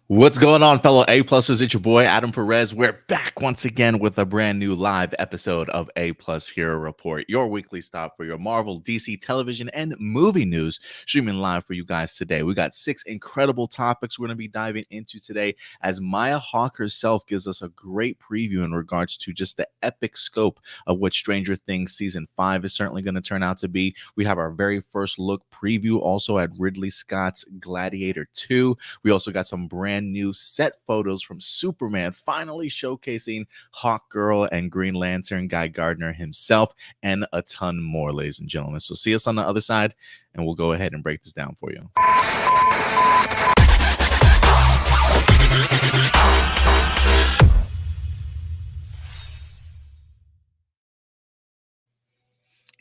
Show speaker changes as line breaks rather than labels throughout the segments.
What's going on, fellow A-plussers? It's your boy, Adam Perez. We're back once again with a brand new live episode of A-Plus Hero Report, your weekly stop for your Marvel, DC television, and movie news, streaming live for you guys today. We got 6 incredible topics we're going to be diving into today as Maya Hawke herself gives us a great preview in regards to just the epic scope of what Stranger Things Season 5 is certainly going to turn out to be. We have our very first look preview also at Ridley Scott's Gladiator 2. We also got some brand new set photos from Superman, finally showcasing Hawkgirl and Green Lantern guy Garder himself, and a ton more, ladies and gentlemen. So see us on the other side, and we'll go ahead and break this down for you.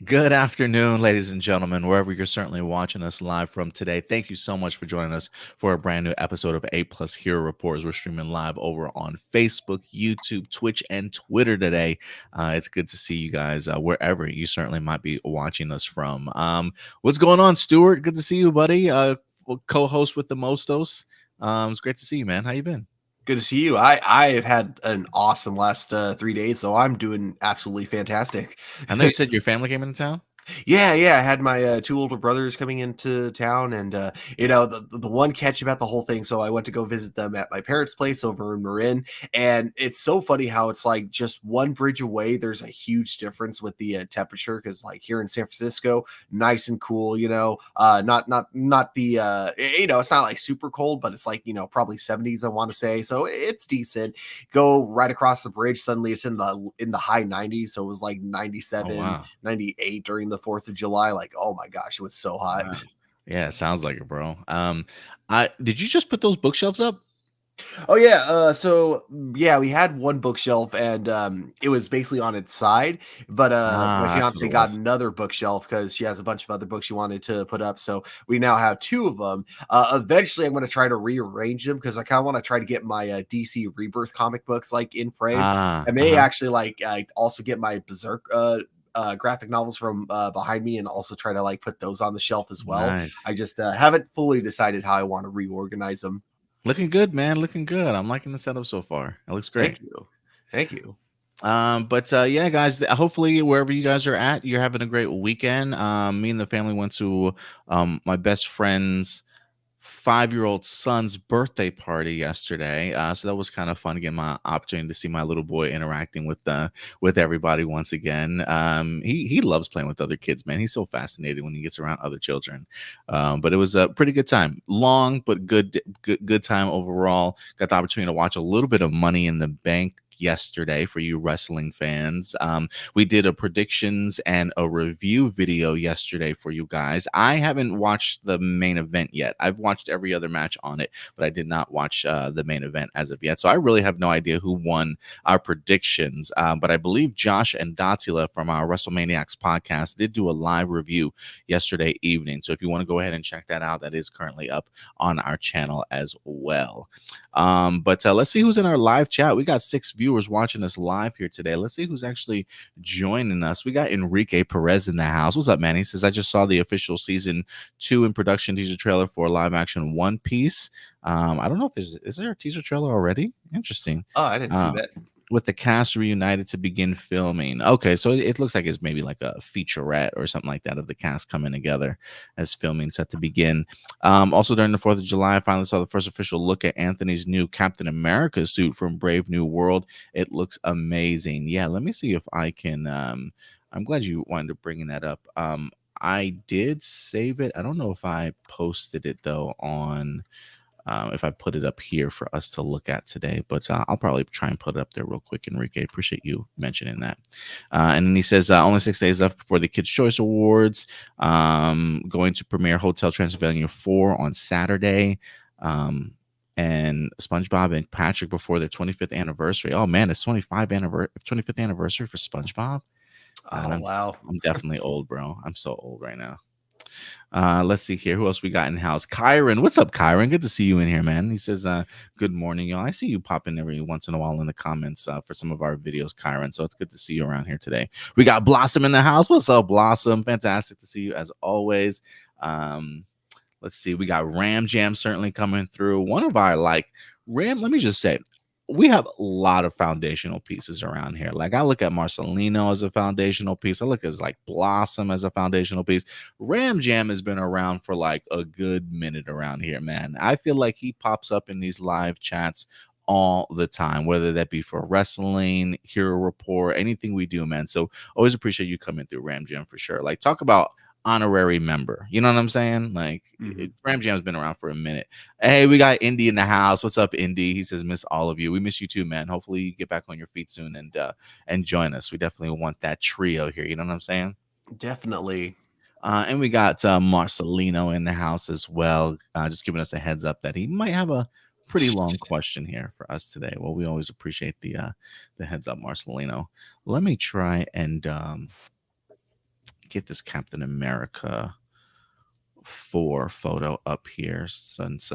Good afternoon, ladies and gentlemen, wherever you're certainly watching us live from today. Thank you so much for joining us for a brand new episode of A-Plus Hero Reports. We're streaming live over on Facebook, YouTube, Twitch, and Twitter today. It's good to see you guys wherever you certainly might be watching us from. What's going on, Stuart? Good to see you, buddy. Co-host with the Mostos. It's great to see you, man. How you been?
Good to see you. I have had an awesome last 3 days, so I'm doing absolutely fantastic.
I know you said your family came into town.
Yeah. I had my 2 older brothers coming into town, and the one catch about the whole thing. So I went to go visit them at my parents' place over in Marin, and it's so funny how it's like just one bridge away. There's a huge difference with the temperature, because like here in San Francisco, nice and cool. Not the it's not like super cold, but it's like probably 70s. I want to say, so it's decent. Go right across the bridge, suddenly it's in the high 90s. So it was like 97, 98 during the 4th of July. Like, oh my gosh, it was so hot.
Wow. Yeah, it sounds like it, bro. Did you just put those bookshelves up?
Oh yeah. So yeah, we had one bookshelf, and it was basically on its side, but my fiance got another bookshelf because she has a bunch of other books she wanted to put up. So we now have 2 of them. Eventually I'm going to try to rearrange them, because I kind of want to try to get my DC Rebirth comic books like in frame. I may actually also get my Berserk graphic novels from behind me, and also try to like put those on the shelf as well. Nice. I just haven't fully decided how I want to reorganize them.
Looking good, man. Looking good. I'm liking the setup so far. It looks great.
Thank you.
Yeah, guys, hopefully wherever you guys are at, you're having a great weekend. Me and the family went to my best friend's 5-year-old son's birthday party yesterday. So that was kind of fun, getting my opportunity to see my little boy interacting with everybody once again. He loves playing with other kids, man. He's so fascinated when he gets around other children. But it was a pretty good time. Long, but good time overall. Got the opportunity to watch a little bit of Money in the Bank yesterday for you wrestling fans. We did a predictions and a review video yesterday for you guys. I haven't watched the main event yet. I've watched every other match on it, but I did not watch the main event as of yet. So I really have no idea who won our predictions. But I believe Josh and Datila from our WrestleManiacs podcast did do a live review yesterday evening. So if you want to go ahead and check that out, that is currently up on our channel as well. But let's see who's in our live chat. We got 6 viewers watching us live here today. Let's see who's actually joining us. We got Enrique Perez in the house. What's up, man? He says, I just saw the official season 2 in production teaser trailer for live action One Piece. I don't know if is there a teaser trailer already? Interesting.
Oh, I didn't see that.
With the cast reunited to begin filming. Okay, so it looks like it's maybe like a featurette or something like that of the cast coming together as filming set to begin. Also during the 4th of July, I finally saw the first official look at Anthony's new Captain America suit from Brave New World. It looks amazing. Yeah, let me see if I can. I'm glad you wanted to bring that up. I did save it. I don't know if I posted it though on. If I put it up here for us to look at today, but I'll probably try and put it up there real quick. Enrique, appreciate you mentioning that. And then he says, only 6 days left before the Kids' Choice Awards. Going to premiere Hotel Transylvania 4 on Saturday. And SpongeBob and Patrick before their 25th anniversary. Oh man, it's 25th anniversary for SpongeBob.
Wow.
I'm definitely old, bro. I'm so old right now. Let's see here. Who else we got in house? Kyron. What's up, Kyron? Good to see you in here, man. He says, good morning, y'all. I see you popping every once in a while in the comments for some of our videos, Kyron. So it's good to see you around here today. We got Blossom in the house. What's up, Blossom? Fantastic to see you as always. Let's see. We got Ram Jam certainly coming through. One of our Ram, let me just say, we have a lot of foundational pieces around here. Like I look at Marcelino as a foundational piece. I look at like Blossom as a foundational piece. Ram Jam has been around for like a good minute around here, man. I feel like he pops up in these live chats all the time, whether that be for wrestling, Hero Report, anything we do, man. So always appreciate you coming through Ram Jam for sure. Like talk about honorary member. You know what I'm saying? Like
Mhm.
Ram Jam's been around for a minute. Hey, we got Indy in the house. What's up, Indy? He says, miss all of you. We miss you too, man. Hopefully you get back on your feet soon and join us. We definitely want that trio here. You know what I'm saying?
Definitely.
And we got Marcelino in the house as well. Just giving us a heads up that he might have a pretty long question here for us today. Well, we always appreciate the heads up, Marcelino. Let me try and get this Captain America 4 photo up here since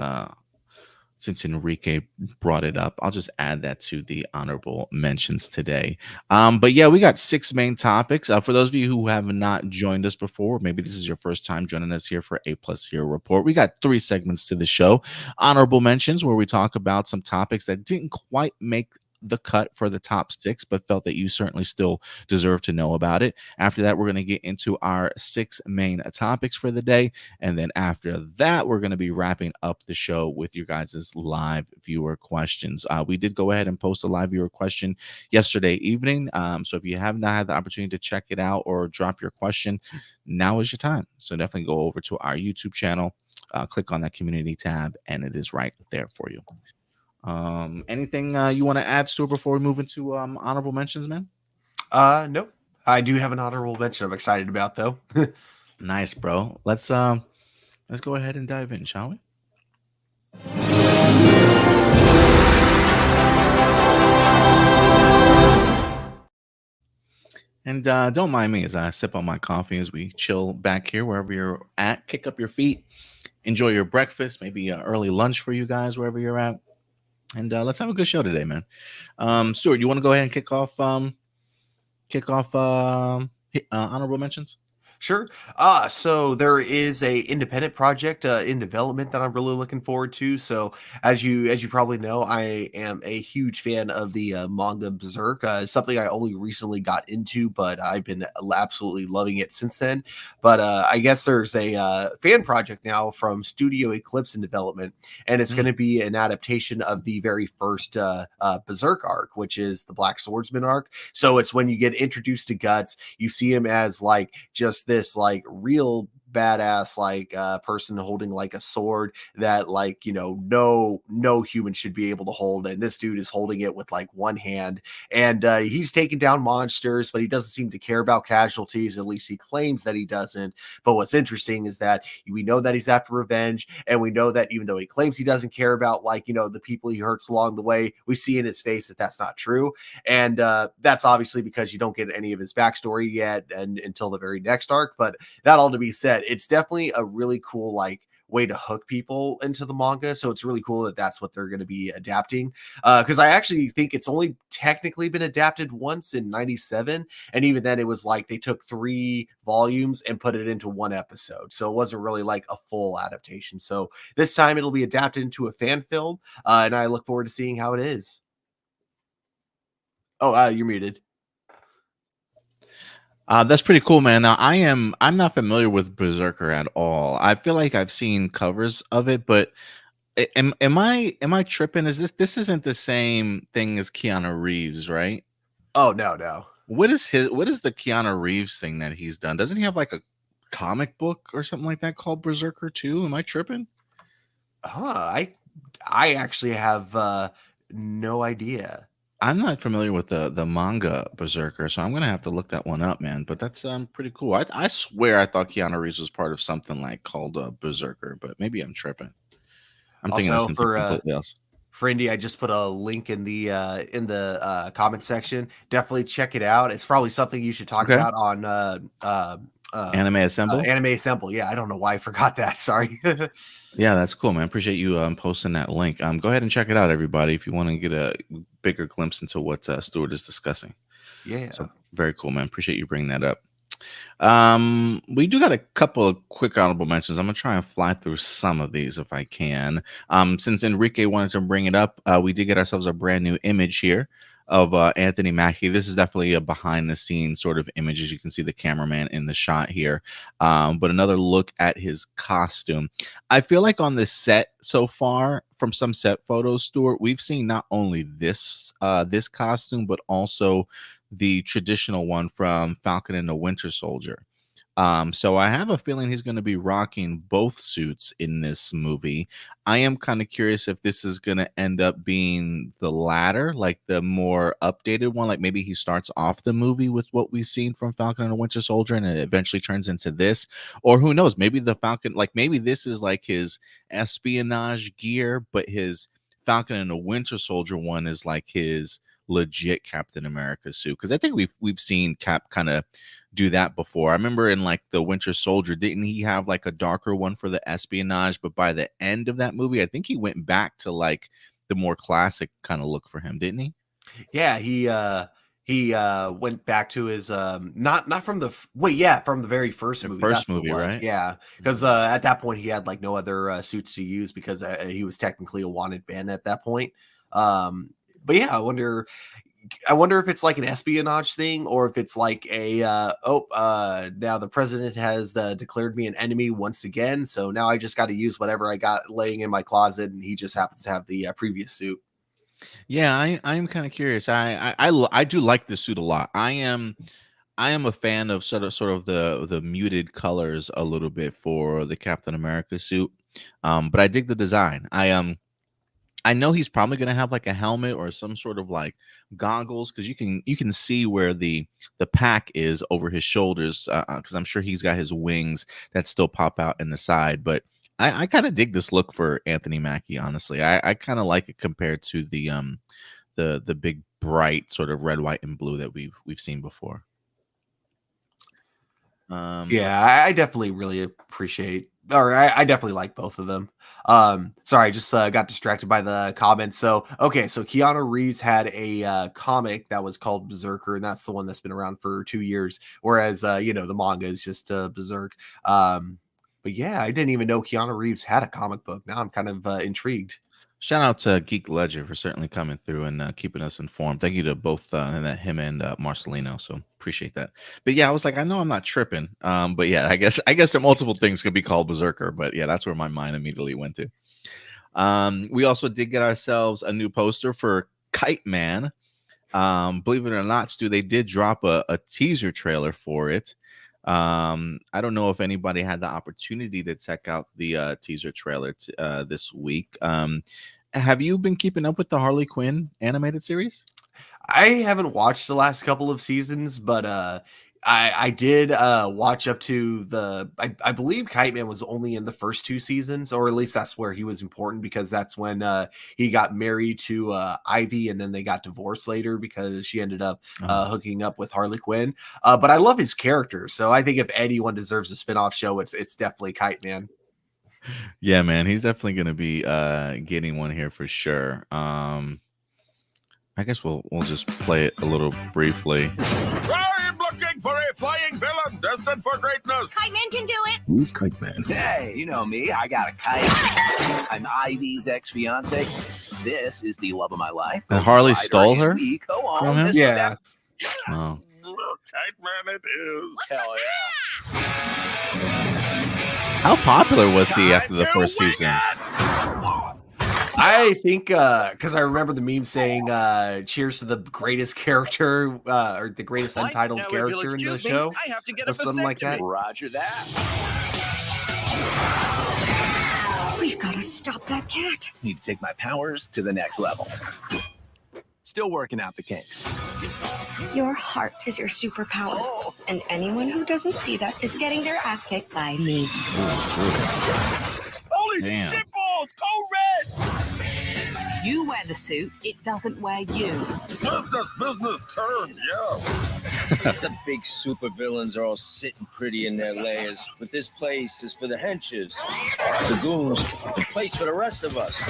Enrique brought it up. I'll just add that to the honorable mentions today. But yeah, we got 6 main topics. For those of you who have not joined us before, maybe this is your first time joining us here for A Plus Hero Report. We got 3 segments to the show. Honorable mentions, where we talk about some topics that didn't quite make the cut for the top 6, but felt that you certainly still deserve to know about it. After that, we're going to get into our 6 main topics for the day. And then after that, we're going to be wrapping up the show with your guys' live viewer questions. We did go ahead and post a live viewer question yesterday evening. So if you have not had the opportunity to check it out or drop your question, now is your time. So definitely go over to our YouTube channel, click on that community tab, and it is right there for you. Anything you want to add, Stuart, before we move into honorable mentions, man?
Nope. I do have an honorable mention I'm excited about though.
Nice, bro. Let's go ahead and dive in, shall we? And don't mind me as I sip on my coffee as we chill back here wherever you're at. Kick up your feet, enjoy your breakfast, maybe early lunch for you guys wherever you're at. And let's have a good show today, man. Stuart, you want to go ahead and kick off honorable mentions?
Sure. So there is a independent project in development that I'm really looking forward to. So as you probably know, I am a huge fan of the manga Berserk. Something I only recently got into, but I've been absolutely loving it since then. But I guess there's a fan project now from Studio Eclipse in development, and it's going
Mm.
to be an adaptation of the very first Berserk arc, which is the Black Swordsman arc. So it's when you get introduced to Guts, you see him as like just this like real badass like person holding like a sword that like no human should be able to hold, and this dude is holding it with like one hand, and he's taking down monsters, but he doesn't seem to care about casualties. At least he claims that he doesn't. But what's interesting is that we know that he's after revenge, and we know that even though he claims he doesn't care about like the people he hurts along the way, we see in his face that that's not true. And that's obviously because you don't get any of his backstory yet and until the very next arc. But that all to be said, it's definitely a really cool like way to hook people into the manga. So it's really cool that that's what they're going to be adapting. Because I actually think it's only technically been adapted once in '97, and even then it was like they took 3 volumes and put it into 1 episode, so it wasn't really like a full adaptation. So this time it'll be adapted into a fan film, and I look forward to seeing how it is. Oh, you're muted.
That's pretty cool, man. Now I'm not familiar with Berserker at all. I feel like I've seen covers of it, but am I tripping? This isn't the same thing as Keanu Reeves, right?
Oh, no.
What is the Keanu Reeves thing that he's done? Doesn't he have like a comic book or something like that called Berserker too? Am I tripping?
I actually have no idea.
I'm not familiar with the manga Berserker, so I'm gonna have to look that one up, man. But that's pretty cool. I swear I thought Keanu Reeves was part of something like called Berserker, but maybe I'm tripping. I'm thinking of
Also,
something
for
completely else.
Indy, I just put a link in the comment section. Definitely check it out. It's probably something you should talk
Okay.
about on
Anime Assemble.
Anime Assemble. Yeah, I don't know why I forgot that. Sorry.
Yeah, that's cool, man. Appreciate you posting that link. Go ahead and check it out, everybody, if you want to get a bigger glimpse into what Stuart is discussing.
Yeah.
So very cool, man. Appreciate you bringing that up. We do got a couple of quick honorable mentions. I'm gonna try and fly through some of these if I can. Since Enrique wanted to bring it up, we did get ourselves a brand new image here of Anthony Mackie. This is definitely a behind the scenes sort of image, as you can see the cameraman in the shot here. But another look at his costume. I feel like on this set so far, from some set photos, Stuart, we've seen not only this costume, but also the traditional one from Falcon and the Winter Soldier. So I have a feeling he's going to be rocking both suits in this movie. I am kind of curious if this is going to end up being the latter, like the more updated one. Like maybe he starts off the movie with what we've seen from Falcon and the Winter Soldier, and it eventually turns into this. Or who knows? Maybe the Falcon, like maybe this is like his espionage gear, but his Falcon and the Winter Soldier one is like his legit Captain America suit. Because I think we've seen Cap kind of do that before. I remember in like the Winter Soldier, didn't he have like a darker one for the espionage? But by the end of that movie, I think he went back to like the more classic kind of look for him, didn't he?
Yeah, he went back to his not from the from the very first
The
movie.
first
That's what it
movie,
was.
right?
Yeah, because at that point he had like no other suits to use because he was technically a wanted man at that point. But yeah, I wonder if it's like an espionage thing or if it's like a now the president has declared me an enemy once again, so now I just got to use whatever I got laying in my closet, and he just happens to have the previous suit.
Yeah, I'm kind of curious. I do like this suit a lot. I am a fan of sort of the muted colors a little bit for the Captain America suit. But I dig the design. I know he's probably going to have like a helmet or some sort of like goggles, because you can see where the pack is over his shoulders, because I'm sure he's got his wings that still pop out in the side. But I kind of dig this look for Anthony Mackie. Honestly, I kind of like it compared to the big bright sort of red, white, and blue that we've seen before.
Yeah, I definitely really appreciate, or I definitely like both of them. Sorry, I just got distracted by the comments. So, okay, so Keanu Reeves had a comic that was called Berserker, and that's the one that's been around for 2 years. Whereas, the manga is just Berserk. But yeah, I didn't even know Keanu Reeves had a comic book. Now I'm kind of intrigued.
Shout out to Geek Ledger for certainly coming through and keeping us informed. Thank you to both him and Marcelino. So appreciate that. But yeah, I was like, I know I'm not tripping. But yeah, I guess there are multiple things could be called Berserker. But yeah, that's where my mind immediately went to. We also did get ourselves a new poster for Kite Man. Believe it or not, Stu, they did drop a teaser trailer for it. I don't know if anybody had the opportunity to check out the teaser trailer this week. Have you been keeping up with the Harley Quinn animated series?
I haven't watched the last couple of seasons, but I did watch up to I believe Kite Man was only in the first two seasons, or at least that's where he was important, because that's when he got married to Ivy, and then they got divorced later because she ended up hooking up with Harley Quinn. But I love his character, so I think if anyone deserves a spinoff show, it's definitely Kite Man.
Yeah, man, he's definitely going to be getting one here for sure. I guess we'll just play it a little briefly.
I'm looking for a flying villain destined for greatness.
Kite Man can do it.
Who's Kite Man?
Hey, you know me. I got a kite. I'm Ivy's ex-fiance. This is the love of my life.
And Harley stole her
We go on
from him?
this
Yeah.
step.
Oh.
Kite Man it is.
Hell yeah.
How popular was he
Time
after the
to
first
wing
season?
it!
I think because I remember the meme saying cheers to the greatest character or the greatest untitled
Now, if you'll
character in the
excuse me,
show,
I have to get
or
a
something like that.
Roger that.
We've got to stop that cat.
Need to take my powers to the next level. Still working out the kinks.
Your heart is your superpower.
Oh.
And anyone who doesn't see that is getting their ass kicked by me.
Holy
Damn.
shit balls! Go red!
You wear the suit, it doesn't wear you.
Business turn, yes.
The big supervillains are all sitting pretty in their layers, but this place is for the henches, the goons, the place for the rest of us.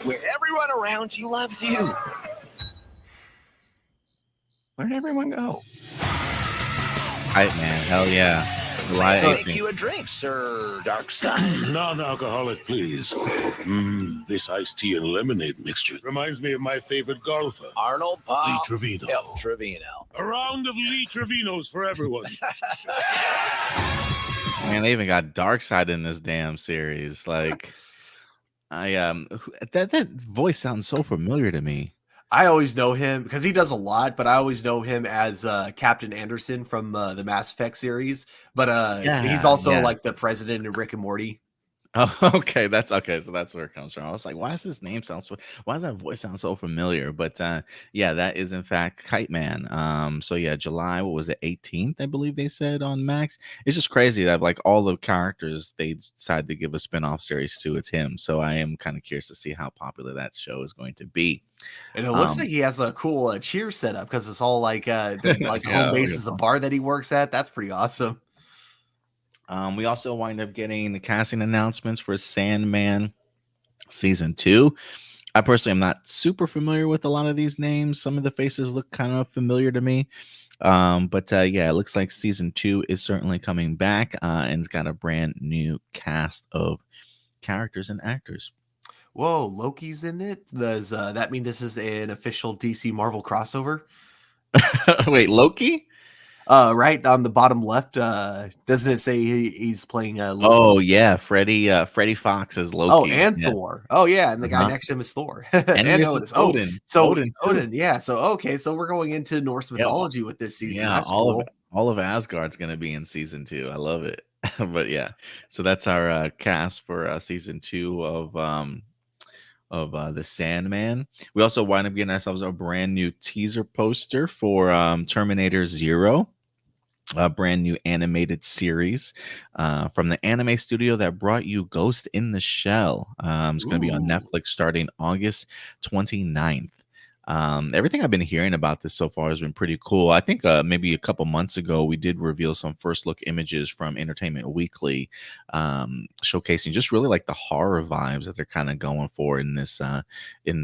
Where everyone around you loves you.
Where'd everyone go? Hype man, hell yeah. July
May I make
18th.
you a drink, Sir Darkside?
Non-alcoholic, please. This iced tea and lemonade mixture reminds me of my favorite golfer,
Arnold
Lee
Paul
Trevino.
Trevino.
A round of Lee Trevinos for everyone.
Man, they even got Darkseid in this damn series. Like, that voice sounds so familiar to me.
I always know him because he does a lot, but I always know him as Captain Anderson from the Mass Effect series. But he's also like the president in Rick and Morty.
Oh, okay. That's okay. So that's where it comes from. I was like, why does his name sound so? Why does that voice sound so familiar? But yeah, that is in fact Kite Man. So yeah, July, what was it, 18th? I believe they said on Max. It's just crazy that like all the characters they decided to give a spin-off series to, it's him. So I am kind of curious to see how popular that show is going to be.
And it looks like he has a cool cheer setup because it's all like like home base is a bar that he works at. That's pretty awesome.
We also wind up getting the casting announcements for Sandman season 2. I personally am not super familiar with a lot of these names. Some of the faces look kind of familiar to me. But yeah, it looks like season 2 is certainly coming back and it's got a brand new cast of characters and actors.
Whoa, Loki's in it? Does that mean this is an official DC Marvel crossover?
Wait, Loki?
Right on the bottom left, doesn't it say he's playing Loki?
Oh yeah, Freddie Fox as Loki.
Oh, and Thor. Oh yeah, and the guy next to him is Thor. and Odin.
Odin.
So
Odin.
Yeah. So okay, so we're going into Norse mythology with this season.
Yeah,
that's
all
cool.
of Asgard's gonna be in season 2. I love it. But yeah, so that's our cast for season 2 of the Sandman. We also wind up getting ourselves a brand new teaser poster for Terminator Zero, a brand new animated series from the anime studio that brought you Ghost in the Shell. It's going to be on Netflix starting August 29th. Everything I've been hearing about this so far has been pretty cool. I think maybe a couple months ago we did reveal some first look images from Entertainment Weekly, showcasing just really like the horror vibes that they're kind of going for in this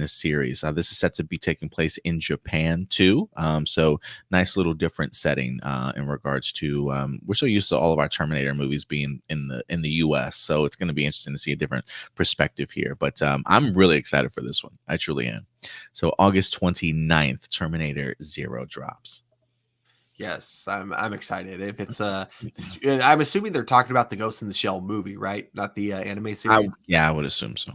series. This is set to be taking place in Japan too, so nice little different setting in regards to we're so used to all of our Terminator movies being in the US, so it's going to be interesting to see a different perspective here. But I'm really excited for this one. I truly am. So August 29th, Terminator Zero drops.
Yes, I'm excited. If it's I'm assuming they're talking about the Ghost in the Shell movie, right? Not the anime series.
I would assume so.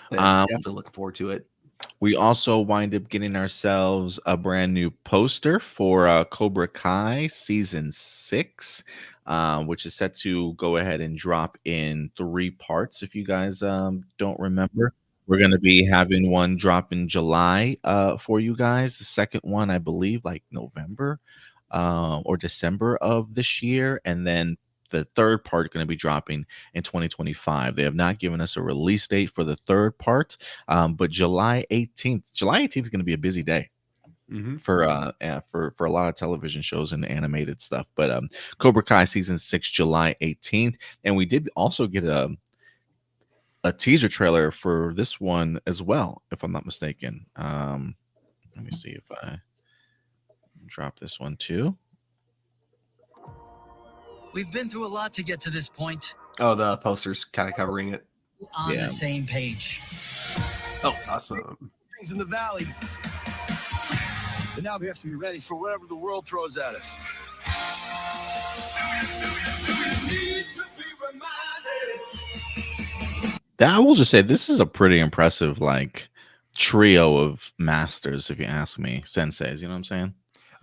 Definitely looking forward to it.
We also wind up getting ourselves a brand new poster for Cobra Kai season 6, which is set to go ahead and drop in 3 parts. If you guys don't remember, we're going to be having one drop in July for you guys. The second one, I believe, like November or December of this year. And then the third part going to be dropping in 2025. They have not given us a release date for the third part, but July 18th. July 18th is going to be a busy day. For a lot of television shows and animated stuff. But Cobra Kai season 6, July 18th. And we did also get a teaser trailer for this one as well, if I'm not mistaken. Let me see if I drop this one too.
We've been through a lot to get to this point.
Oh, the poster's kind of covering it.
On the same page.
Oh, awesome.
Things in the valley. But now we have to be ready for whatever the world throws at us.
I will just say this is a pretty impressive like trio of masters, if you ask me, senseis. You know what I'm saying?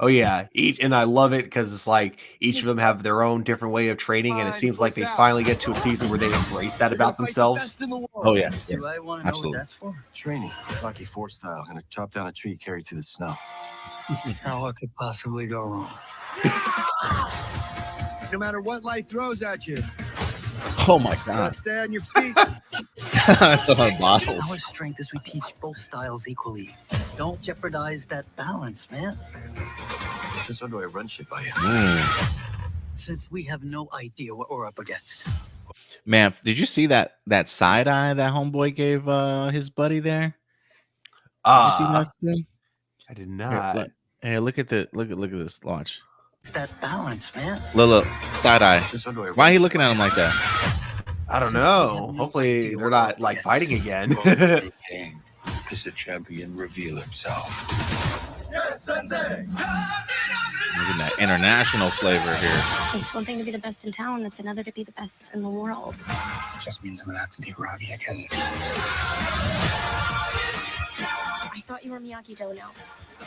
Oh yeah, and I love it because it's like each of them have their own different way of training, and it seems like they finally get to a season where they embrace that about themselves.
Oh yeah,
Do I want to know what that's for?
Training, Rocky IV style. Gonna chop down a tree, carry it through the snow.
Now what could possibly go wrong?
No matter what life throws at you,
Oh my
gotta
god!
stay on your feet.
Our
Our
bottles.
strength is we teach both styles equally. Don't jeopardize that balance, man.
Since when do I run shit by you?
Since we have no idea what we're up against.
Man, did you see that side eye that homeboy gave his buddy there? Did you see that? Stu?
I did
Here,
not.
look at this. Watch.
It's that balance, man.
Look, side eye.
Just wonder where
Why are you
Vince
looking at him like that?
I don't
Since we
know.
have no
Hopefully
idea
they're
what
not
we're
like
up
fighting
against.
again.
Everything is the champion reveal himself.
Look at that international flavor here.
It's one thing to be the best in town, it's another to be the best in the world.
Just means I'm gonna have to be Robbie again.
I thought you were Miyagi-Do now.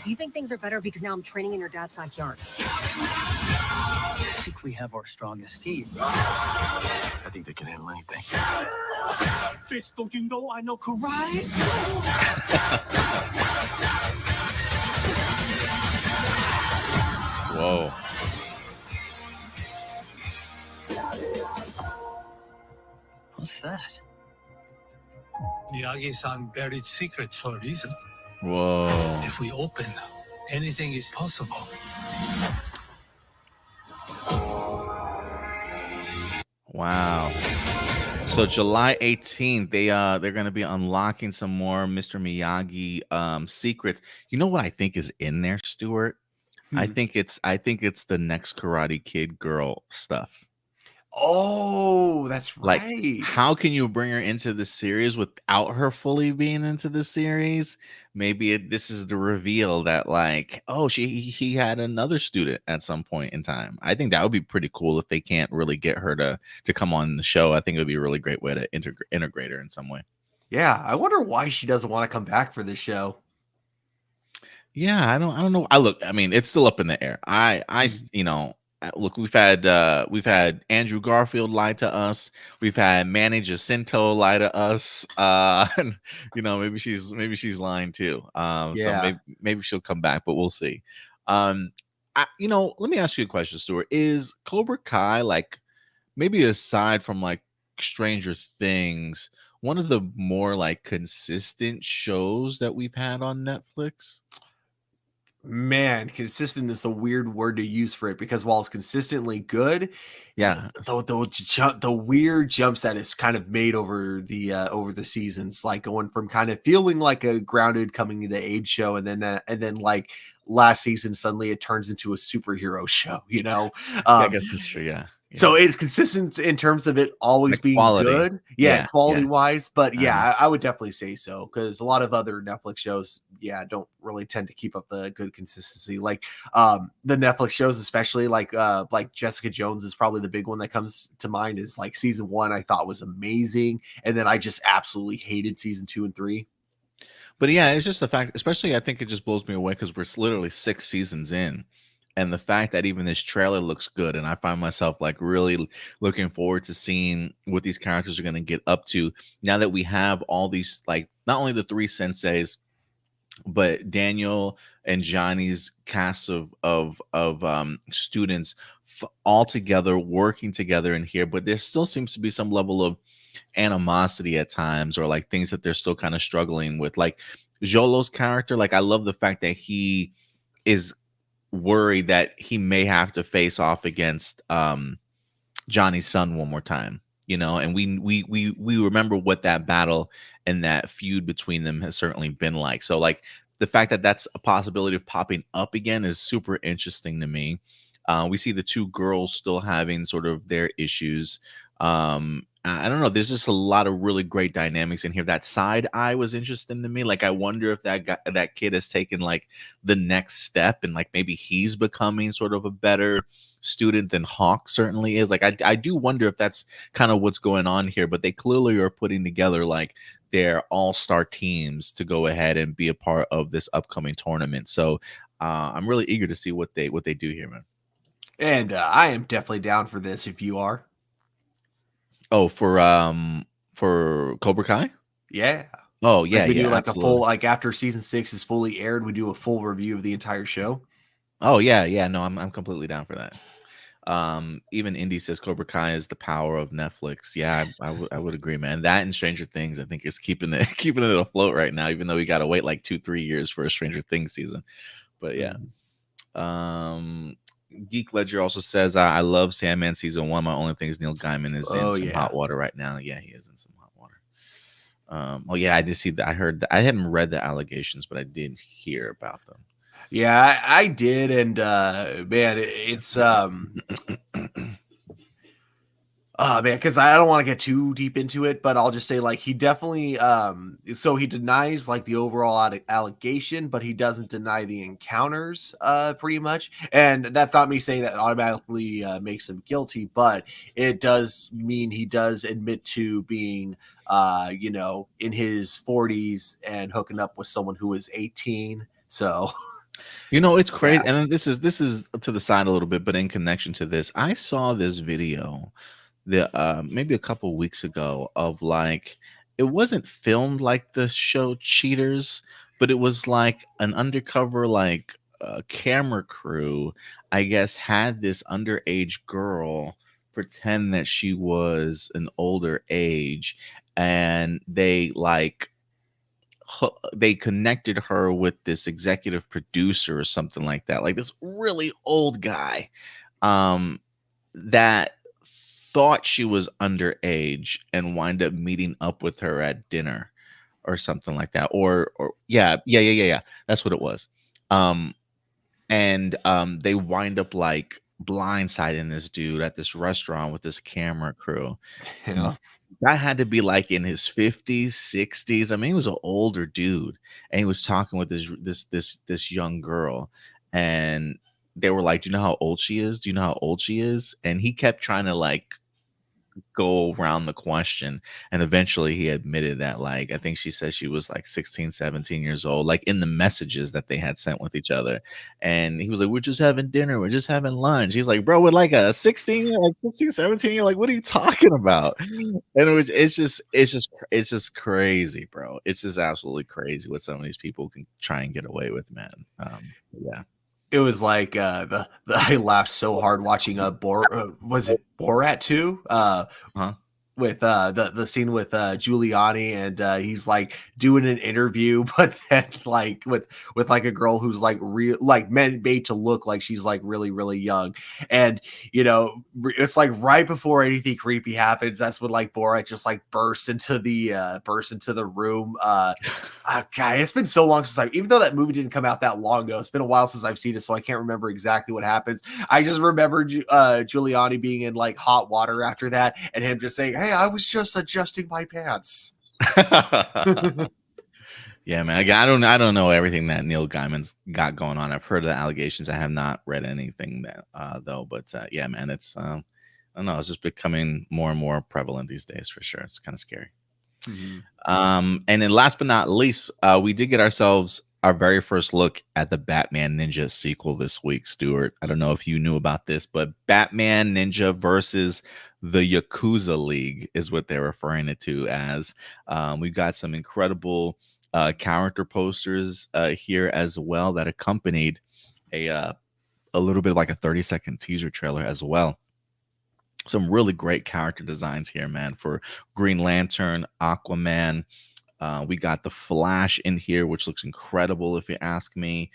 You think things are better because now I'm training in your dad's backyard?
I think we have our strongest team.
I think they can handle anything.
Bitch, don't you know I know karate?
Whoa.
What's that?
Miyagi-san buried secrets for a reason.
Whoa.
If we open, anything is possible.
Wow. So July 18th, they're gonna be unlocking some more Mr. Miyagi secrets. You know what I think is in there, Stuart? I think it's the next Karate Kid girl stuff.
Oh, that's
Like,
right.
how can you bring her into the series without her fully being into the series? Maybe this is the reveal that, like, oh, he had another student at some point in time. I think that would be pretty cool if they can't really get her to come on the show. I think it would be a really great way to integrate her in some way.
Yeah, I wonder why she doesn't want to come back for this show.
Yeah, I don't know. I mean, it's still up in the air. You know, look, we've had Andrew Garfield lie to us. We've had Manny Jacinto lie to us. You know, maybe she's lying too. So maybe she'll come back, but we'll see. You know, let me ask you a question, Stuart. Is Cobra Kai, like, maybe aside from like Stranger Things, one of the more like consistent shows that we've had on Netflix?
Man, consistent is the weird word to use for it, because while it's consistently good,
Yeah.
the weird jumps that it's kind of made over the seasons, like going from kind of feeling like a grounded coming into age show, and then like last season suddenly it turns into a superhero show, you know.
I guess that's true. Yeah.
So it's consistent in terms of it always being
quality.
good.
Yeah,
Quality
yeah.
wise. But I would definitely say so, because a lot of other Netflix shows, don't really tend to keep up the good consistency. Like the Netflix shows, especially like Jessica Jones is probably the big one that comes to mind. Is like season 1 I thought was amazing, and then I just absolutely hated season 2 and 3.
But yeah, it's just the fact, especially I think it just blows me away because we're literally 6 seasons in. And the fact that even this trailer looks good, and I find myself like really looking forward to seeing what these characters are going to get up to now that we have all these, like, not only the 3 senseis, but Daniel and Johnny's cast of students all together, working together in here. But there still seems to be some level of animosity at times, or like things that they're still kind of struggling with. Like Jolo's character, like I love the fact that he is worried that he may have to face off against Johnny's son one more time, you know, and we remember what that battle and that feud between them has certainly been like. So like the fact that that's a possibility of popping up again is super interesting to me. We see the 2 girls still having sort of their issues. I don't know. There's just a lot of really great dynamics in here. That side eye was interesting to me. Like, I wonder if that kid has taken like the next step, and like maybe he's becoming sort of a better student than Hawke certainly is. Like, I do wonder if that's kind of what's going on here. But they clearly are putting together like their all-star teams to go ahead and be a part of this upcoming tournament. So I'm really eager to see what they do here, man.
And I am definitely down for this if you are.
Oh, for Cobra Kai?
Yeah.
Oh, yeah,
Like we
yeah.
do like
absolutely.
a full, like after season 6 is fully aired, we do a full review of the entire show.
Oh, yeah, yeah. No, I'm completely down for that. Even Indy says Cobra Kai is the power of Netflix. Yeah, I would agree, man. That and Stranger Things, I think, is keeping it afloat right now, even though we gotta wait like 2-3 years for a Stranger Things season. But yeah. Geek Ledger also says, I love Sandman season 1. My only thing is Neil Gaiman is in some hot water right now. Yeah, he is in some hot water. Oh yeah, I did see that. I heard that. I hadn't read the allegations, but I did hear about them.
Yeah, I did, and man, it's oh man, because I don't want to get too deep into it, but I'll just say like he definitely so he denies like the overall allegation, but he doesn't deny the encounters pretty much. And that's not me saying that automatically makes him guilty, but it does mean he does admit to being you know, in his 40s and hooking up with someone who is 18. So
You know, it's crazy.
yeah.
And then this is to the side a little bit, but in connection to this, I saw this video maybe a couple weeks ago of like it wasn't filmed like the show Cheaters, but it was like an undercover like camera crew, I guess, had this underage girl pretend that she was an older age, and they connected her with this executive producer or something like that, like this really old guy um that thought she was underage and wind up meeting up with her at dinner or something like that. Or yeah. That's what it was. Um, and they wind up like blindsiding this dude at this restaurant with this camera crew.
Yeah.
That had to be like in his 50s, 60s. I mean, he was an older dude, and he was talking with this young girl, and they were like, "Do you know how old she is? Do you know how old she is?" And he kept trying to like go around the question, and eventually he admitted that, like, I think she said she was like 16, 17 years old, like in the messages that they had sent with each other. And he was like, "We're just having dinner, we're just having lunch." He's like, "Bro, with like a 16 year, like 16, 17 year, like what are you talking about?" And it's just crazy, bro. It's just absolutely crazy what some of these people can try and get away with, man. Yeah.
It was like the I laughed so hard watching was it Borat 2?
Huh?
With the scene with Giuliani, and he's like doing an interview, but then like with like a girl who's like real, like made to look like she's like really really young, and you know it's like right before anything creepy happens, that's when like Borat just like bursts into the room. God, it's been so long since even though that movie didn't come out that long ago, it's been a while since I've seen it, so I can't remember exactly what happens. I just remember Giuliani being in like hot water after that, and him just saying, "Hey, I was just adjusting my pants."
Yeah, man. I don't know everything that Neil Gaiman's got going on. I've heard of the allegations. I have not read anything that though. But yeah, man, it's I don't know. It's just becoming more and more prevalent these days for sure. It's kind of scary. And then last but not least, we did get ourselves our very first look at the Batman Ninja sequel this week, Stuart. I don't know if you knew about this, but Batman Ninja versus the Yakuza League is what they're referring it to as. We've got some incredible character posters here as well that accompanied a little bit of like a 30-second teaser trailer as well. Some really great character designs here, man, for Green Lantern, Aquaman. We got the Flash in here, which looks incredible if you ask me.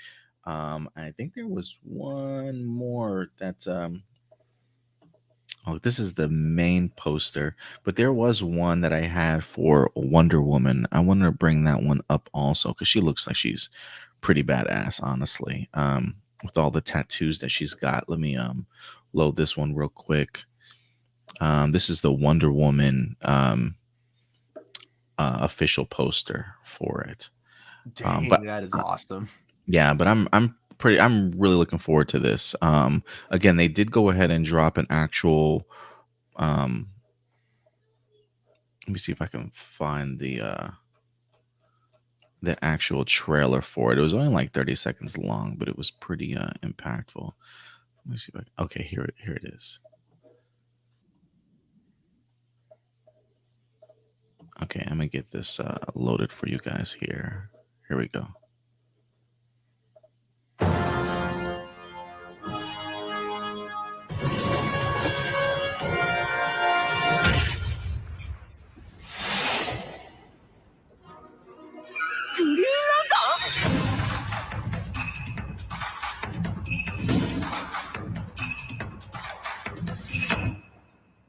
I think there was one more that oh, this is the main poster, but there was one that I had for Wonder Woman. I want to bring that one up also because she looks like she's pretty badass, honestly. With all the tattoos that she's got. Let me load this one real quick. This is the Wonder Woman official poster for it.
Dang,
But
that is awesome.
yeah, but I'm really looking forward to this. Again, they did go ahead and drop an actual let me see if I can find the actual trailer for it. It was only like 30 seconds long, but it was pretty impactful. Let me see if okay, here it is. Okay, I'm gonna get this loaded for you guys here. Here we go.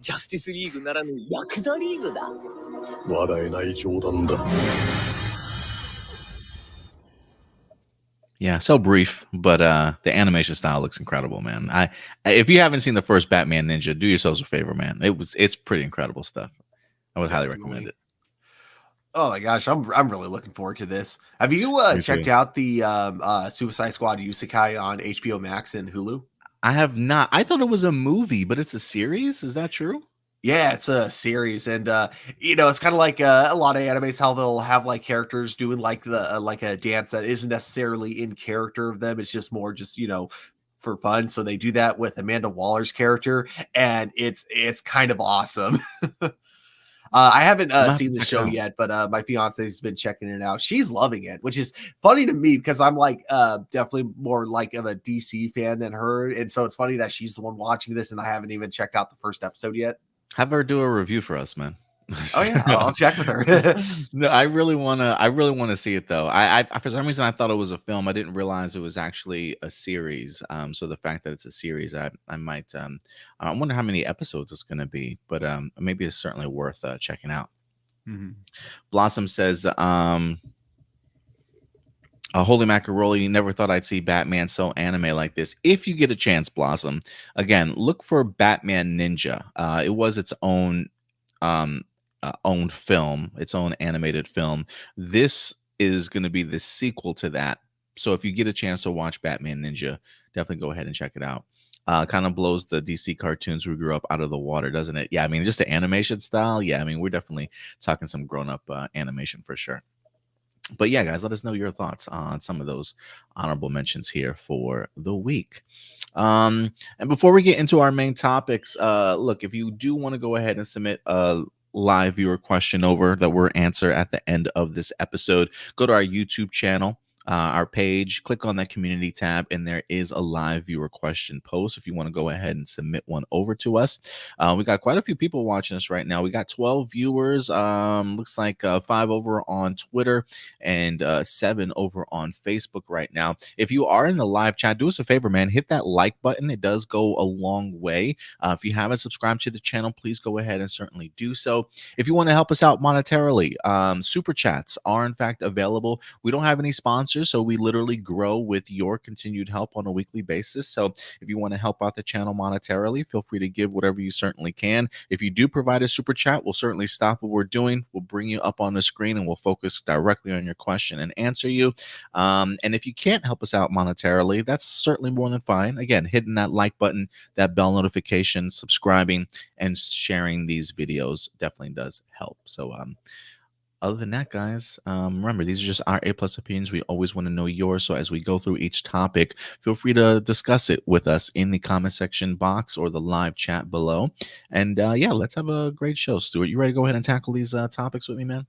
Justice League ならぬヤクザリーグだ。
笑えない冗談だ。
Yeah, so brief, but the animation style looks incredible, man. If you haven't seen the first Batman Ninja, do yourselves a favor, man. It's pretty incredible stuff. I would highly recommend
Definitely.
it.
Oh my gosh, I'm really looking forward to this. Have you
Me
checked
too.
out the Suicide Squad Yusakai on HBO Max and Hulu?
I have not. I thought it was a movie, but it's a series. Is that true?
Yeah, it's a series, and it's kind of like a lot of animes how they'll have like characters doing like the like a dance that isn't necessarily in character of them. It's just more just for fun. So they do that with Amanda Waller's character, and it's kind of awesome. I haven't
I'm gonna have to
seen the
check it
show
out.
yet, but my fiance's been checking it out. She's loving it, which is funny to me because I'm like definitely more like of a DC fan than her, and so it's funny that she's the one watching this, and I haven't even checked out the first episode yet.
Have her do a review for us, man.
Oh yeah, I'll check with her.
No, I really wanna. I really want to see it though. I for some reason I thought it was a film. I didn't realize it was actually a series. So the fact that it's a series, I might. I wonder how many episodes it's gonna be, but maybe it's certainly worth checking out.
Mhm.
Blossom says, holy macaroni, never thought I'd see Batman so anime like this. If you get a chance, Blossom, again, look for Batman Ninja. It was its own film, its own animated film. This is going to be the sequel to that. So if you get a chance to watch Batman Ninja, definitely go ahead and check it out. Kind of blows the DC cartoons we grew up out of the water, doesn't it? Yeah, I mean, just the animation style. Yeah, I mean, we're definitely talking some grown up animation for sure. But yeah, guys, let us know your thoughts on some of those honorable mentions here for the week. And before we get into our main topics, look, if you do want to go ahead and submit a live viewer question over that we'll answer at the end of this episode, go to our YouTube channel. Our page, click on that community tab, and there is a live viewer question post if you want to go ahead and submit one over to us. We got quite a few people watching us right now. We got 12 viewers, looks like 5 over on Twitter and 7 over on Facebook right now. If you are in the live chat, do us a favor, man, hit that like button. It does go a long way. If you haven't subscribed to the channel, please go ahead and certainly do so. If you want to help us out monetarily, super chats are in fact available. We don't have any sponsors, so we literally grow with your continued help on a weekly basis. So if you want to help out the channel monetarily, feel free to give whatever you certainly can. If you do provide a super chat, we'll certainly stop what we're doing. We'll bring you up on the screen and we'll focus directly on your question and answer you. And if you can't help us out monetarily, that's certainly more than fine. Again, hitting that like button, that bell notification, subscribing, and sharing these videos definitely does help. So other than that, guys, remember, these are just our A+ opinions. We always want to know yours. So as we go through each topic, feel free to discuss it with us in the comment section box or the live chat below. And yeah, let's have a great show. Stuart, you ready to go ahead and tackle these topics with me, man?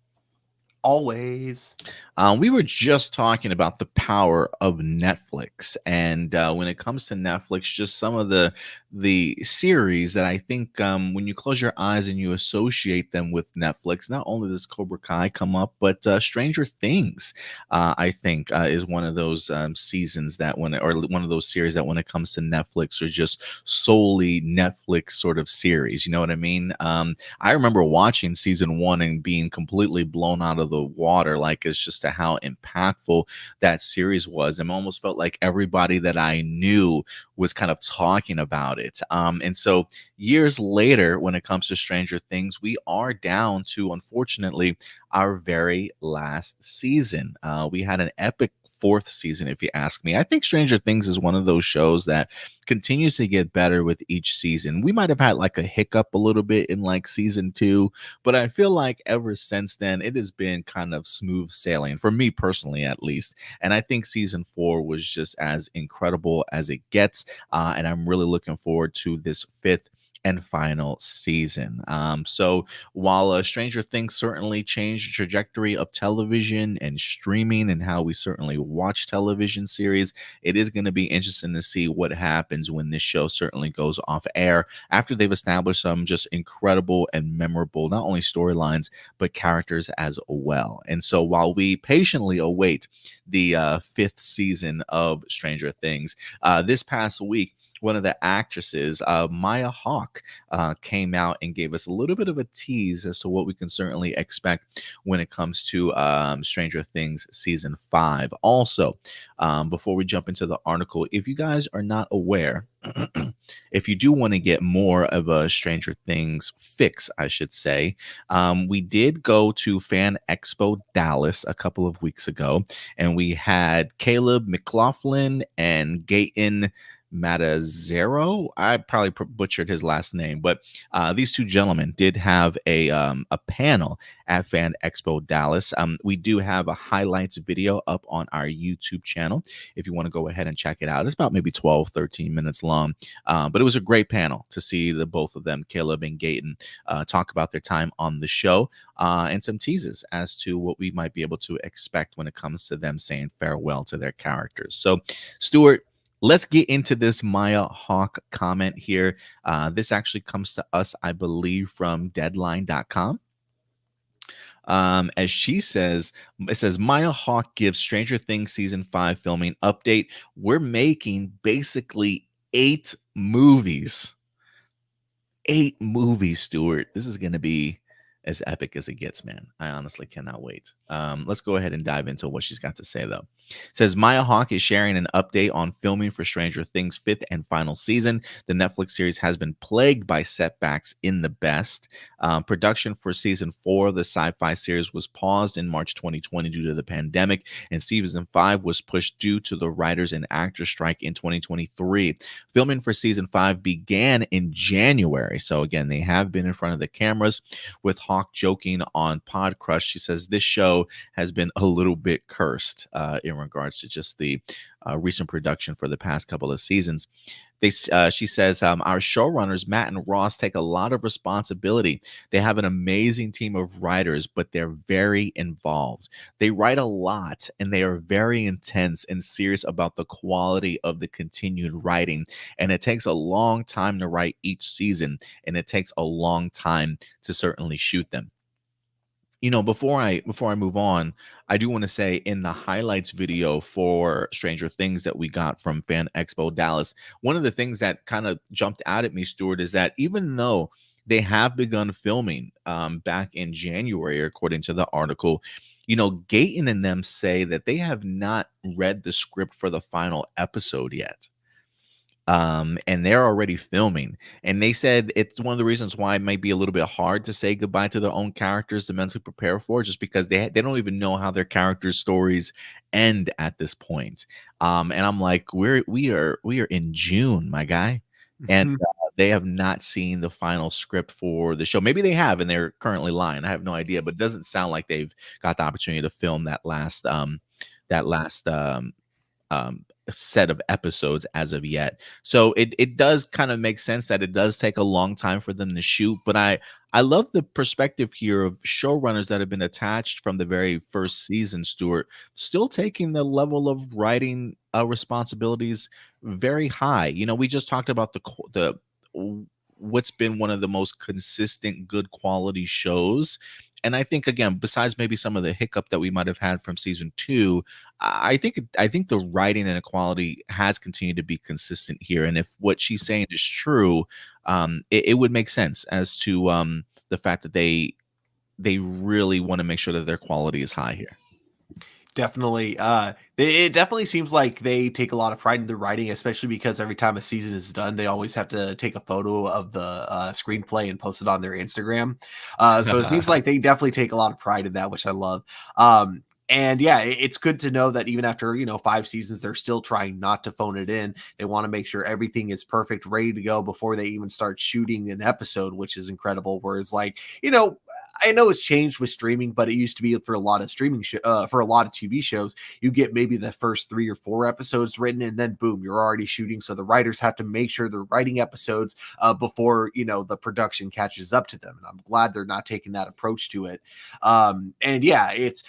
Always.
We were just talking about the power of Netflix, and when it comes to Netflix, just some of the series that I think when you close your eyes and you associate them with Netflix, not only does Cobra Kai come up, but Stranger Things, I think, is one of those seasons that or one of those series that when it comes to Netflix are just solely Netflix sort of series. You know what I mean? I remember watching season 1 and being completely blown out of the water, like it's just to how impactful that series was. And almost felt like everybody that I knew was kind of talking about it. And so years later, when it comes to Stranger Things, we are down to, unfortunately, our very last season. We had an epic 4th season, if you ask me. I think Stranger Things is one of those shows that continues to get better with each season. We might have had like a hiccup a little bit in like season 2, but I feel like ever since then it has been kind of smooth sailing for me personally, at least. And I think season 4 was just as incredible as it gets, and I'm really looking forward to this 5th and final season. So while Stranger Things certainly changed the trajectory of television and streaming and how we certainly watch television series, it is going to be interesting to see what happens when this show certainly goes off air after they've established some just incredible and memorable, not only storylines, but characters as well. And so while we patiently await the 5th season of Stranger Things, this past week, one of the actresses, Maya Hawke, came out and gave us a little bit of a tease as to what we can certainly expect when it comes to Stranger Things season 5. Also, before we jump into the article, if you guys are not aware, if you do want to get more of a Stranger Things fix, I should say, we did go to Fan Expo Dallas a couple of weeks ago, and we had Caleb McLaughlin and Gaten Matazero. I probably butchered his last name, but these two gentlemen did have a panel at Fan Expo Dallas. We do have a highlights video up on our YouTube channel if you want to go ahead and check it out. It's about maybe 12, 13 minutes long, but it was a great panel to see the both of them, Caleb and Gaten, talk about their time on the show and some teases as to what we might be able to expect when it comes to them saying farewell to their characters. So, Stuart, let's get into this Maya Hawke comment here. This actually comes to us, I believe, from Deadline.com. As she says, it says, Maya Hawke gives Stranger Things season 5 filming update. We're making basically 8 movies. 8 movies, Stuart. This is going to be as epic as it gets, man. I honestly cannot wait. Let's go ahead and dive into what she's got to say, though. It says, Maya Hawke is sharing an update on filming for Stranger Things' 5th and final season. The Netflix series has been plagued by setbacks in the best. Production for season 4 of the sci-fi series was paused in March 2020 due to the pandemic, and season 5 was pushed due to the writers and actors strike in 2023. Filming for season 5 began in January. So again, they have been in front of the cameras, with Hawke joking on Pod Crush. She says this show has been a little bit cursed in regards to just the recent production for the past couple of seasons. She says, our showrunners, Matt and Ross, take a lot of responsibility. They have an amazing team of writers, but they're very involved. They write a lot, and they are very intense and serious about the quality of the continued writing. And it takes a long time to write each season, and it takes a long time to certainly shoot them. You know, before I move on, I do want to say, in the highlights video for Stranger Things that we got from Fan Expo Dallas, one of the things that kind of jumped out at me, Stuart, is that even though they have begun filming back in January, according to the article, you know, Gaten and them say that they have not read the script for the final episode yet. And they're already filming. And they said it's one of the reasons why it might be a little bit hard to say goodbye to their own characters to mentally prepare for, just because they don't even know how their characters' stories end at this point. And I'm like, we are in June, my guy, and they have not seen the final script for the show. Maybe they have, and they're currently lying. I have no idea, but it doesn't sound like they've got the opportunity to film that last set of episodes as of yet. So it does kind of make sense that it does take a long time for them to shoot, but I love the perspective here of showrunners that have been attached from the very first season, Stuart, still taking the level of writing responsibilities very high. You know, we just talked about the what's been one of the most consistent good quality shows. And I think, again, besides maybe some of the hiccup that we might have had from season 2, I think the writing and the quality has continued to be consistent here. And if what she's saying is true, it would make sense as to the fact that they really want to make sure that their quality is high here.
Definitely. It definitely seems like they take a lot of pride in the writing, especially because every time a season is done, they always have to take a photo of the screenplay and post it on their Instagram. So it seems like they definitely take a lot of pride in that, which I love. And yeah, it's good to know that even after, 5 seasons, they're still trying not to phone it in. They want to make sure everything is perfect, ready to go before they even start shooting an episode, which is incredible. Whereas, like, I know it's changed with streaming, but it used to be for a lot of for a lot of TV shows, you get maybe the first 3 or 4 episodes written, and then boom, you're already shooting. So the writers have to make sure they're writing episodes before the production catches up to them. And I'm glad they're not taking that approach to it. And yeah, it's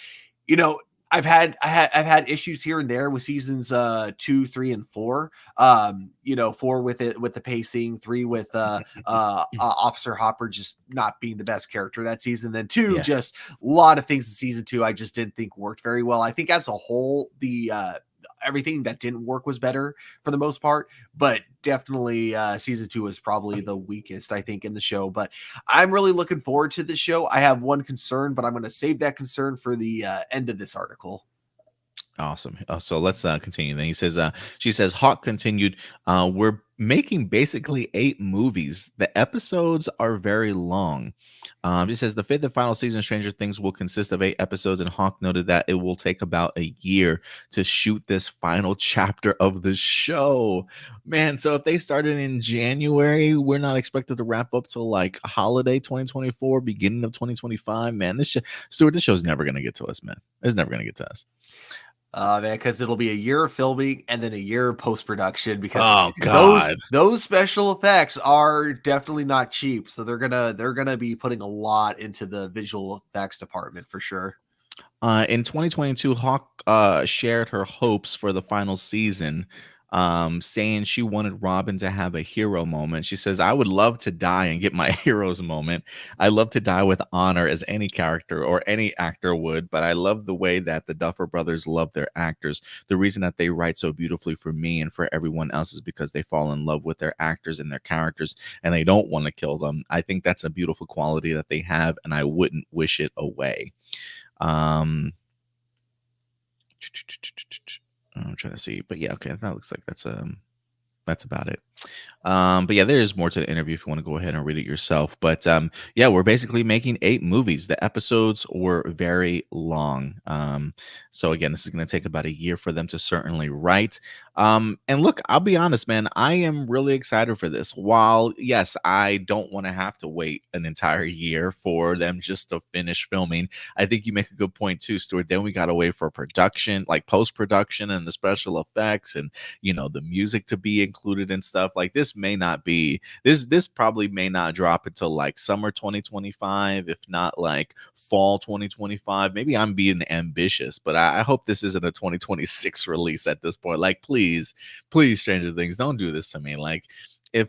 I've had issues here and there with seasons 2, 3, and 4. 4 with the pacing, 3 with Officer Hopper just not being the best character that season. Then 2, just a lot of things in season 2 I just didn't think worked very well. I think as a whole, the everything that didn't work was better for the most part, but definitely season 2 is probably the weakest, I think, in the show. But I'm really looking forward to the show. I have one concern, but I'm going to save that concern for the end of this article.
Awesome. So let's continue. Then he says, she says, Hawke continued, we're making basically 8 movies. The episodes are very long. She says the 5th and final season of Stranger Things will consist of 8 episodes, and Hawke noted that it will take about a year to shoot this final chapter of the show. Man, so if they started in January, we're not expected to wrap up till like holiday 2024, beginning of 2025. Man, Stuart, this show's never going to get to us, man. It's never going to get to us.
Man, because it'll be a year of filming and then a year of post-production, because those special effects are definitely not cheap. So they're gonna be putting a lot into the visual effects department for sure.
In 2022, Hawke shared her hopes for the final season, saying she wanted Robin to have a hero moment. She says, I would love to die and get my hero's moment. I love to die with honor, as any character or any actor would, but I love the way that the Duffer Brothers love their actors. The reason that they write so beautifully for me and for everyone else is because they fall in love with their actors and their characters, and they don't want to kill them. I think that's a beautiful quality that they have, and I wouldn't wish it away. I'm trying to see, but yeah, okay, that looks like that's about it. But yeah, there is more to the interview if you want to go ahead and read it yourself. But yeah, we're basically making 8 movies. The episodes were very long. So again, this is going to take about a year for them to certainly write. And look, I'll be honest, man, I am really excited for this. While yes, I don't want to have to wait an entire year for them just to finish filming. I think you make a good point too, Stuart. Then we got to wait for production, like post-production and the special effects and, you know, the music to be included and stuff. Like this may not be, this probably may not drop until like summer 2025, if not like fall 2025. Maybe I'm being ambitious, but I hope this isn't a 2026 release at this point. Like, please, Stranger Things, don't do this to me. Like, if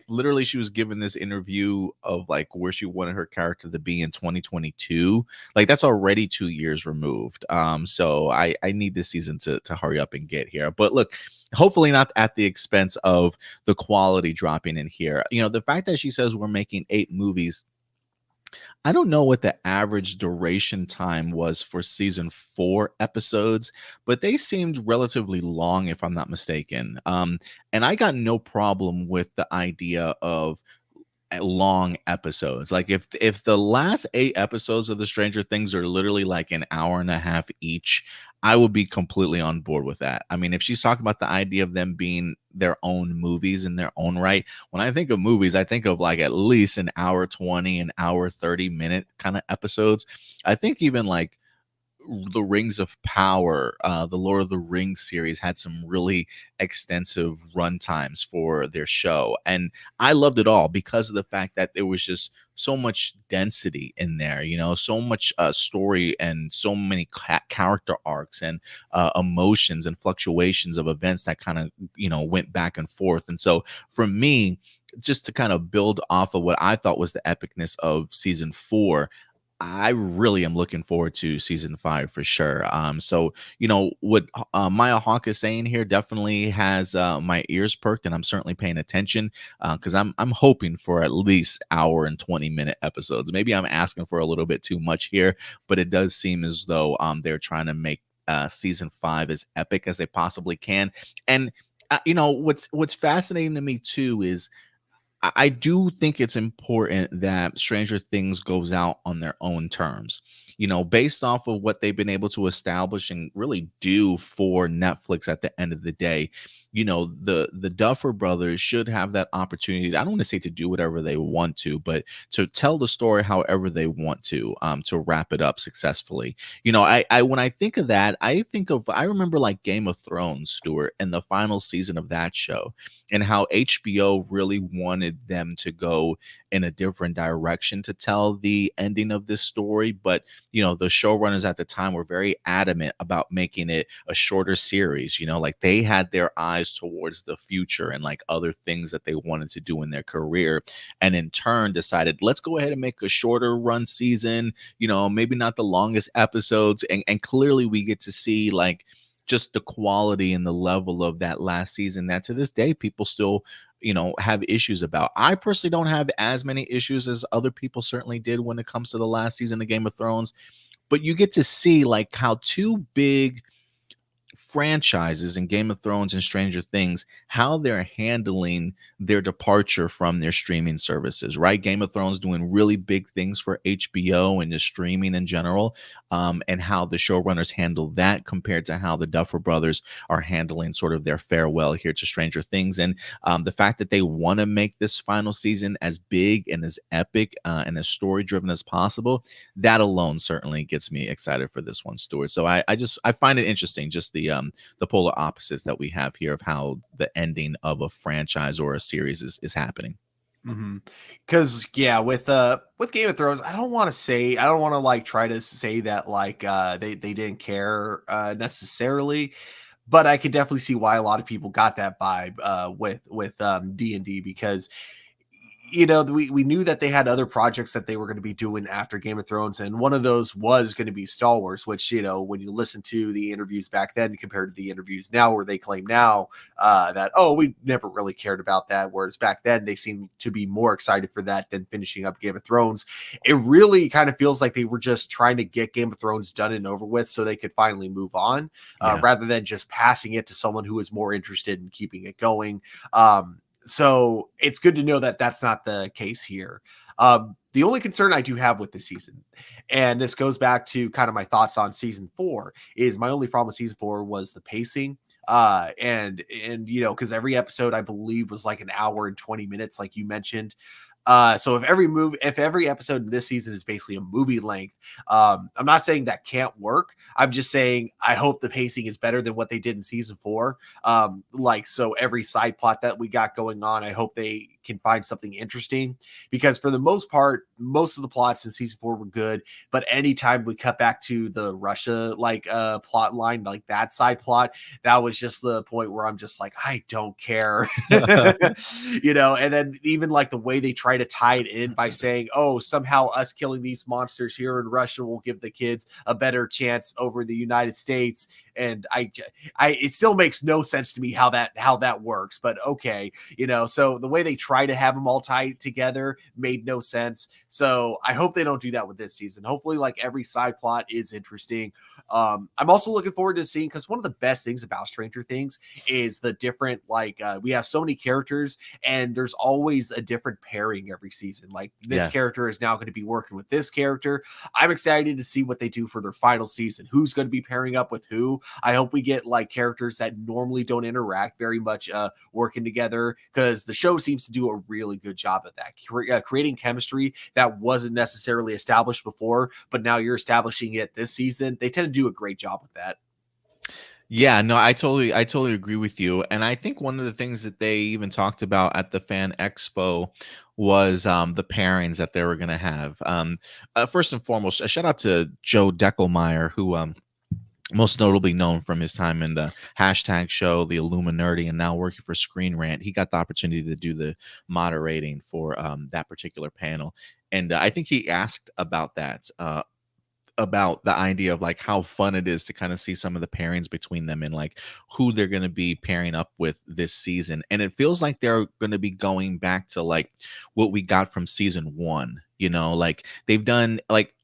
literally she was given this interview of like where she wanted her character to be in 2022, like that's already 2 years removed. So I need this season to hurry up and get here. But look, hopefully not at the expense of the quality dropping in here. You know, the fact that she says we're making 8 movies, I don't know what the average duration time was for season 4 episodes, but they seemed relatively long, if I'm not mistaken. And I got no problem with the idea of long episodes. Like if the last 8 episodes of the Stranger Things are literally like an hour and a half each, I would be completely on board with that. I mean, if she's talking about the idea of them being their own movies in their own right, when I think of movies, I think of like at least an hour 20, an hour 30-minute kind of episodes. I think even like the Rings of Power, the Lord of the Rings series had some really extensive run times for their show. And I loved it all because of the fact that there was just so much density in there, you know, so much story and so many character arcs and emotions and fluctuations of events that kind of, you know, went back and forth. And so for me, just to kind of build off of what I thought was the epicness of season 4, I really am looking forward to season 5 for sure. So, you know, what Maya Hawke is saying here definitely has my ears perked, and I'm certainly paying attention because I'm hoping for at least hour and 20-minute episodes. Maybe I'm asking for a little bit too much here, but it does seem as though they're trying to make season 5 as epic as they possibly can. And you know, what's fascinating to me too is I do think it's important that Stranger Things goes out on their own terms, you know, based off of what they've been able to establish and really do for Netflix at the end of the day. You know, the Duffer Brothers should have that opportunity. I don't want to say to do whatever they want to, but to tell the story however they want to wrap it up successfully. You know, I when I think of that, I remember like Game of Thrones, Stuart, and the final season of that show, and how HBO really wanted them to go in a different direction to tell the ending of this story. But, you know, the showrunners at the time were very adamant about making it a shorter series. You know, like they had their eyes towards the future and like other things that they wanted to do in their career, and in turn decided, let's go ahead and make a shorter run season, you know, maybe not the longest episodes. And clearly we get to see like just the quality and the level of that last season that to this day people still have issues about. I personally don't have as many issues as other people certainly did when it comes to the last season of Game of Thrones, but you get to see like how two big franchises in Game of Thrones and Stranger Things, how they're handling their departure from their streaming services, right? Game of Thrones doing really big things for HBO and the streaming in general, and how the showrunners handle that compared to how the Duffer Brothers are handling sort of their farewell here to Stranger Things. And the fact that they want to make this final season as big and as epic and as story driven as possible, that alone certainly gets me excited for this one, Stuart. So I find it interesting, just the polar opposites that we have here of how the ending of a franchise or a series is happening.
Because with Game of Thrones, I don't want to like try to say that like they didn't care necessarily, but I could definitely see why a lot of people got that vibe with D&D, because we knew that they had other projects that they were going to be doing after Game of Thrones, and one of those was going to be Star Wars, which, when you listen to the interviews back then compared to the interviews now, where they claim now that, we never really cared about that, whereas back then they seemed to be more excited for that than finishing up Game of Thrones. It really kind of feels like they were just trying to get Game of Thrones done and over with so they could finally move on, rather than just passing it to someone who was more interested in keeping it going. So it's good to know that that's not the case here. The only concern I do have with this season, and this goes back to kind of my thoughts on season 4, is my only problem with season 4 was the pacing. And because every episode I believe was like an hour and 20 minutes, like you mentioned. So if every episode in this season is basically a movie length, I'm not saying that can't work. I'm just saying I hope the pacing is better than what they did in season 4. So every side plot that we got going on, I hope they can find something interesting, because for the most part, most of the plots in season 4 were good, but anytime we cut back to the Russia plot line, like that side plot, that was just the point where I'm just like, I don't care. And then even like the way they try to tie it in by saying, somehow us killing these monsters here in Russia will give the kids a better chance over the United States. And it still makes no sense to me how that works, but okay, so the way they try to have them all tied together made no sense. So I hope they don't do that with this season. Hopefully, like, every side plot is interesting. I'm also looking forward to seeing, because one of the best things about Stranger Things is the different, we have so many characters, and there's always a different pairing every season. Like, this character is now going to be working with this character. I'm excited to see what they do for their final season. Who's going to be pairing up with who? I hope we get like characters that normally don't interact very much working together, because the show seems to do a really good job at that, creating chemistry that wasn't necessarily established before, but now you're establishing it this season. They tend to do a great job with that.
Yeah, no, I totally agree with you. And I think one of the things that they even talked about at the Fan Expo was the pairings that they were going to have. First and foremost, a shout out to Joe Deckelmeyer, who most notably known from his time in the Hashtag Show, the Illuminati, and now working for Screen Rant. He got the opportunity to do the moderating for that particular panel. And I think he asked about that, about the idea of like how fun it is to kind of see some of the pairings between them and like who they're going to be pairing up with this season. And it feels like they're going to be going back to like what we got from season 1, like they've done like,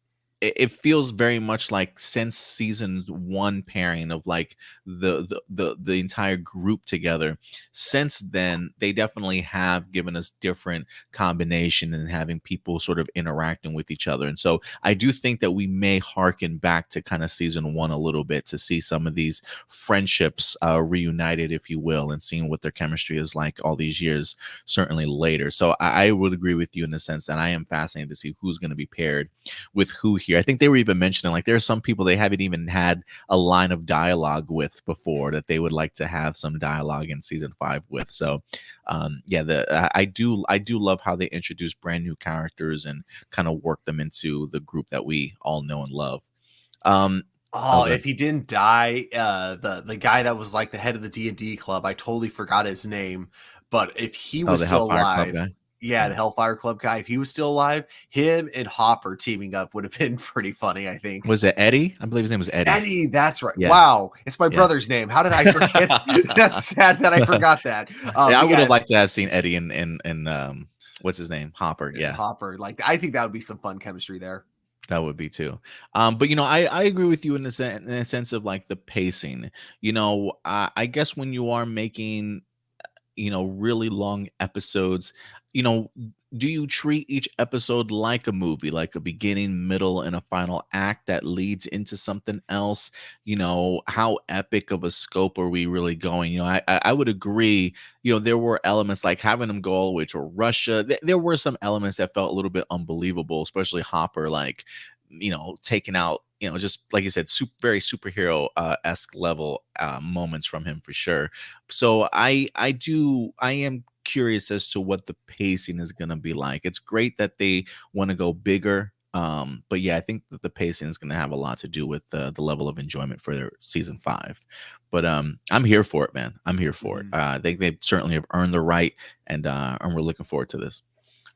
it feels very much like since season 1 pairing of like the entire group together. Since then, they definitely have given us different combination and having people sort of interacting with each other. And so I do think that we may harken back to kind of season 1 a little bit to see some of these friendships reunited, if you will, and seeing what their chemistry is like all these years, certainly later. So I would agree with you in the sense that I am fascinated to see who's going to be paired with who here. I think they were even mentioning like there are some people they haven't even had a line of dialogue with before that they would like to have some dialogue in season 5 with. So I do love how they introduce brand new characters and kind of work them into the group that we all know and love.
If he didn't die, the guy that was like the head of the D&D club, I totally forgot his name, but if he was still alive, Yeah, the Hellfire Club guy. If he was still alive, him and Hopper teaming up would have been pretty funny, I think.
Was it Eddie? I believe his name was Eddie.
Eddie, that's right.
Yeah.
Wow, it's my
Yeah.
brother's name. How did I forget? That's sad that I forgot that.
I would have liked to have seen Eddie and what's his name? Hopper. Yeah.
Hopper. Like, I think that would be some fun chemistry there.
That would be too. But I agree with you in the sense of like the pacing. I guess when you are making really long episodes, do you treat each episode like a movie, like a beginning, middle, and a final act that leads into something else? How epic of a scope are we really going? I would agree. There were elements like having them go all the way to Russia. There were some elements that felt a little bit unbelievable, especially Hopper, like, taking out, just like you said, very superhero esque level moments from him for sure. So I am curious as to what the pacing is going to be like. It's great that they want to go bigger. But yeah, I think that the pacing is going to have a lot to do with the level of enjoyment for their season 5. But I'm here for it, man. I'm here for it. I think they certainly have earned the right, and we're looking forward to this.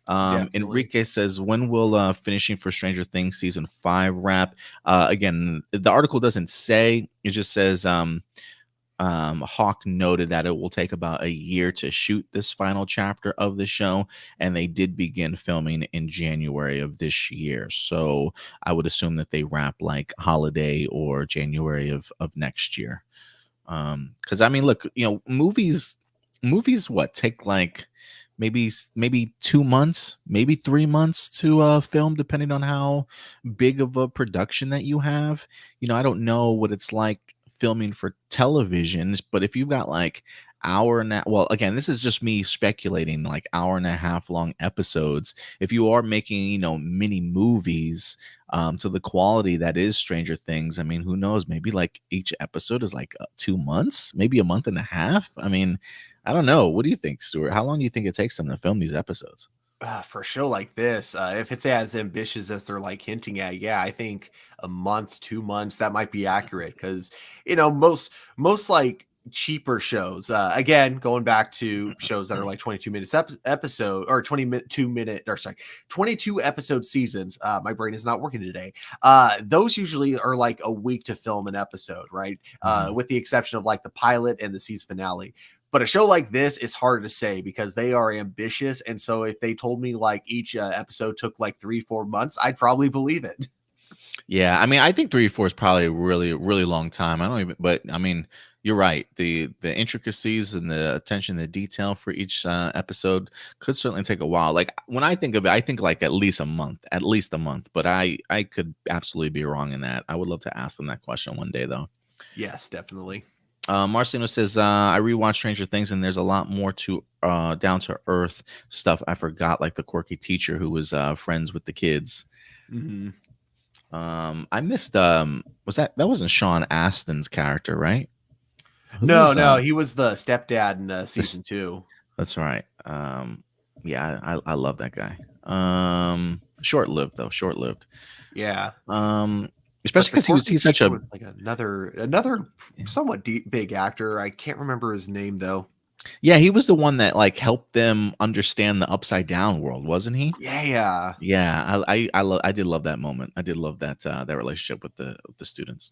Enrique says, when will finishing for Stranger Things season 5 wrap? Again, the article doesn't say. It just says Hawke noted that it will take about a year to shoot this final chapter of the show, and they did begin filming in January of this year. So I would assume that they wrap like holiday or January of next year. Because I mean, look, movies what take like maybe 2 months, maybe 3 months to film, depending on how big of a production that you have. I don't know what it's like filming for televisions, but if you've got like well, again, this is just me speculating, like hour and a half long episodes. If you are making mini movies to the quality that is Stranger Things, I mean, who knows, maybe like each episode is like 2 months, maybe a month and a half. I mean, I don't know. What do you think, Stuart? How long do you think it takes them to film these episodes?
For a show like this, if it's as ambitious as they're like hinting at, yeah, I think a month, 2 months, that might be accurate. Because most like cheaper shows, again, going back to shows that are like 22 minutes episode, or 22 episode seasons. My brain is not working today. Those usually are like a week to film an episode, right? With the exception of like the pilot and the season finale. But a show like this is hard to say because they are ambitious. And so if they told me like each episode took like 3-4 months, I'd probably believe it.
Yeah, I mean, I think 3 or 4 is probably a really, really long time. But I mean, you're right. The intricacies and the attention to detail for each episode could certainly take a while. Like when I think of it, I think like at least a month. But I could absolutely be wrong in that. I would love to ask them that question one day, though.
Yes, definitely.
Marcelino says, I rewatched Stranger Things and there's a lot more to down to earth stuff I forgot, like the quirky teacher who was friends with the kids. I missed that wasn't Sean Astin's character, right?
No, he was the stepdad in season 2.
That's right. Yeah, I love that guy. Short-lived though.
Yeah.
Especially because he's such a
like another somewhat big actor. I can't remember his name though.
Yeah, he was the one that like helped them understand the upside down world, wasn't he?
Yeah.
I did love that moment. I did love that relationship with the students.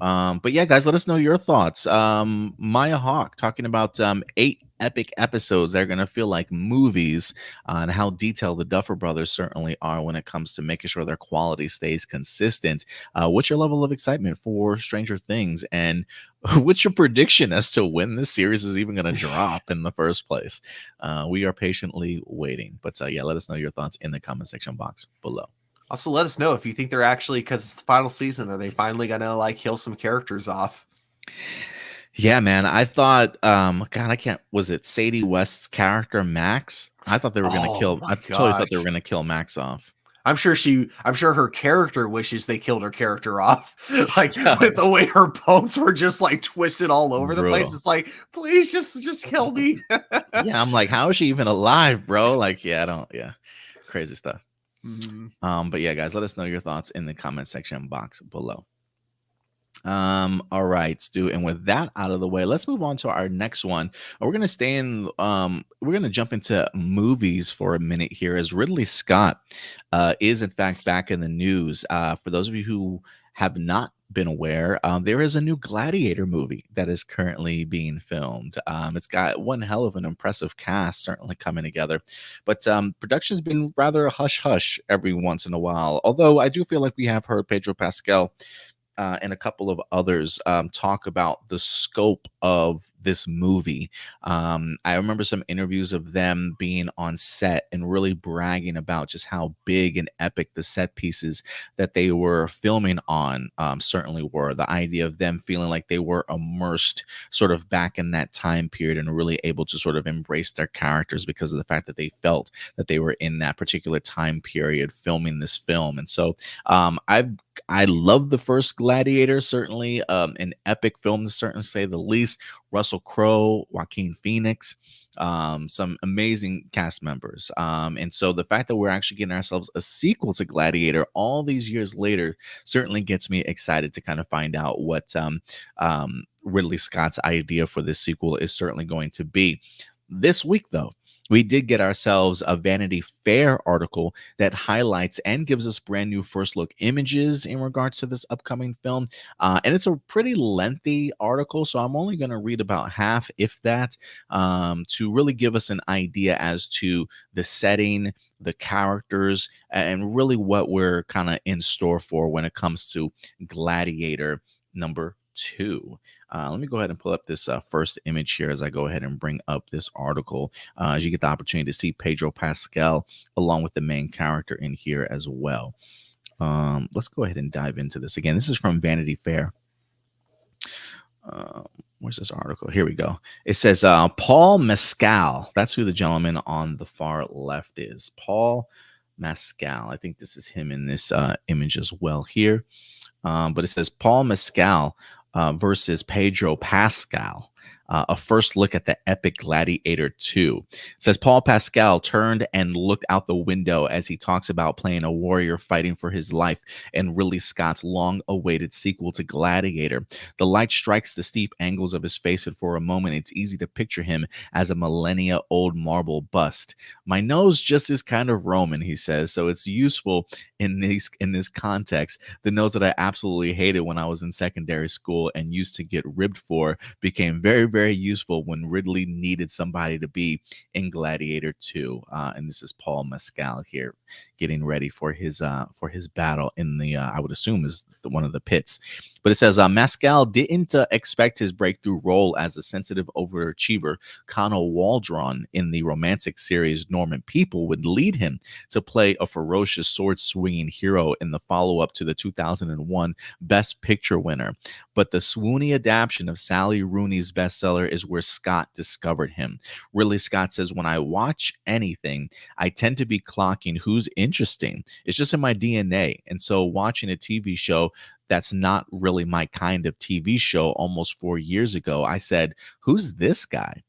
But yeah, guys, let us know your thoughts. Maya Hawke talking about 8 epic episodes that are going to feel like movies, and how detailed the Duffer Brothers certainly are when it comes to making sure their quality stays consistent. What's your level of excitement for Stranger Things, and what's your prediction as to when this series is even going to drop in the first place? We are patiently waiting, but yeah, let us know your thoughts in the comment section box below.
Also, let us know if you think they're actually, because it's the final season, are they finally gonna like kill some characters off?
Yeah, man. I thought, was it Sadie West's character Max? I thought they were gonna kill. I totally thought they were gonna kill Max off.
I'm sure her character wishes they killed her character off. Like with the way her bones were just like twisted all over the place. It's like, please just kill me.
Yeah, I'm like, how is she even alive, bro? Like, crazy stuff. But yeah, guys, let us know your thoughts in the comment section box below. All right, Stu. And with that out of the way, let's move on to our next one. We're gonna stay in we're gonna jump into movies for a minute here as Ridley Scott is in fact back in the news. For those of you who have not been aware, there is a new Gladiator movie that is currently being filmed. It's got one hell of an impressive cast certainly coming together, but production's been rather hush hush every once in a while. Although I do feel like we have heard Pedro Pascal and a couple of others talk about the scope of this movie. I remember some interviews of them being on set and really bragging about just how big and epic the set pieces that they were filming on certainly were. The idea of them feeling like they were immersed sort of back in that time period and really able to sort of embrace their characters because of the fact that they felt that they were in that particular time period filming this film. And so I love the first Gladiator, certainly an epic film to certainly say the least. Russell Crowe, Joaquin Phoenix, some amazing cast members. And so the fact that we're actually getting ourselves a sequel to Gladiator all these years later certainly gets me excited to kind of find out what Ridley Scott's idea for this sequel is certainly going to be. This week, though, we did get ourselves a Vanity Fair article that highlights and gives us brand new first look images in regards to this upcoming film. And it's a pretty lengthy article, so I'm only going to read about half, if that, to really give us an idea as to the setting, the characters, and really what we're kind of in store for when it comes to Gladiator number 2. Let me go ahead and pull up this first image here as I go ahead and bring up this article. As you get the opportunity to see Pedro Pascal along with the main character in here as well. Let's go ahead and dive into this. Again, this is from Vanity Fair. Where's this article? Here we go. It says Paul Mescal. That's who the gentleman on the far left is. Paul Mescal. I think this is him in this image as well here. But it says Paul Mescal versus Pedro Pascal. A first look at the epic Gladiator 2. It says Paul Pascal turned and looked out the window as he talks about playing a warrior fighting for his life in Ridley Scott's long-awaited sequel to Gladiator. The light strikes the steep angles of his face, and for a moment it's easy to picture him as a millennia-old marble bust. My nose just is kind of Roman, he says, so it's useful in this context. The nose that I absolutely hated when I was in secondary school and used to get ribbed for became very, very useful when Ridley needed somebody to be in Gladiator 2. And this is Paul Mescal here getting ready for his battle in the I would assume is one of the pits. But it says Mescal didn't expect his breakthrough role as a sensitive overachiever Connell Waldron in the romantic series Norman People would lead him to play a ferocious sword-swinging hero in the follow-up to the 2001 Best Picture winner. But the swoony adaptation of Sally Rooney's bestseller is where Scott discovered him. Ridley Scott says, when I watch anything, I tend to be clocking who's interesting. It's just in my DNA. And so watching a TV show that's not really my kind of TV show almost 4 years ago, I said, who's this guy?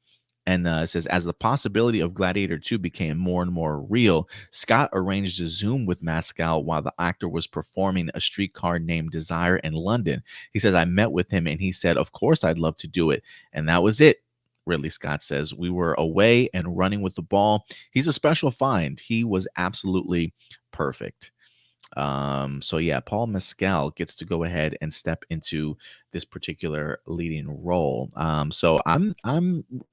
And it says, as the possibility of Gladiator 2 became more and more real, Scott arranged a Zoom with Mescal while the actor was performing A Streetcar Named Desire in London. He says, I met with him and he said, of course, I'd love to do it. And that was it. Ridley Scott says, we were away and running with the ball. He's a special find. He was absolutely perfect. So yeah, Paul Mescal gets to go ahead and step into this particular leading role. So I'm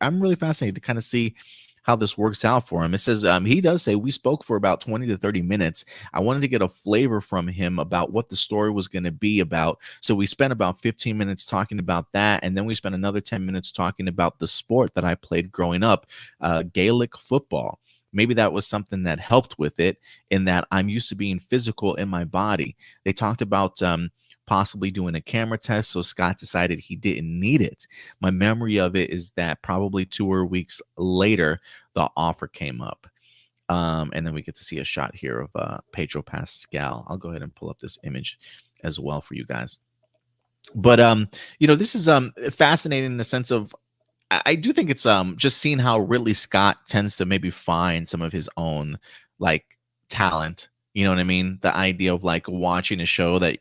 really fascinated to kind of see how this works out for him. It says he does say we spoke for about 20 to 30 minutes. I wanted to get a flavor from him about what the story was going to be about. So we spent about 15 minutes talking about that, and then we spent another 10 minutes talking about the sport that I played growing up, Gaelic football. Maybe that was something that helped with it, in that I'm used to being physical in my body. They talked about possibly doing a camera test, so Scott decided he didn't need it. My memory of it is that probably 2 weeks later, the offer came up. And then we get to see a shot here of Pedro Pascal. I'll go ahead and pull up this image as well for you guys. But, this is fascinating in the sense of, I do think it's just seeing how Ridley Scott tends to maybe find some of his own like talent. You know what I mean? The idea of like watching a show that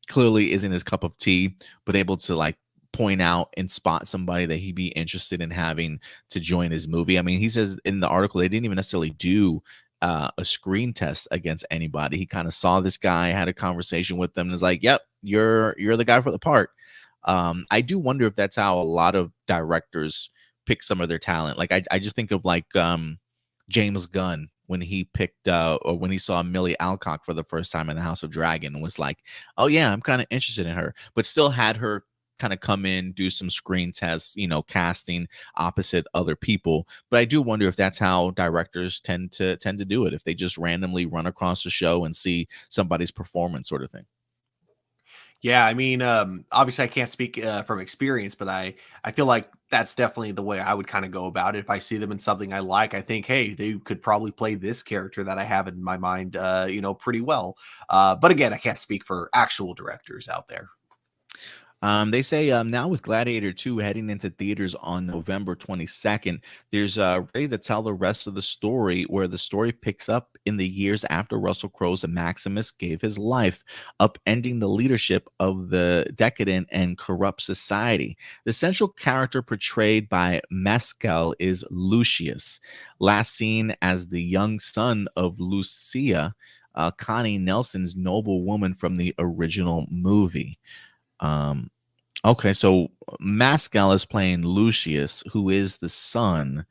clearly isn't his cup of tea, but able to like point out and spot somebody that he'd be interested in having to join his movie. I mean, he says in the article they didn't even necessarily do a screen test against anybody. He kind of saw this guy, had a conversation with them, and is like, "Yep, you're the guy for the part." I do wonder if that's how a lot of directors pick some of their talent. Like I just think of like James Gunn when he picked or when he saw Millie Alcock for the first time in the House of Dragon and was like, "Oh yeah, I'm kind of interested in her," but still had her kind of come in, do some screen tests, you know, casting opposite other people. But I do wonder if that's how directors tend to do it, if they just randomly run across the show and see somebody's performance, sort of thing.
Yeah, I mean, obviously I can't speak from experience, but I feel like that's definitely the way I would kind of go about it. If I see them in something I like, I think, hey, they could probably play this character that I have in my mind, pretty well. But again, I can't speak for actual directors out there.
They say now with Gladiator 2 heading into theaters on November 22nd, there's ready to tell the rest of the story, where the story picks up in the years after Russell Crowe's Maximus gave his life, upending the leadership of the decadent and corrupt society. The central character portrayed by Mescal is Lucius, last seen as the young son of Lucia, Connie Nelson's noble woman from the original movie. Okay, so Mescal is playing Lucius, who is the son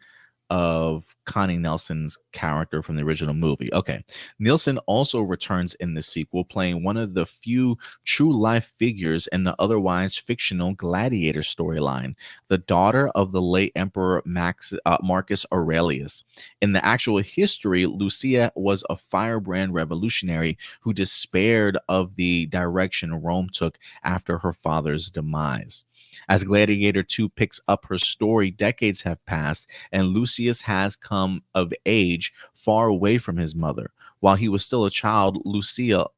of Connie Nelson's character from the original movie. Okay. Nielsen also returns in the sequel, playing one of the few true life figures in the otherwise fictional Gladiator storyline, the daughter of the late Emperor Marcus Aurelius. In the actual history, Lucia was a firebrand revolutionary who despaired of the direction Rome took after her father's demise. As Gladiator 2 picks up her story, decades have passed, and Lucius has come of age far away from his mother. While he was still a child, Lucia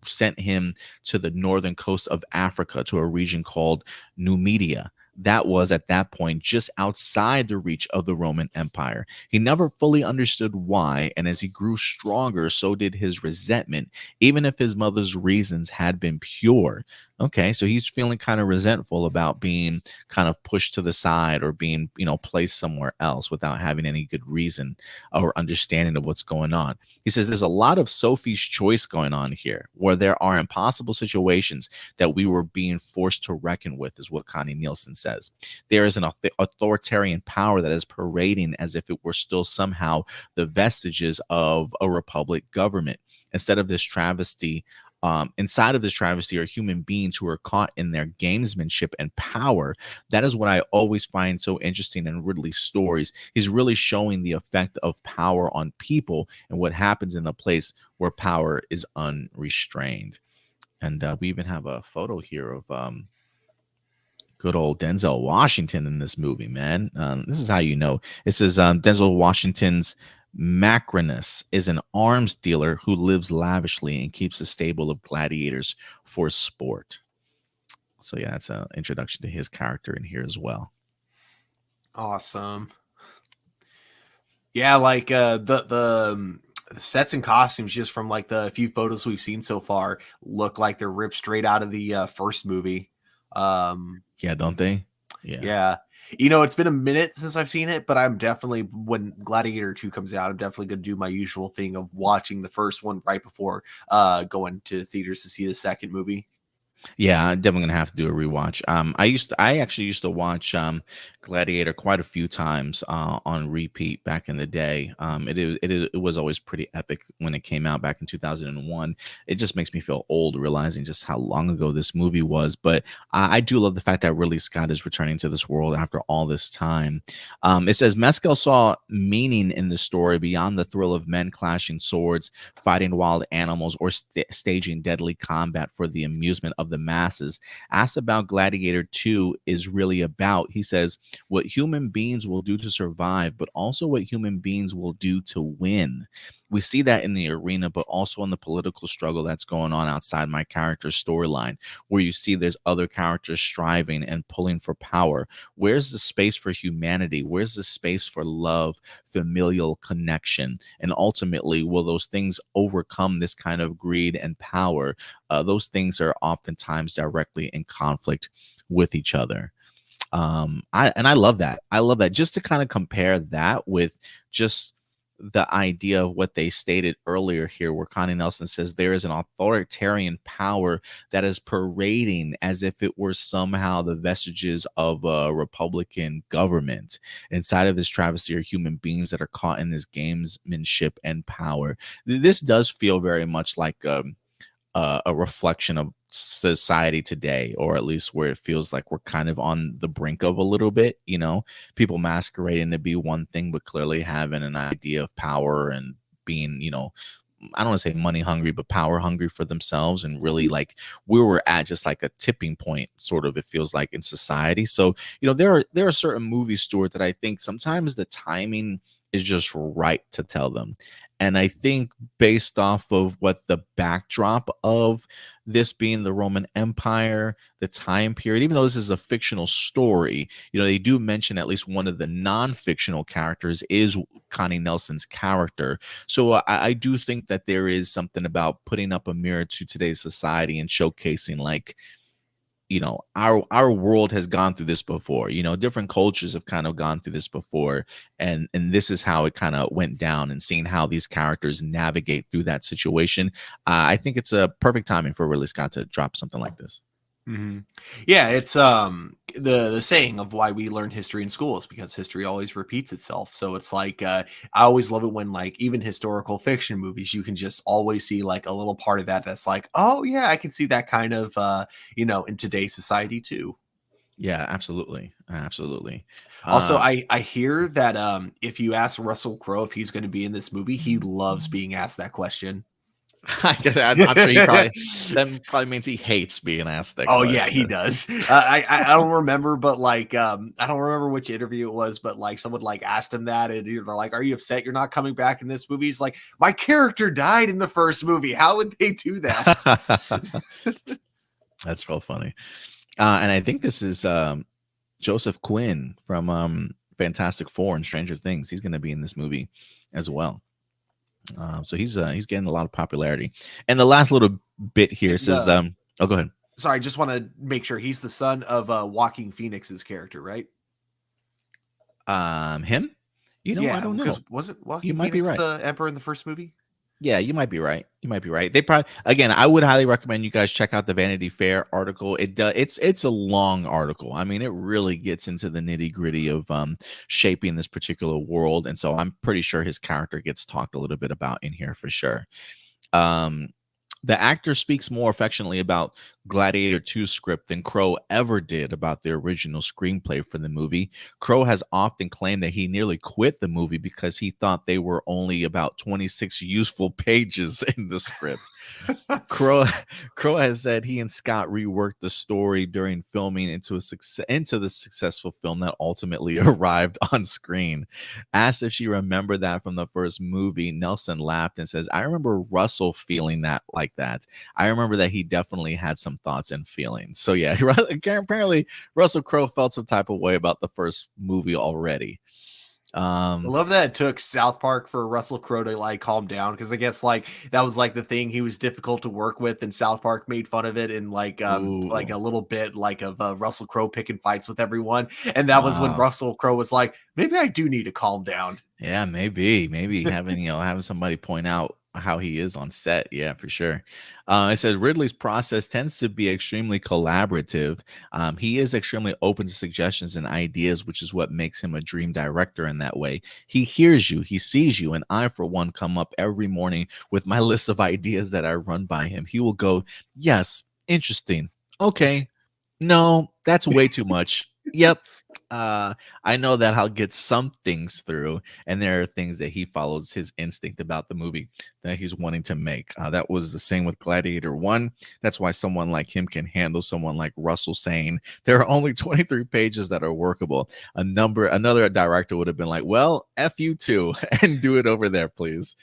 sent him to the northern coast of Africa, to a region called Numidia. That was at that point just outside the reach of the Roman Empire. He never fully understood why, and as he grew stronger, so did his resentment, even if his mother's reasons had been pure. Okay, so he's feeling kind of resentful about being kind of pushed to the side or being, placed somewhere else without having any good reason or understanding of what's going on. He says there's a lot of Sophie's choice going on here, where there are impossible situations that we were being forced to reckon with, is what Connie Nielsen says. There is an authoritarian power that is parading as if it were still somehow the vestiges of a republic government. Inside of this travesty are human beings who are caught in their gamesmanship and power. That is what I always find so interesting in Ridley's stories. He's really showing the effect of power on people and what happens in a place where power is unrestrained. And we even have a photo here of good old Denzel Washington in this movie, man. This is how you know. It says Denzel Washington's Macrinus is an arms dealer who lives lavishly and keeps a stable of gladiators for sport. So yeah, that's an introduction to his character in here as well.
Awesome. Yeah, like the sets and costumes, just from like the few photos we've seen so far, look like they're ripped straight out of the first movie.
Yeah, don't they?
Yeah. It's been a minute since I've seen it, but I'm definitely, when Gladiator 2 comes out, I'm definitely going to do my usual thing of watching the first one right before going to theaters to see the second movie.
Yeah, I'm definitely gonna have to do a rewatch. I actually used to watch Gladiator quite a few times on repeat back in the day. It was always pretty epic when it came out back in 2001. It just makes me feel old realizing just how long ago this movie was. But I do love the fact that Ridley Scott is returning to this world after all this time. It says Mescal saw meaning in the story beyond the thrill of men clashing swords, fighting wild animals, or staging deadly combat for the amusement of the masses. Asked about Gladiator 2 is really about, he says, what human beings will do to survive, but also what human beings will do to win. we see that in the arena, but also in the political struggle that's going on outside my character's storyline, where you see there's other characters striving and pulling for power. Where's the space for humanity? Where's the space for love, familial connection? And ultimately, will those things overcome this kind of greed and power? Those things are oftentimes directly in conflict with each other. I love that. I love that. Just to kind of compare that with just the idea of what they stated earlier here, where Connie Nelson says there is an authoritarian power that is parading as if it were somehow the vestiges of a Republican government. Inside of this travesty are human beings that are caught in this gamesmanship and power. This does feel very much like a reflection of society today, or at least where it feels like we're kind of on the brink of a little bit, people masquerading to be one thing, but clearly having an idea of power and being, I don't want to say money hungry, but power hungry for themselves. And really, like, we were at just like a tipping point, sort of, it feels like, in society. So, there are certain movies, Stuart, that I think sometimes the timing is just right to tell them. And I think based off of what the backdrop of this being the Roman Empire, the time period, even though this is a fictional story, they do mention at least one of the non-fictional characters is Connie Nelson's character. So I do think that there is something about putting up a mirror to today's society and showcasing, like, our world has gone through this before. Different cultures have kind of gone through this before, and this is how it kind of went down. And seeing how these characters navigate through that situation, I think it's a perfect timing for Ridley Scott to drop something like this.
Mm-hmm. Yeah, it's the saying of why we learn history in school is because history always repeats itself. So it's like I always love it when, like, even historical fiction movies, you can just always see like a little part of that's like, oh yeah, I can see that kind of in today's society too.
Yeah, absolutely.
Also, I hear that if you ask Russell Crowe if he's going to be in this movie, he loves being asked that question.
I'm sure that probably means he hates being asked that question.
Yeah, he does. I don't remember, but like I don't remember which interview it was, but like someone like asked him that, and they're like, "Are you upset you're not coming back in this movie?" He's like, "My character died in the first movie. How would they do that?"
That's real funny. And I think this is Joseph Quinn from Fantastic Four and Stranger Things. He's going to be in this movie as well. So he's getting a lot of popularity. And the last little bit here says, go ahead.
Sorry, I just want to make sure he's the son of Joaquin Phoenix's character, right?
Him? I don't know.
Wasn't Joaquin
You might
Phoenix
be right.
the Emperor in the first movie?
Yeah, you might be right. They probably, again, I would highly recommend you guys check out the Vanity Fair article. It's a long article. I mean, it really gets into the nitty gritty of shaping this particular world. And so I'm pretty sure his character gets talked a little bit about in here for sure. The actor speaks more affectionately about Gladiator 2 script than Crowe ever did about the original screenplay for the movie. Crowe has often claimed that he nearly quit the movie because he thought they were only about 26 useful pages in the script. Crowe has said he and Scott reworked the story during filming into the successful film that ultimately arrived on screen. Asked if she remembered that from the first movie, Nelson laughed and says, "I remember Russell feeling that like that. I remember that he definitely had some thoughts and feelings." So yeah, apparently Russell Crowe felt some type of way about the first movie already.
I love that it took South Park for Russell Crowe to like calm down, because I guess like that was like the thing, he was difficult to work with, and South Park made fun of it and like a little bit like of Russell Crowe picking fights with everyone, and that was when Russell Crowe was like, maybe I do need to calm down.
Yeah, maybe having having somebody point out how he is on set. Yeah, for sure. It says Ridley's process tends to be extremely collaborative. He is extremely open to suggestions and ideas, which is what makes him a dream director in that way. He hears you, he sees you, and I, for one, come up every morning with my list of ideas that I run by him. He will go, "Yes, interesting. Okay. No, that's way too much. Yep. I know that I'll get some things through," and there are things that he follows his instinct about the movie that he's wanting to make. That was the same with Gladiator 1. That's why someone like him can handle someone like Russell saying there are only 23 pages that are workable. Another director would have been like, "Well, F you too, and do it over there, please."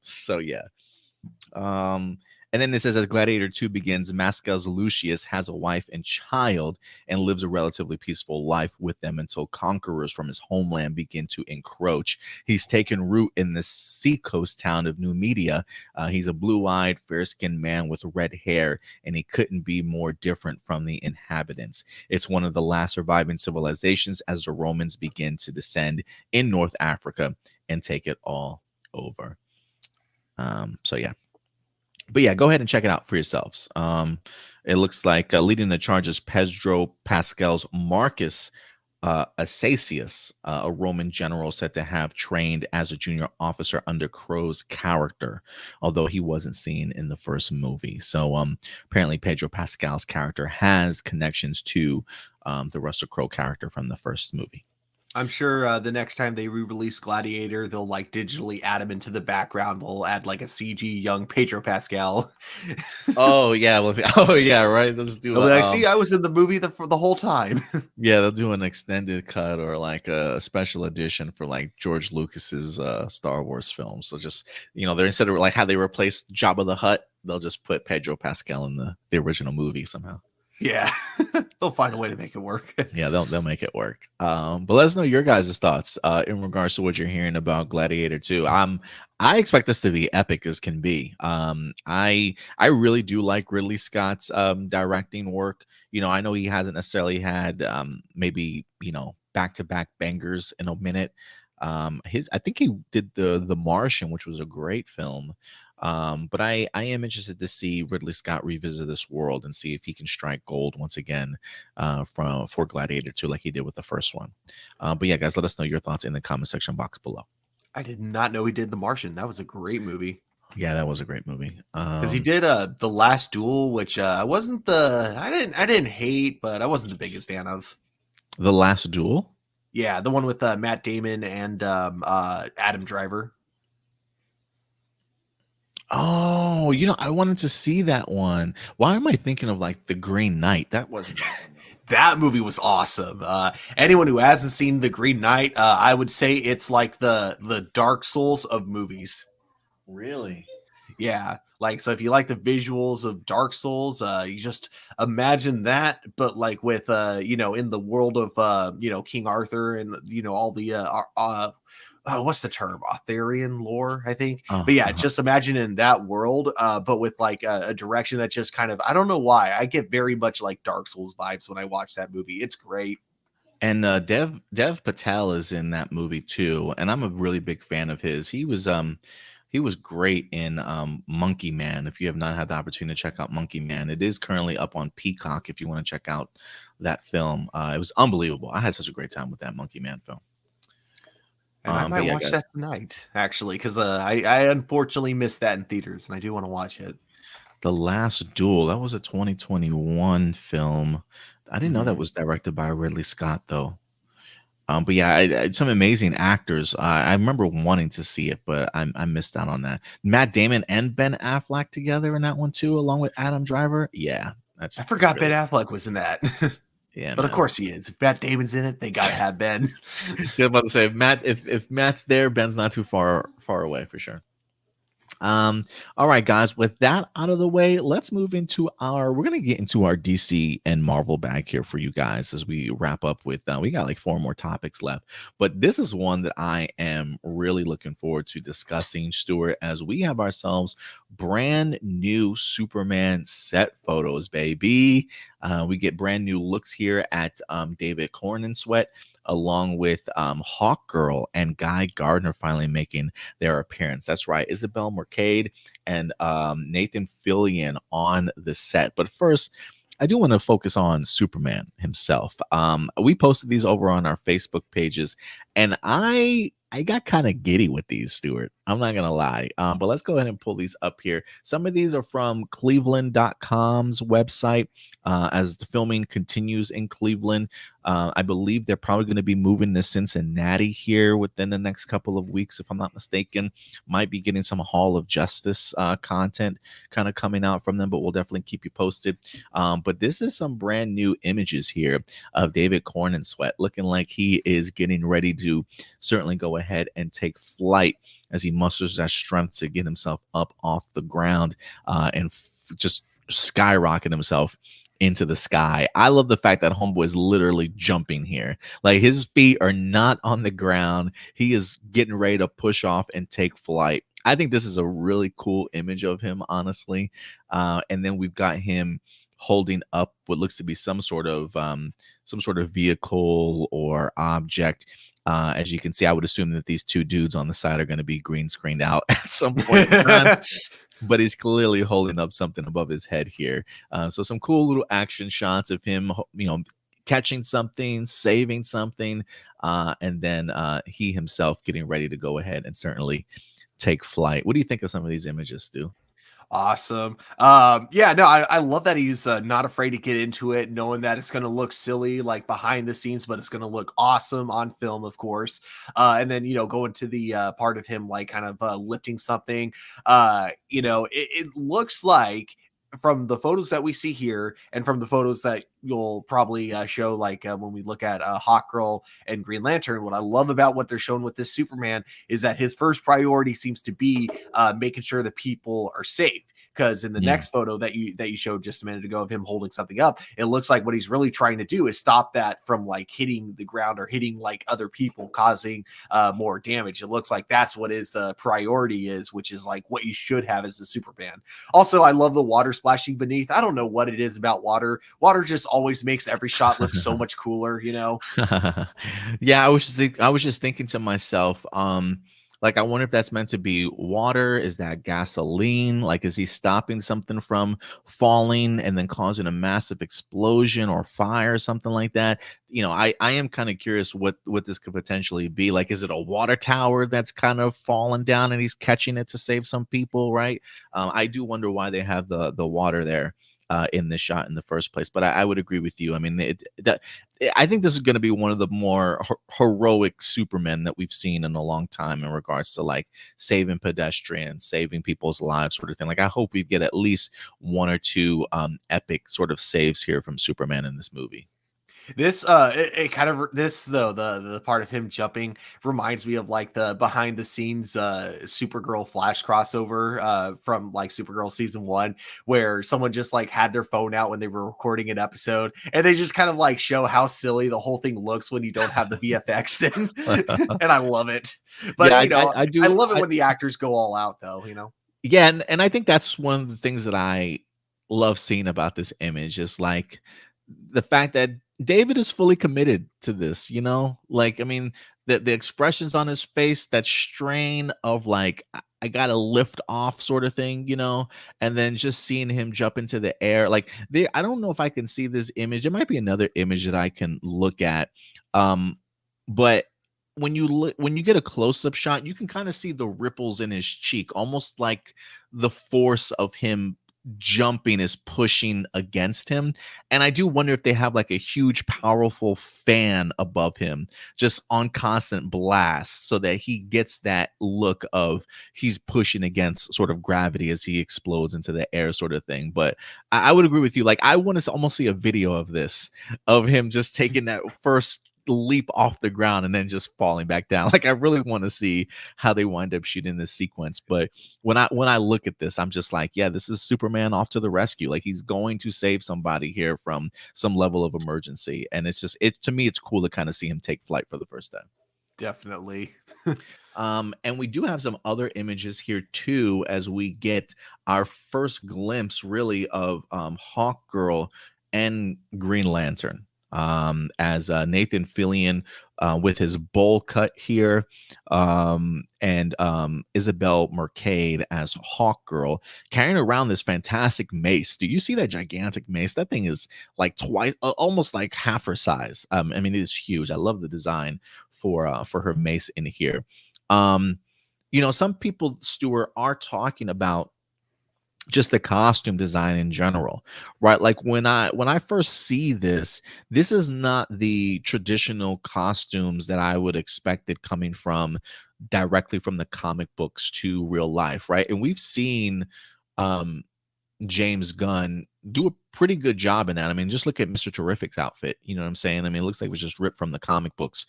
So yeah. And then it says as Gladiator 2 begins, Mascal's Lucius has a wife and child and lives a relatively peaceful life with them until conquerors from his homeland begin to encroach. He's taken root in the seacoast town of New Media. He's a blue-eyed, fair-skinned man with red hair, and he couldn't be more different from the inhabitants. It's one of the last surviving civilizations as the Romans begin to descend in North Africa and take it all over. So yeah. But yeah, go ahead and check it out for yourselves. It looks like leading the charge is Pedro Pascal's Marcus Acacius, a Roman general said to have trained as a junior officer under Crow's character, although he wasn't seen in the first movie. So apparently Pedro Pascal's character has connections to the Russell Crowe character from the first movie.
I'm sure the next time they re-release Gladiator, they'll like digitally add him into the background. They'll add like a CG young Pedro Pascal.
Oh yeah, right. Let's do.
They'll be like, see, I was in the movie for the whole time.
Yeah, they'll do an extended cut or like a special edition for like George Lucas's Star Wars film. So just they're instead of like how they replaced Jabba the Hutt, they'll just put Pedro Pascal in the original movie somehow.
Yeah, they'll find a way to make it work.
Yeah, they'll make it work. But let us know your guys' thoughts in regards to what you're hearing about Gladiator 2. I expect this to be epic as can be. I really do like Ridley Scott's directing work. I know he hasn't necessarily had maybe back-to-back bangers in a minute. I think he did the Martian, which was a great film. But I am interested to see Ridley Scott revisit this world and see if he can strike gold once again for Gladiator 2 like he did with the first one. But yeah, guys, let us know your thoughts in the comment section box below. I
did not know he did The Martian. That was a great movie.
Yeah, that was a great movie.
Because he did The Last Duel, which I didn't hate, but I wasn't the biggest fan of.
The Last Duel?
Yeah, the one with Matt Damon and Adam Driver.
Oh, I wanted to see that one. Why am I thinking of like The Green Knight? That wasn't
that movie was awesome. Anyone who hasn't seen The Green Knight, I would say it's like the Dark Souls of movies.
Really?
Yeah. Like, so if you like the visuals of Dark Souls, you just imagine that, but like with, in the world of, King Arthur and, all the, what's the term? Arthurian lore, I think. But yeah, just imagine in that world, but with like a direction that just kind of, I don't know why. I get very much like Dark Souls vibes when I watch that movie. It's great.
And Dev Patel is in that movie too. And I'm a really big fan of his. He was great in Monkey Man. If you have not had the opportunity to check out Monkey Man, it is currently up on Peacock if you want to check out that film. It was unbelievable. I had such a great time with that Monkey Man film.
And I might watch that tonight, actually, because I unfortunately missed that in theaters, and I do want to watch it.
The Last Duel, that was a 2021 film. I didn't know that was directed by Ridley Scott, though. But yeah, some amazing actors. I remember wanting to see it, but I missed out on that. Matt Damon and Ben Affleck together in that one too, along with Adam Driver. Yeah,
I forgot Ben Affleck was in that.
Yeah,
but man, of course he is. If Matt Damon's in it, they gotta have Ben.
Yeah, I'm about to say if Matt's there, Ben's not too far away for sure. All right, guys, with that out of the way, let's move into we're going to get into our DC and Marvel bag here for you guys as we wrap up with, we got like 4 more topics left, but this is one that I am really looking forward to discussing, Stuart, as we have ourselves brand new Superman set photos, baby. We get brand new looks here at David Cornsweet, along with Hawkgirl and Guy Gardner finally making their appearance. That's right, Isabel Mercade and Nathan Fillion on the set. But first, I do want to focus on Superman himself. We posted these over on our Facebook pages, and I got kind of giddy with these, Stuart. I'm not going to lie. But let's go ahead and pull these up here. Some of these are from Cleveland.com's website as the filming continues in Cleveland. I believe they're probably going to be moving to Cincinnati here within the next couple of weeks, if I'm not mistaken. Might be getting some Hall of Justice content kind of coming out from them, but we'll definitely keep you posted. But this is some brand new images here of David Cornsweet looking like he is getting ready to certainly go ahead and take flight as he musters that strength to get himself up off the ground and just skyrocket himself into the sky. I love the fact that Homeboy is literally jumping here. Like, his feet are not on the ground. He is getting ready to push off and take flight. I think this is a really cool image of him, honestly. And then we've got him holding up what looks to be some sort of vehicle or object. As you can see, I would assume that these two dudes on the side are going to be green screened out at some point in time. But he's clearly holding up something above his head here. So some cool little action shots of him, catching something, saving something, and then he himself getting ready to go ahead and certainly take flight. What do you think of some of these images, Stu?
Awesome. Yeah, no, I love that he's not afraid to get into it, knowing that it's going to look silly, like behind the scenes, but it's going to look awesome on film, of course. And then, going to the part of him, like kind of lifting something, it looks like, from the photos that we see here and from the photos that you'll probably show, like when we look at Hawkgirl and Green Lantern, what I love about what they're showing with this Superman is that his first priority seems to be making sure that people are safe. Because in the next photo that you showed just a minute ago of him holding something up, it looks like what he's really trying to do is stop that from like hitting the ground or hitting like other people, causing more damage. It looks like that's what his priority is, which is like what you should have as the Superman. Also, I love the water splashing beneath. I don't know what it is about water. Water just always makes every shot look so much cooler,
Yeah, I was just thinking to myself, like, I wonder if that's meant to be water. Is that gasoline? Like, is he stopping something from falling and then causing a massive explosion or fire or something like that? I am kind of curious what this could potentially be. Like, is it a water tower that's kind of fallen down and he's catching it to save some people, right? I do wonder why they have the water there in this shot in the first place. But I would agree with you. I mean, I think this is going to be one of the more heroic Supermen that we've seen in a long time in regards to like saving pedestrians, saving people's lives, sort of thing. Like, I hope we get at least one or two epic sort of saves here from Superman in this movie.
This the part of him jumping reminds me of like the behind the scenes Supergirl Flash crossover from like Supergirl season 1, where someone just like had their phone out when they were recording an episode and they just kind of like show how silly the whole thing looks when you don't have the VFX in. And I love it. But
yeah,
I love it when the actors go all out though,
Yeah, and I think that's one of the things that I love seeing about this image is like the fact that David is fully committed to this, like, I mean, the expressions on his face, that strain of like, I gotta lift off sort of thing, and then just seeing him jump into the air. Like, I don't know if I can see this image. There might be another image that I can look at. But when you get a close-up shot, you can kind of see the ripples in his cheek, almost like the force of him jumping is pushing against him. And I do wonder if they have like a huge powerful fan above him just on constant blast so that he gets that look of he's pushing against sort of gravity as he explodes into the air, sort of thing. But I would agree with you. Like, I want to almost see a video of this, of him just taking that first leap off the ground and then just falling back down. Like, I really want to see how they wind up shooting this sequence. But when I look at this, I'm just like, yeah, this is Superman off to the rescue. Like, he's going to save somebody here from some level of emergency. And it's just, to me, it's cool to kind of see him take flight for the first time.
Definitely.
And we do have some other images here too, as we get our first glimpse really of Hawkgirl and Green Lantern. As Nathan Fillion with his bowl cut here, and Isabel Mercade as Hawkgirl carrying around this fantastic mace. Do you see that gigantic mace? That thing is like twice, almost like half her size. I mean, it is huge. I love the design for her mace in here. Some people, Stuart, are talking about just the costume design in general, right? Like, when I first see this is not the traditional costumes that I would expect it coming from directly from the comic books to real life, right? And we've seen James Gunn do a pretty good job in that. I mean, just look at Mr. Terrific's outfit. You know what I'm saying? I mean, it looks like it was just ripped from the comic books.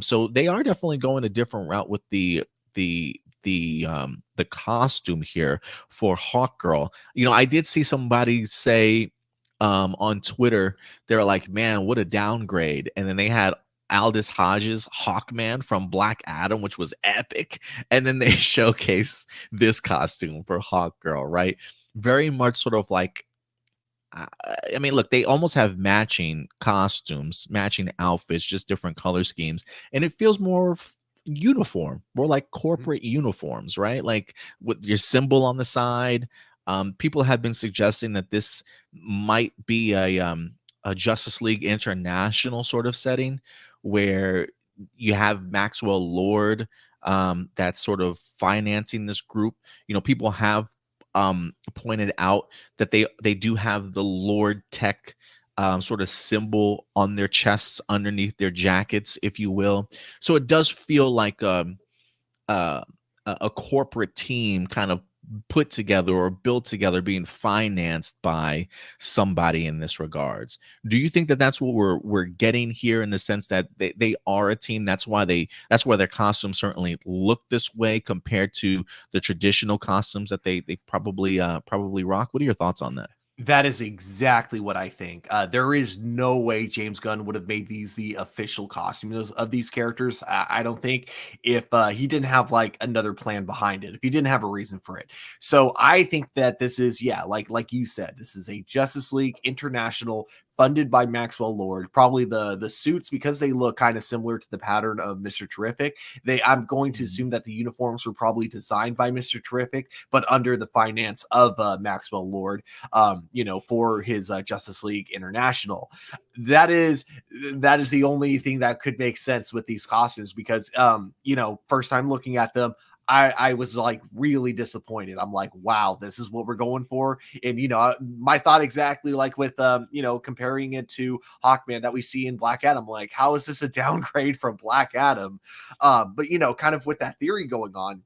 So they are definitely going a different route with the the costume here for Hawkgirl. You know, I did see somebody say on Twitter, they're like, man, what a downgrade. And then they had Aldous Hodge's Hawkman from Black Adam, which was epic. And then they showcase this costume for Hawkgirl, right? Very much sort of like, I mean, look, they almost have matching costumes, matching outfits, just different color schemes. And it feels more uniform, more like corporate uniforms, right? Like with your symbol on the side. People have been suggesting that this might be a Justice League International sort of setting where you have Maxwell Lord that's sort of financing this group. You know, people have pointed out that they do have the Lord Tech sort of symbol on their chests underneath their jackets, if you will. So it does feel like a corporate team kind of put together or built together, being financed by somebody in this regards. Do you think that that's what we're getting here, in the sense that they are a team? That's why their costumes certainly look this way compared to the traditional costumes that they probably rock. What are your thoughts on that?
That is exactly what I think. There is no way James Gunn would have made these the official costumes of these characters. I don't think, if he didn't have like another plan behind it, if he didn't have a reason for it. So I think that this is, yeah, like you said, this is a Justice League International funded by Maxwell Lord. Probably the suits, because they look kind of similar to the pattern of Mr. Terrific. I'm going to assume that the uniforms were probably designed by Mr. Terrific, but under the finance of Maxwell Lord, you know, for his Justice League International. That is the only thing that could make sense with these costumes, because you know, first time looking at them, I was like really disappointed. I'm like, wow, this is what we're going for. And, you know, my thought exactly like with, you know, comparing it to Hawkman that we see in Black Adam, like, how is this a downgrade from Black Adam? But, you know, kind of with that theory going on,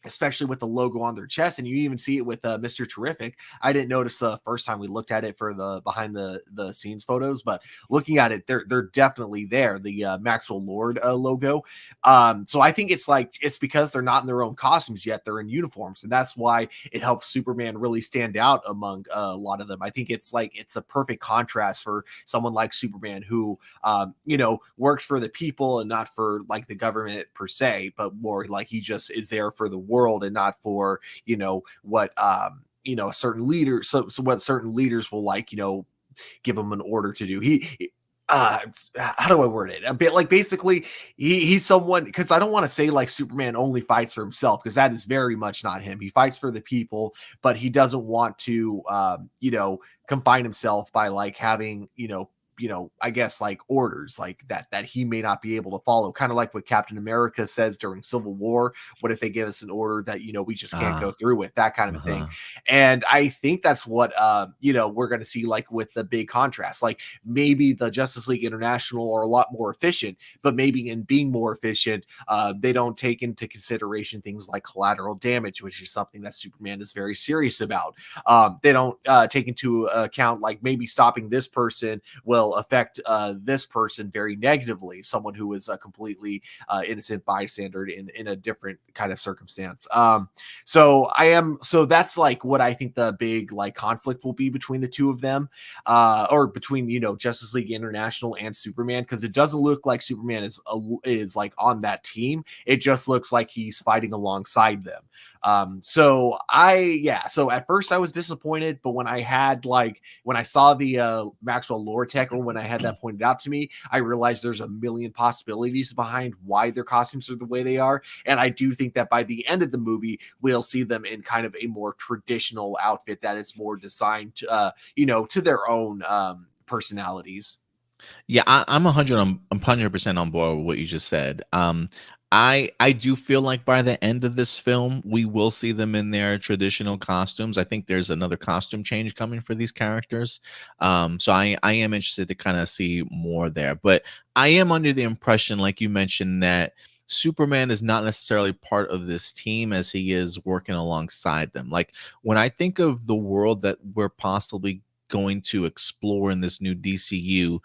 especially with the logo on their chest, and you even see it with Mr. Terrific. I didn't notice the first time we looked at it for the behind the scenes photos, but looking at it, they're definitely there, the Maxwell Lord logo. So I think it's because they're not in their own costumes yet, they're in uniforms, and that's why it helps Superman really stand out among a lot of them. I think it's a perfect contrast for someone like Superman, who you know, works for the people and not for like the government per se, but more like he just is there for the world and not for, you know, what you know, certain leaders, so what certain leaders will, like, you know, give him an order to do. He how do I word it? A bit like, basically he's someone, because I don't want to say like Superman only fights for himself, because that is very much not him. He fights for the people, but he doesn't want to you know, confine himself by like having, you know, I guess like orders like that he may not be able to follow. Kind of like what Captain America says during Civil War. What if they give us an order that, you know, we just can't go through with, that kind of thing. And I think that's what, you know, we're going to see like with the big contrast. Like maybe the Justice League International are a lot more efficient, but maybe in being more efficient, they don't take into consideration things like collateral damage, which is something that Superman is very serious about. They don't take into account like maybe stopping this person will affect this person very negatively, someone who is a completely innocent bystander in a different kind of circumstance. So that's like what I think the big like conflict will be between the two of them, or between, you know, Justice League International and Superman, because it doesn't look like Superman is like on that team. It just looks like he's fighting alongside them. So at first I was disappointed, but when I saw the Maxwell Lord Tech, or when I had that pointed out to me, I realized there's a million possibilities behind why their costumes are the way they are. And I do think that by the end of the movie, we'll see them in kind of a more traditional outfit that is more designed to, you know, to their own personalities.
Yeah, I'm 100% on board with what you just said. I do feel like by the end of this film, we will see them in their traditional costumes. I think there's another costume change coming for these characters. So I am interested to kind of see more there. But I am under the impression, like you mentioned, that Superman is not necessarily part of this team as he is working alongside them. Like when I think of the world that we're possibly going to explore in this new DCU,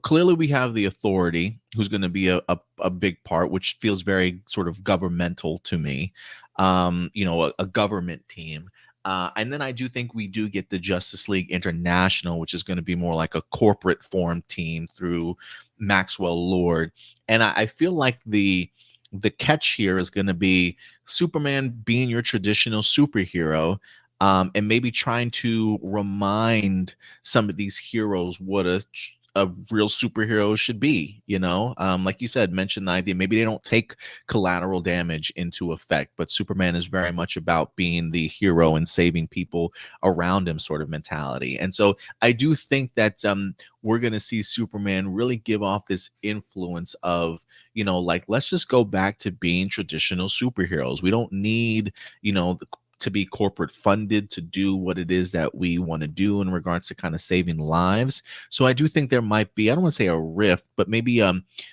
clearly we have the Authority, who's going to be a big part, which feels very sort of governmental to me. You know, a government team. And then I do think we do get the Justice League International, which is going to be more like a corporate form team through Maxwell Lord. And I feel like the catch here is going to be Superman being your traditional superhero, and maybe trying to remind some of these heroes what a real superhero should be, you know. Like you said, mention the idea maybe they don't take collateral damage into effect, but Superman is very much about being the hero and saving people around him sort of mentality. And so I do think that we're going to see Superman really give off this influence of, you know, like, let's just go back to being traditional superheroes. We don't need, you know, to be corporate funded to do what it is that we want to do in regards to kind of saving lives. So I do think there might be, I don't want to say a rift, but maybe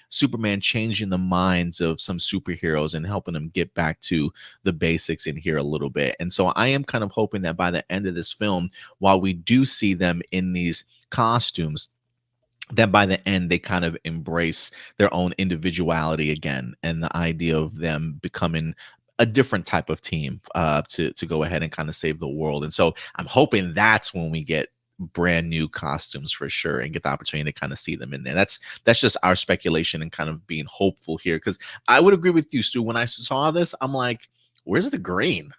Superman changing the minds of some superheroes and helping them get back to the basics in here a little bit. And so I am kind of hoping that by the end of this film, while we do see them in these costumes, that by the end they kind of embrace their own individuality again, and the idea of them becoming a different type of team to go ahead and kind of save the world. And so I'm hoping that's when we get brand new costumes for sure, and get the opportunity to kind of see them in there. That's just our speculation and kind of being hopeful here, because I would agree with you, Stu. When I saw this, I'm like, where's the green?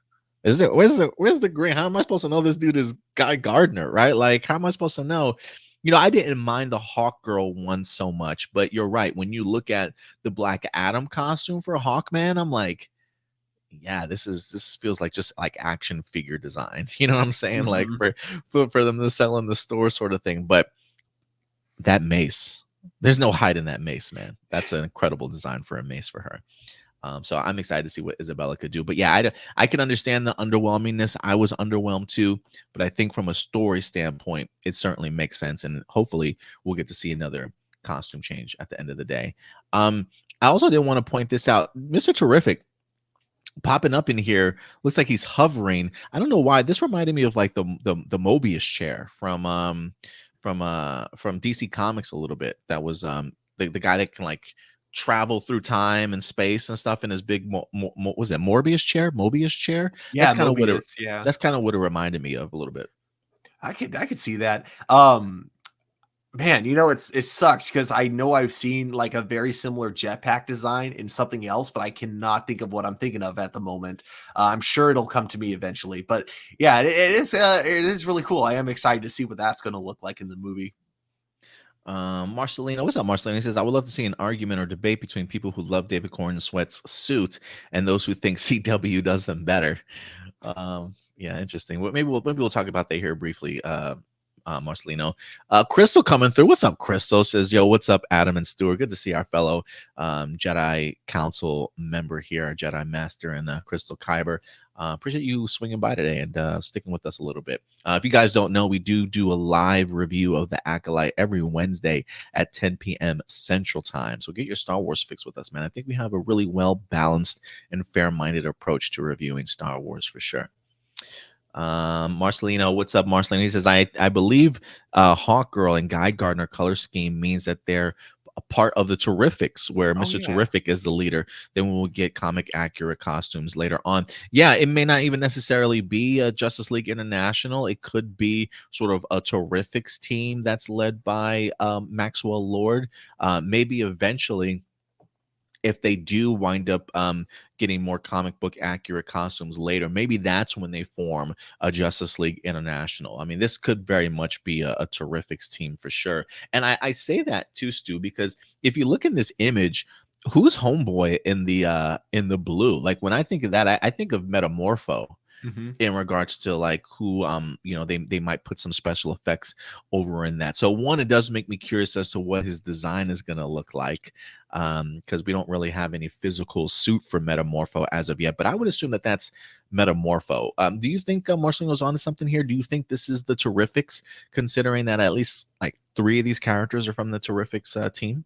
Where's the green? How am I supposed to know this dude is Guy Gardner, right? Like, how am I supposed to know? You know, I didn't mind the Hawkgirl one so much, but you're right. When you look at the Black Adam costume for Hawkman, I'm like, yeah, this feels like just like action figure design. You know what I'm saying? Like for them to sell in the store sort of thing. But that mace, there's no hiding that mace, man. That's an incredible design for a mace for her. So I'm excited to see what Isabella could do. But yeah, I can understand the underwhelmingness. I was underwhelmed too, but I think from a story standpoint, it certainly makes sense. And hopefully we'll get to see another costume change at the end of the day. I also did want to point this out. Mr. Terrific popping up in here looks like he's hovering. I don't know why. This reminded me of like the Mobius chair from DC Comics a little bit. That was the guy that can like travel through time and space and stuff in his big was that Mobius chair?
Yeah,
that's kind of what
yeah.
That's kind of what it reminded me of a little bit.
I could see that. Man, you know, it sucks because I know I've seen like a very similar jetpack design in something else, but I cannot think of what I'm thinking of at the moment. I'm sure it'll come to me eventually, but yeah, it is really cool. I am excited to see what that's going to look like in the movie.
Marcelino, what's up, Marcelino? He says, I would love to see an argument or debate between people who love David Cornsweat's suit and those who think CW does them better. Yeah, interesting. Well, maybe we'll talk about that here briefly. Marcelino. Crystal coming through. What's up, Crystal? Says, yo, what's up, Adam and Stuart? Good to see our fellow Jedi Council member here, our Jedi Master, and Crystal Kyber. Appreciate you swinging by today and sticking with us a little bit. If you guys don't know, we do a live review of The Acolyte every Wednesday at 10 p.m. Central Time. So get your Star Wars fix with us, man. I think we have a really well-balanced and fair-minded approach to reviewing Star Wars for sure. Marcelino, what's up, Marcelino? He says, I believe Hawkgirl and Guy Gardner color scheme means that they're a part of the Terrifics, where Mr. Terrific is the leader. Then we will get comic accurate costumes later on. Yeah, it may not even necessarily be a Justice League International. It could be sort of a Terrifics team that's led by Maxwell Lord. Maybe eventually, if they do wind up getting more comic book accurate costumes later, maybe that's when they form a Justice League International. I mean, this could very much be a Terrifics team for sure. And I say that too, Stu, because if you look in this image, who's homeboy in the blue? Like, when I think of that, I think of Metamorpho. In regards to like who you know, they might put some special effects over in that. So one, it does make me curious as to what his design is going to look like, because we don't really have any physical suit for Metamorpho as of yet, but I would assume that that's Metamorpho. Do you think Marcelino's onto something here? Do you think this is the Terrifics, considering that at least like 3 of these characters are from the Terrifics team?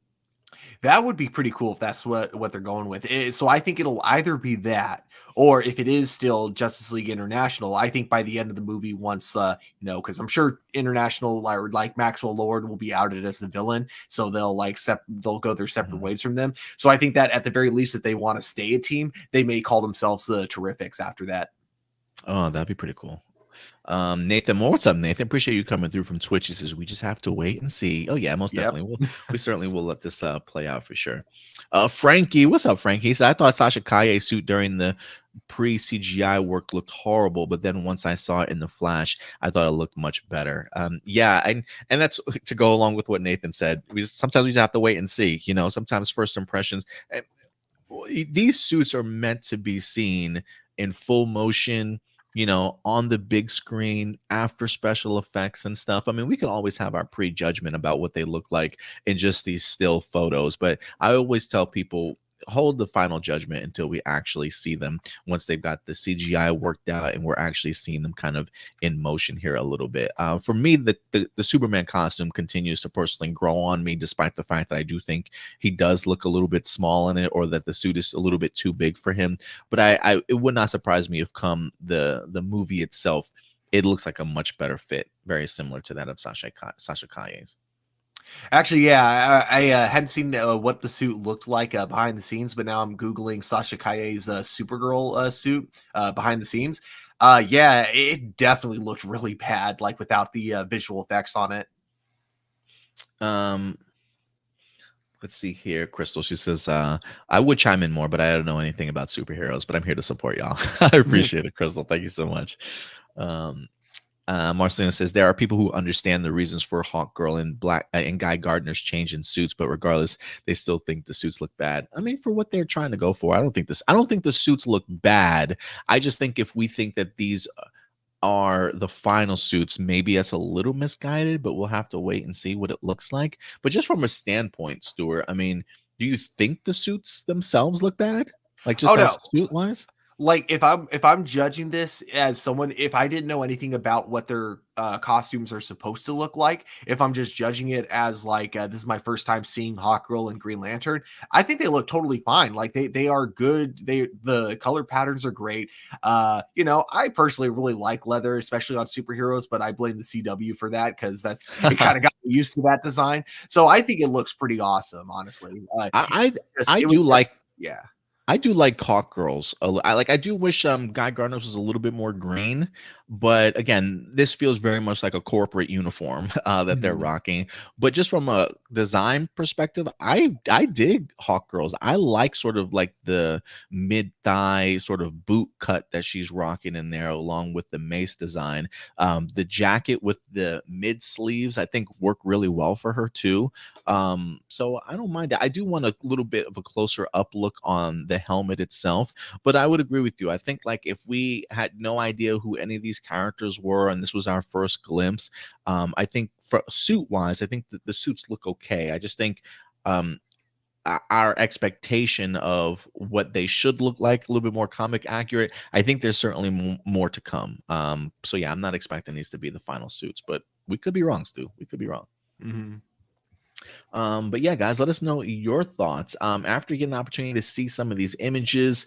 That would be pretty cool if that's what they're going with. So I think it'll either be that, or if it is still Justice League International, I think by the end of the movie, once because I'm sure International like Maxwell Lord will be outed as the villain, so they'll they'll go their separate ways from them. So I think that at the very least, if they want to stay a team, they may call themselves the Terrifics after that.
Oh, that'd be pretty cool. Nathan Moore, what's up, Nathan? Appreciate you coming through from Twitch. He says we just have to wait and see. Oh yeah, most definitely. We certainly will let this play out for sure. Frankie, what's up, Frankie? He said I thought Sasha Calle's suit during the pre-CGI work looked horrible, but then once I saw it in the flash, I thought it looked much better. Yeah, and that's to go along with what Nathan said. Sometimes we just have to wait and see. You know, sometimes first impressions. These suits are meant to be seen in full motion, you know, on the big screen after special effects and stuff. I mean, we can always have our prejudgment about what they look like in just these still photos, but I always tell people hold the final judgment until we actually see them, once they've got the CGI worked out and we're actually seeing them kind of in motion here a little bit. For me, the Superman costume continues to personally grow on me, despite the fact that I do think he does look a little bit small in it, or that the suit is a little bit too big for him. But it would not surprise me if come the movie itself, it looks like a much better fit, very similar to that of Sasha Calle's.
Actually, yeah, I hadn't seen what the suit looked like behind the scenes, but now I'm Googling Sasha Calle's Supergirl suit behind the scenes. Yeah, it definitely looked really bad, like without the visual effects on it.
Let's see here. Crystal, she says, I would chime in more, but I don't know anything about superheroes, but I'm here to support y'all. I appreciate it, Crystal. Thank you so much. Marcelina says there are people who understand the reasons for Hawkgirl and Guy Gardner's change in suits, but regardless, they still think the suits look bad. I mean, for what they're trying to go for, I don't think the suits look bad. I just think if we think that these are the final suits, maybe that's a little misguided, but we'll have to wait and see what it looks like. But just from a standpoint, Stuart, I mean, do you think the suits themselves look bad? Like just suit wise?
Like if I'm judging this as someone, if I didn't know anything about what their costumes are supposed to look like, if I'm just judging it as like this is my first time seeing Hawkgirl and Green Lantern, I think they look totally fine. Like they are good. The color patterns are great. I personally really like leather, especially on superheroes, but I blame the CW for that because it kind of got me used to that design. So I think it looks pretty awesome, honestly.
I do like Hawkgirls. I do wish Guy Gardner's was a little bit more green, but again, this feels very much like a corporate uniform that they're rocking. But just from a design perspective, I dig Hawkgirls. I like sort of like the mid-thigh sort of boot cut that she's rocking in there, along with the mace design. The jacket with the mid sleeves, I think, work really well for her too. So I don't mind that. I do want a little bit of a closer up look on the helmet itself, but I would agree with you. I think like if we had no idea who any of these characters were and this was our first glimpse, I think for suit wise, I think that the suits look okay. I just think our expectation of what they should look like a little bit more comic accurate. I think there's certainly more to come. So yeah, I'm not expecting these to be the final suits, but we could be wrong, Stu. We could be wrong. But yeah, guys, let us know your thoughts after you get an opportunity to see some of these images.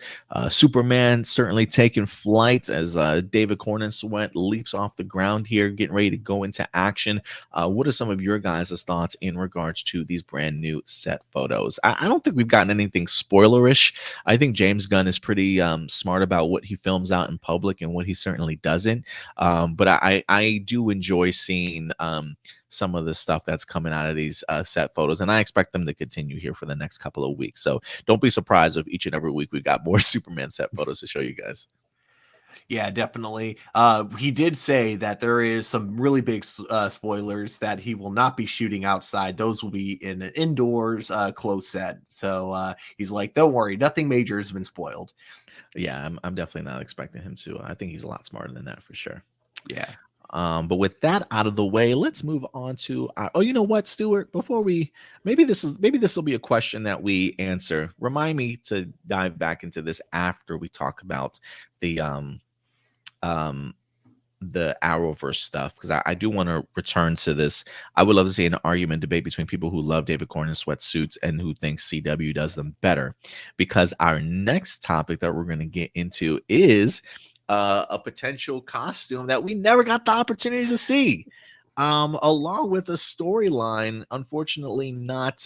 Superman certainly taking flight as David Cornswet leaps off the ground here, getting ready to go into action. What are some of your guys' thoughts in regards to these brand new set photos? I don't think we've gotten anything spoilerish. I think James Gunn is pretty smart about what he films out in public and what he certainly doesn't. But I do enjoy seeing some of the stuff that's coming out of these set photos, and I expect them to continue here for the next couple of weeks. So don't be surprised if each and every week we got more Superman set photos to show you guys.
Yeah, definitely. He did say that there is some really big spoilers that he will not be shooting outside. Those will be in an indoors closed set. So he's like, don't worry, nothing major has been spoiled.
Yeah, I'm definitely not expecting him to. I think he's a lot smarter than that for sure.
Yeah.
But with that out of the way, let's move on to you know what, Stuart, before we maybe this will be a question that we answer. Remind me to dive back into this after we talk about the the Arrowverse stuff, because I do want to return to this. I would love to see an argument debate between people who love David Corn in sweatsuits and who think CW does them better, because our next topic that we're going to get into is a potential costume that we never got the opportunity to see, along with a storyline unfortunately not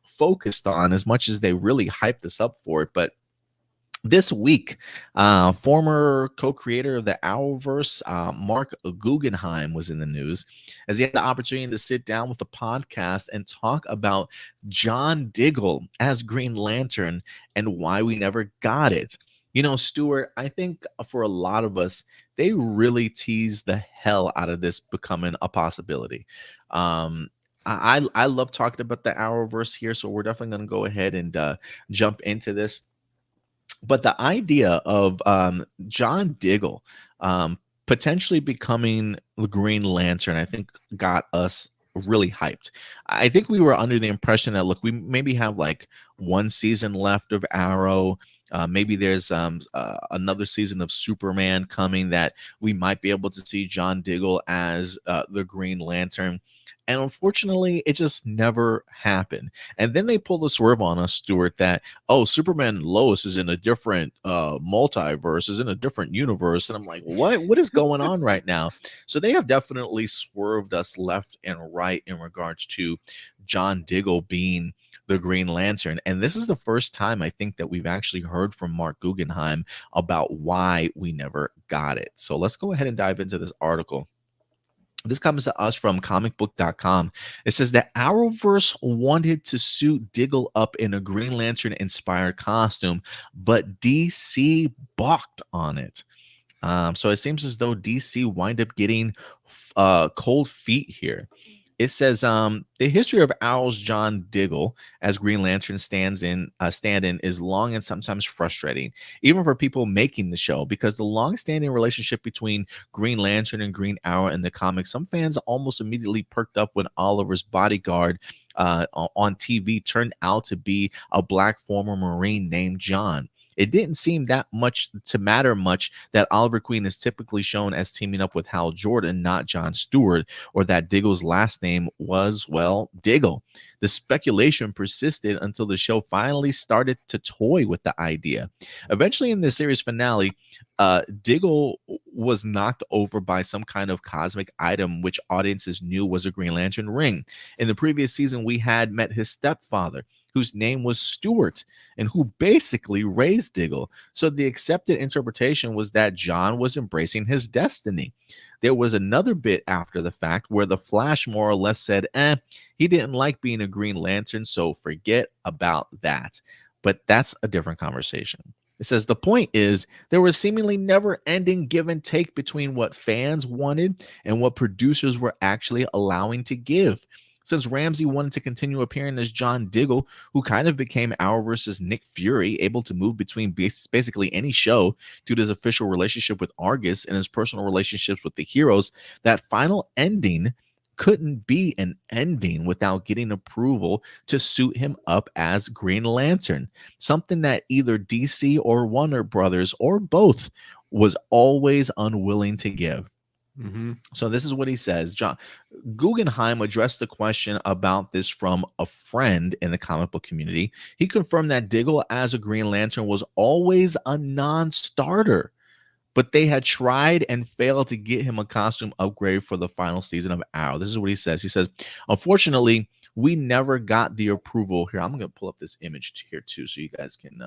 focused on as much as they really hyped us up for it. But this week, former co-creator of the Arrowverse, Mark Guggenheim, was in the news as he had the opportunity to sit down with the podcast and talk about John Diggle as Green Lantern and why we never got it. You know, Stuart, I think for a lot of us, they really teased the hell out of this becoming a possibility. I love talking about the Arrowverse here, so we're definitely going to go ahead and jump into this. But the idea of John Diggle potentially becoming the Green Lantern, I think, got us really hyped. I think we were under the impression that, look, we maybe have like one season left of Arrow. Maybe there's another season of Superman coming that we might be able to see John Diggle as the Green Lantern. And unfortunately, it just never happened. And then they pulled the swerve on us, Stuart, that, oh, Superman and Lois is in a different multiverse, is in a different universe. And I'm like, what is going on right now? So they have definitely swerved us left and right in regards to John Diggle being the Green Lantern. And this is the first time I think that we've actually heard from Mark Guggenheim about why we never got it. So let's go ahead and dive into this article. This comes to us from comicbook.com. It says that Arrowverse wanted to suit Diggle up in a Green Lantern inspired costume, but DC balked on it. So it seems as though DC wind up getting cold feet here. It says the history of Arrow's John Diggle as Green Lantern stand-in is long and sometimes frustrating, even for people making the show, because the long-standing relationship between Green Lantern and Green Arrow in the comics, some fans almost immediately perked up when Oliver's bodyguard on TV turned out to be a black former Marine named John. It didn't seem that much to matter much that Oliver Queen is typically shown as teaming up with Hal Jordan, not John Stewart, or that Diggle's last name was, well, Diggle. The speculation persisted until the show finally started to toy with the idea. Eventually, in the series finale, Diggle was knocked over by some kind of cosmic item which audiences knew was a Green Lantern ring. In the previous season, we had met his stepfather, whose name was Stewart, and who basically raised Diggle. So the accepted interpretation was that John was embracing his destiny. There was another bit after the fact where the Flash more or less said, he didn't like being a Green Lantern, so forget about that. But that's a different conversation. It says the point is there was seemingly never-ending give and take between what fans wanted and what producers were actually allowing to give. Since Ramsey wanted to continue appearing as John Diggle, who kind of became Arrowverse's Nick Fury, able to move between basically any show due to his official relationship with Argus and his personal relationships with the heroes, that final ending couldn't be an ending without getting approval to suit him up as Green Lantern, something that either DC or Warner Brothers or both was always unwilling to give. So this is what he says. John Guggenheim addressed the question about this from a friend in the comic book community. He confirmed that Diggle as a Green Lantern was always a non-starter, but they had tried and failed to get him a costume upgrade for the final season of Arrow. This is what he says. He says, unfortunately, we never got the approval here. I'm going to pull up this image here too so you guys can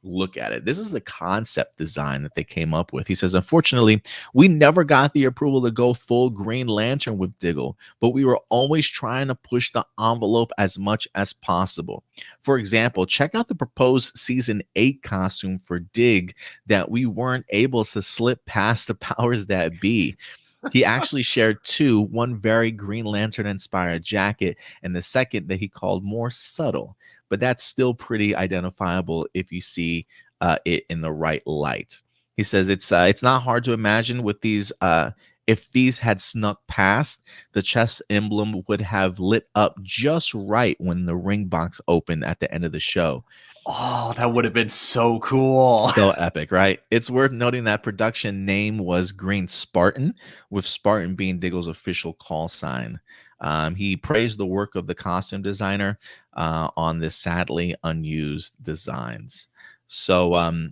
look at it. This is the concept design that they came up with. He says, unfortunately, we never got the approval to go full Green Lantern with Diggle, but we were always trying to push the envelope as much as possible. For example, check out the proposed season 8 costume for Dig that we weren't able to slip past the powers that be. He actually shared two, one very Green Lantern inspired jacket and the second that he called more subtle, but that's still pretty identifiable if you see it in the right light. He says it's not hard to imagine with these if these had snuck past, the chess emblem would have lit up just right when the ring box opened at the end of the show.
Oh, that would have been so cool.
So epic, right? It's worth noting that production name was Green Spartan, with Spartan being Diggle's official call sign. He praised the work of the costume designer on the sadly unused designs. So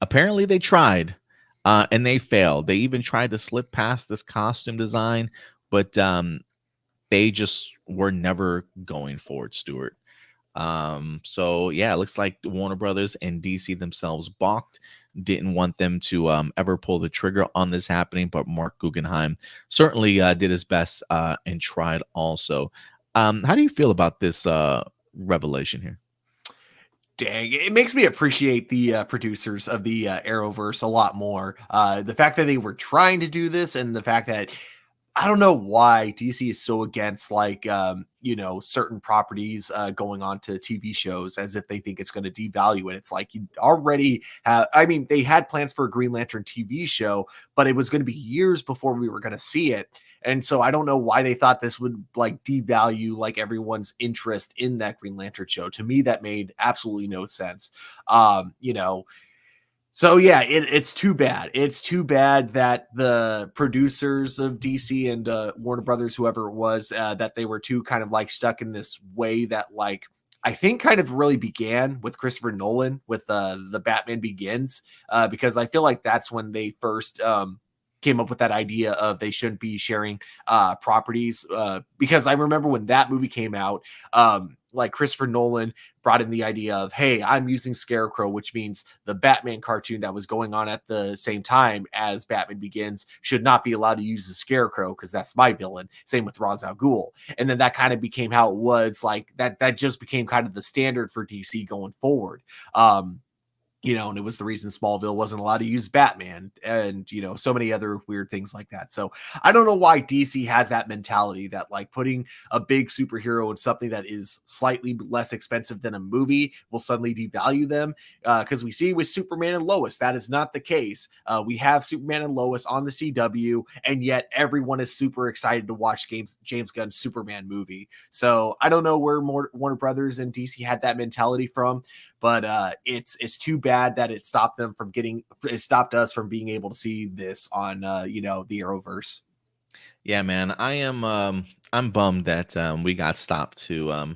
apparently they tried and they failed. They even tried to slip past this costume design, but they just were never going forward, Stuart. So yeah, it looks like Warner Brothers and DC themselves balked, didn't want them to ever pull the trigger on this happening, but Mark Guggenheim certainly did his best and tried also. How do you feel about this revelation here?
Dang, it makes me appreciate the producers of the Arrowverse a lot more. The fact that they were trying to do this, and the fact that I don't know why DC is so against certain properties going on to TV shows, as if they think it's going to devalue it. It's like you already have, I mean, they had plans for a Green Lantern TV show, but it was going to be years before we were going to see it. And so I don't know why they thought this would like devalue like everyone's interest in that Green Lantern show. To me, that made absolutely no sense. So yeah, it's too bad. It's too bad that the producers of DC and Warner Brothers, whoever it was, that they were too kind of like stuck in this way that like I think kind of really began with Christopher Nolan with the Batman Begins, because I feel like that's when they first came up with that idea of they shouldn't be sharing properties. Because I remember when that movie came out, like Christopher Nolan brought in the idea of, hey, I'm using Scarecrow, which means the Batman cartoon that was going on at the same time as Batman Begins should not be allowed to use the Scarecrow because that's my villain. Same with Ra's al Ghul. And then that kind of became how it was, like that just became kind of the standard for DC going forward. And it was the reason Smallville wasn't allowed to use Batman and, so many other weird things like that. So I don't know why DC has that mentality that like putting a big superhero in something that is slightly less expensive than a movie will suddenly devalue them. Because we see with Superman and Lois, that is not the case. We have Superman and Lois on the CW, and yet everyone is super excited to watch James Gunn's Superman movie. So I don't know where Warner Brothers and DC had that mentality from. But it's too bad that it stopped us from being able to see this on the Arrowverse.
Yeah, man, I'm bummed that we got stopped to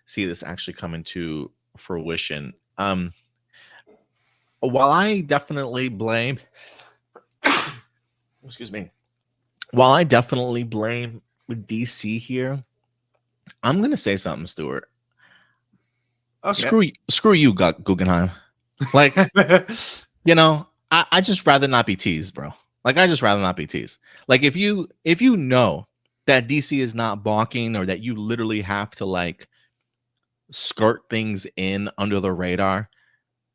see this actually come into fruition. While I definitely blame, excuse me, while I definitely blame DC here, I'm gonna say something, Stuart. Okay. Screw you, Guggenheim. Like, I just rather not be teased, bro. Like, I just rather not be teased. Like, if you know that DC is not balking, or that you literally have to like skirt things in under the radar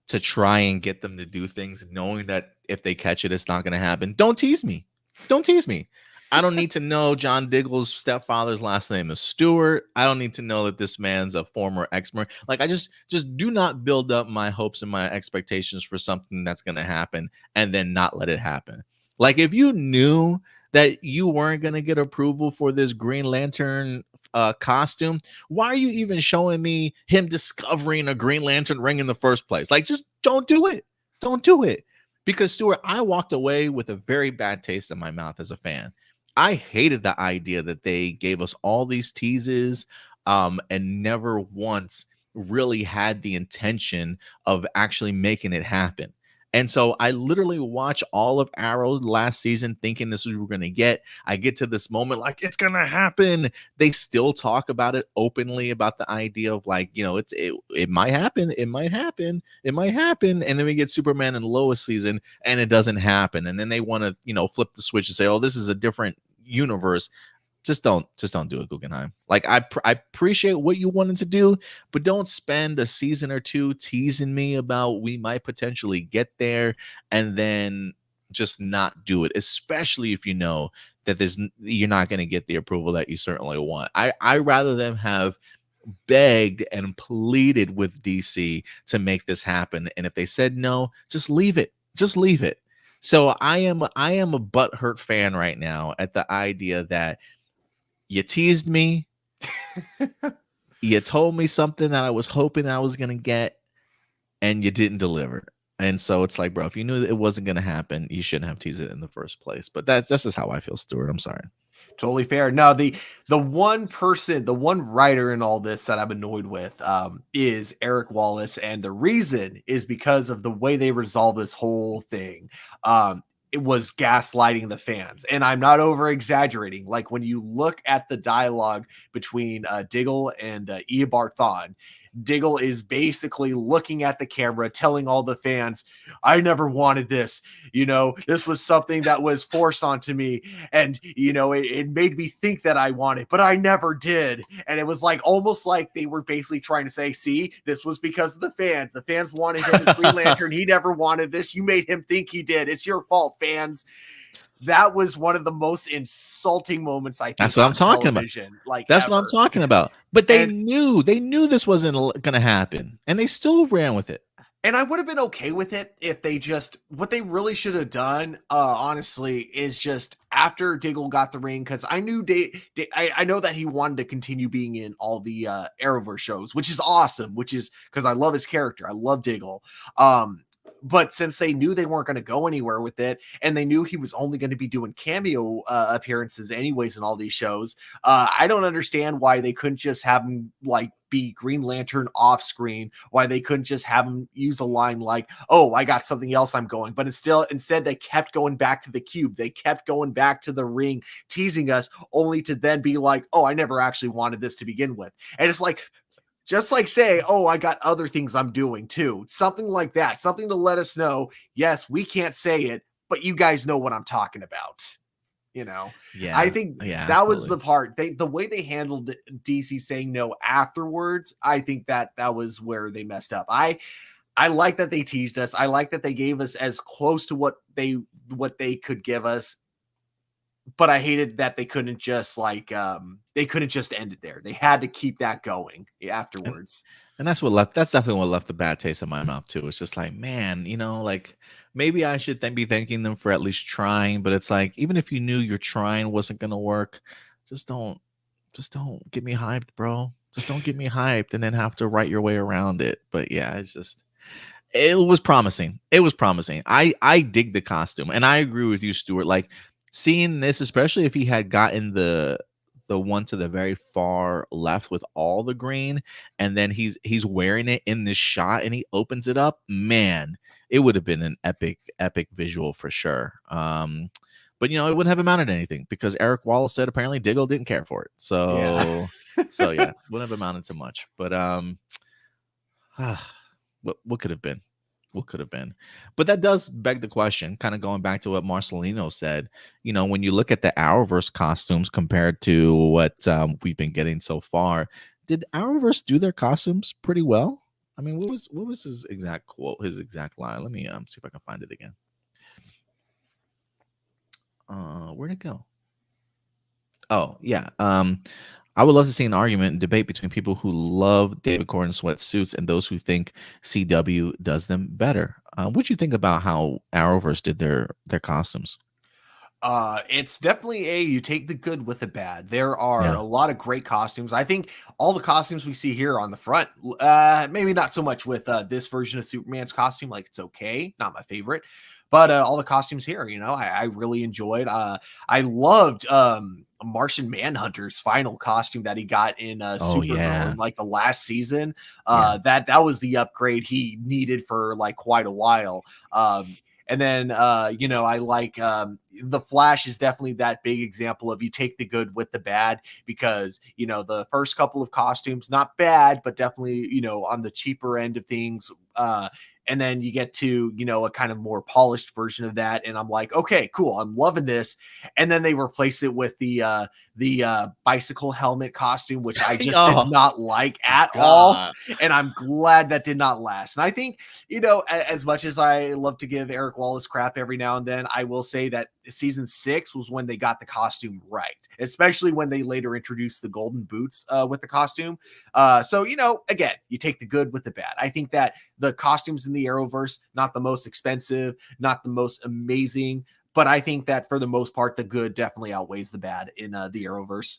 to try and get them to do things, knowing that if they catch it, it's not going to happen. Don't tease me. Don't tease me. I don't need to know John Diggle's stepfather's last name is Stewart. I don't need to know that this man's a former X-Men. Like, I just do not build up my hopes and my expectations for something that's going to happen and then not let it happen. Like, if you knew that you weren't going to get approval for this Green Lantern costume, why are you even showing me him discovering a Green Lantern ring in the first place? Like, just don't do it. Don't do it. Because, Stuart, I walked away with a very bad taste in my mouth as a fan. I hated the idea that they gave us all these teases and never once really had the intention of actually making it happen. And so I literally watched all of Arrow's last season thinking this is what we're going to get. I get to this moment like, it's going to happen. They still talk about it openly, about the idea of like, it might happen. It might happen. It might happen. And then we get Superman and Lois season and it doesn't happen. And then they want to, flip the switch and say, oh, this is a different universe. Just don't do it, Guggenheim. Like, I appreciate what you wanted to do, but don't spend a season or two teasing me about we might potentially get there and then just not do it, especially if you know that you're not going to get the approval that you certainly want. I rather them have begged and pleaded with DC to make this happen. And if they said no, just leave it. Just leave it. So I am a butthurt fan right now at the idea that you teased me, you told me something that I was hoping I was gonna get, and you didn't deliver. And so it's like, bro, if you knew that it wasn't gonna happen, you shouldn't have teased it in the first place. But that's just how I feel, Stuart. I'm sorry.
Totally fair. No, the one person, the one writer in all this that I'm annoyed with is Eric Wallace, and the reason is because of the way they resolve this whole thing. It was gaslighting the fans, and I'm not over exaggerating. Like when you look at the dialogue between Diggle and Eobard Thawne, Diggle is basically looking at the camera, telling all the fans, I never wanted this. You know, this was something that was forced onto me. And, you know, it made me think that I wanted, but I never did. And it was like almost like they were basically trying to say, see, this was because of the fans. The fans wanted him as Green Lantern. He never wanted this. You made him think he did. It's your fault, fans. That was one of the most insulting moments I think.
That's what I'm talking about.
Like
that's what I'm talking about. But they knew this wasn't going to happen, and they still ran with it.
And I would have been okay with it if they just, what they really should have done, honestly, is just after Diggle got the ring, because I knew I know that he wanted to continue being in all the Arrowverse shows, which is awesome, which is because I love his character. I love Diggle. But since they knew they weren't going to go anywhere with it, and they knew he was only going to be doing cameo appearances anyways in all these shows, I don't understand why they couldn't just have him like be Green Lantern off screen, why they couldn't just have him use a line like, oh, I got something else I'm going. But instead they kept going back to the cube. They kept going back to the ring, teasing us, only to then be like, oh, I never actually wanted this to begin with. And it's like, just like say, oh, I got other things I'm doing too. Something like that. Something to let us know, yes, we can't say it, but you guys know what I'm talking about. You know?
Yeah.
I think that was the part. The way they handled DC saying no afterwards, I think that was where they messed up. I like that they teased us. I like that they gave us as close to what they could give us. But I hated that they couldn't just end it there. They had to keep that going afterwards.
And that's definitely what left the bad taste in my mouth too. It's just like, man, you know, like maybe I should then be thanking them for at least trying. But it's like, even if you knew your trying wasn't gonna work, just don't get me hyped, bro. Just don't get me hyped and then have to write your way around it. But yeah, it was promising. It was promising. I dig the costume, and I agree with you, Stuart. Like seeing this, especially if he had gotten the one to the very far left with all the green, and then he's wearing it in this shot and he opens it up, man, it would have been an epic visual for sure. But you know, it wouldn't have amounted to anything because Eric Wallace said apparently Diggle didn't care for it. So yeah, wouldn't have amounted to much. But what could have been? What could have been? But that does beg the question, kind of going back to what Marcelino said. You know, when you look at the Arrowverse costumes compared to what we've been getting so far, did Arrowverse do their costumes pretty well? I mean, what was his exact quote, his exact line? Let me see if I can find it again. Where'd it go? Oh, yeah. I would love to see an argument and debate between people who love David Gordon sweatsuits and those who think CW does them better. What do you think about how Arrowverse did their costumes?
It's definitely you take the good with the bad. There are a lot of great costumes. I think all the costumes we see here on the front, maybe not so much with this version of Superman's costume. Like it's okay, not my favorite, but all the costumes here, you know, I really enjoyed. I loved Martian Manhunter's final costume that he got in Supergirl in like the last season. That was the upgrade he needed for like quite a while. And then, you know, I like the Flash is definitely that big example of you take the good with the bad because, you know, the first couple of costumes, not bad, but definitely, you know, on the cheaper end of things. And then you get to, you know, a kind of more polished version of that. And I'm like, okay, cool. I'm loving this. And then they replace it with the bicycle helmet costume, which I just did not like at all. And I'm glad that did not last. And I think, you know, as much as I love to give Eric Wallace crap every now and then, I will say that season 6 was when they got the costume right, especially when they later introduced the golden boots with the costume. So, you know, again, you take the good with the bad. I think that the costumes in the Arrowverse, not the most expensive, not the most amazing, but I think that for the most part, the good definitely outweighs the bad in the Arrowverse.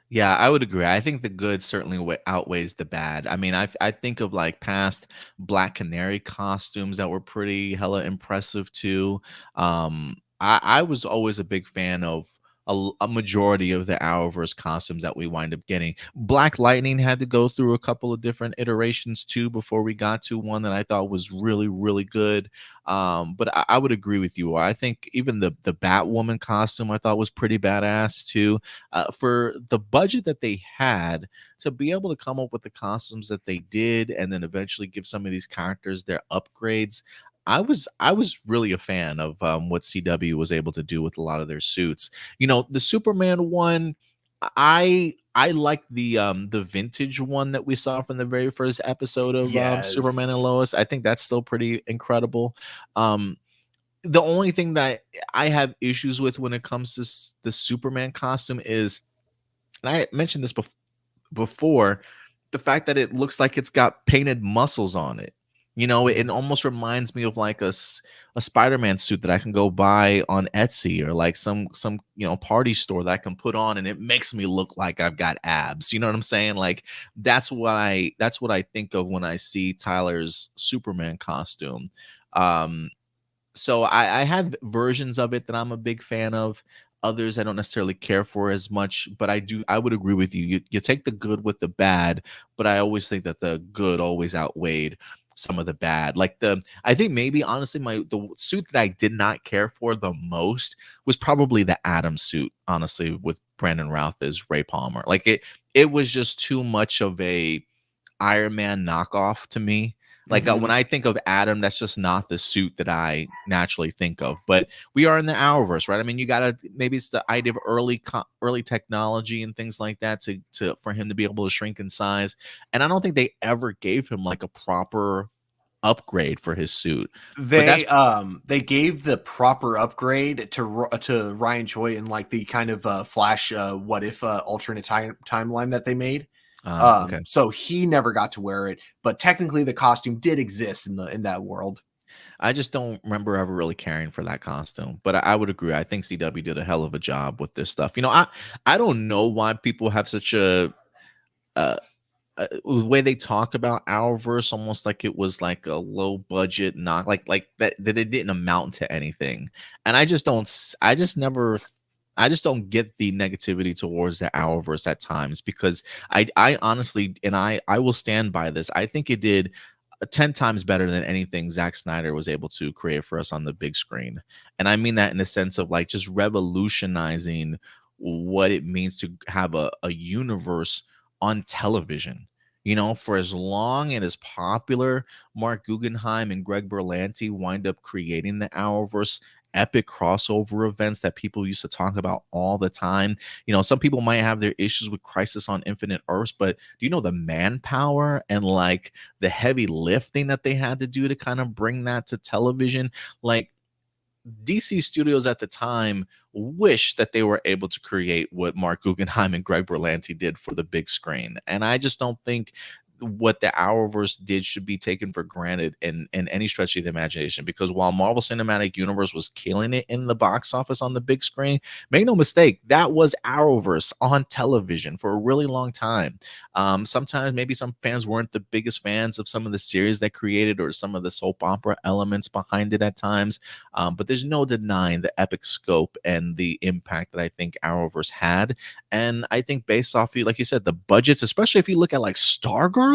Yeah, I would agree. I think the good certainly outweighs the bad. I mean, I think of like past Black Canary costumes that were pretty hella impressive too. I was always a big fan of a majority of the Arrowverse costumes that we wind up getting. Black Lightning had to go through a couple of different iterations too before we got to one that I thought was really, really good. But I would agree with you. I think even the Batwoman costume I thought was pretty badass too. For the budget that they had to be able to come up with the costumes that they did, and then eventually give some of these characters their upgrades. I was really a fan of what CW was able to do with a lot of their suits. You know, the Superman one, I like the vintage one that we saw from the very first episode of Superman and
Yes.
Lois. I think that's still pretty incredible. Um, the only thing that I have issues with when it comes to the Superman costume is, and I mentioned this before, the fact that it looks like it's got painted muscles on it. You know, it almost reminds me of like a Spider-Man suit that I can go buy on Etsy, or like some you know, party store that I can put on, and it makes me look like I've got abs. You know what I'm saying? Like that's what I think of when I see Tyler's Superman costume. Um, so I have versions of it that I'm a big fan of. Others I don't necessarily care for as much, but I would agree with you. You take the good with the bad, but I always think that the good always outweighed some of the bad. Like I think maybe honestly the suit that I did not care for the most was probably the Atom suit, honestly, with Brandon Routh as Ray Palmer. Like it was just too much of a Iron Man knockoff to me. Like when I think of Adam, that's just not the suit that I naturally think of. But we are in the Arrowverse, right? I mean, you gotta, maybe it's the idea of early technology and things like that to for him to be able to shrink in size. And I don't think they ever gave him like a proper upgrade for his suit.
They gave the proper upgrade to Ryan Choi in like the kind of Flash what if alternate timeline that they made.
Okay.
So he never got to wear it, but technically the costume did exist in that world.
I just don't remember ever really caring for that costume, but I would agree. I think CW did a hell of a job with this stuff. You know, I don't know why people have such uh, the way they talk about Arrowverse, almost like it was like a low budget, not like that it didn't amount to anything. And I just don't get the negativity towards the Arrowverse at times, because I honestly, and I will stand by this, I think it did 10 times better than anything Zack Snyder was able to create for us on the big screen. And I mean that in the sense of like just revolutionizing what it means to have a universe on television. You know, for as long and as popular Mark Guggenheim and Greg Berlanti wind up creating the Arrowverse, epic crossover events that people used to talk about all the time. You know, some people might have their issues with Crisis on Infinite Earths, but do you know the manpower and like the heavy lifting that they had to do to kind of bring that to television? Like, DC Studios at the time wished that they were able to create what Mark Guggenheim and Greg Berlanti did for the big screen. And I just don't think what the Arrowverse did should be taken for granted in any stretch of the imagination, because while Marvel Cinematic Universe was killing it in the box office on the big screen, make no mistake, that was Arrowverse on television for a really long time. Sometimes maybe some fans weren't the biggest fans of some of the series that created or some of the soap opera elements behind it at times, but there's no denying the epic scope and the impact that I think Arrowverse had. And I think based off, like you said, the budgets, especially if you look at like Stargirl,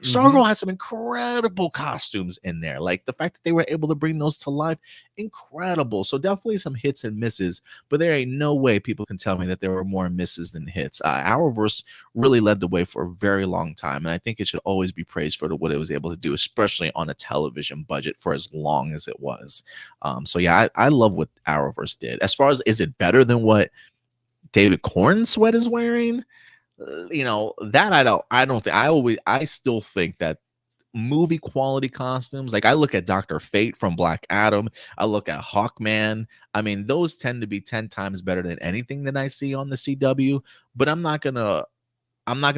Stargirl had some incredible costumes in there. Like the fact that they were able to bring those to life, incredible. So definitely some hits and misses, but there ain't no way people can tell me that there were more misses than hits. Arrowverse really led the way for a very long time, and I think it should always be praised for what it was able to do, especially on a television budget for as long as it was. So yeah, I love what Arrowverse did. As far as, is it better than what David Corn's sweat is wearing? You know, that I don't think. I still think that movie quality costumes. Like I look at Dr. Fate from Black Adam, I look at Hawkman. I mean, those tend to be 10 times better than anything that I see on the CW, but I'm not going to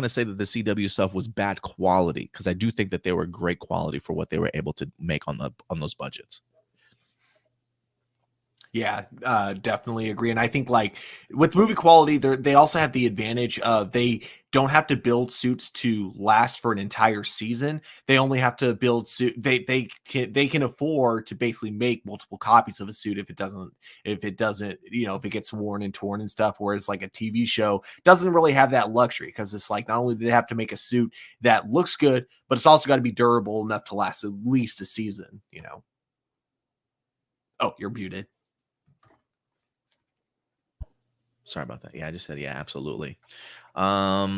say that the CW stuff was bad quality, because I do think that they were great quality for what they were able to make on those budgets.
Yeah, definitely agree. And I think like with movie quality, they also have the advantage of they don't have to build suits to last for an entire season. They only have to build suit. They can afford to basically make multiple copies of a suit if it doesn't, if it gets worn and torn and stuff. Whereas like a TV show doesn't really have that luxury, because it's like not only do they have to make a suit that looks good, but it's also got to be durable enough to last at least a season. Oh, you're muted.
Sorry about that. Yeah, I just said, yeah, absolutely. Let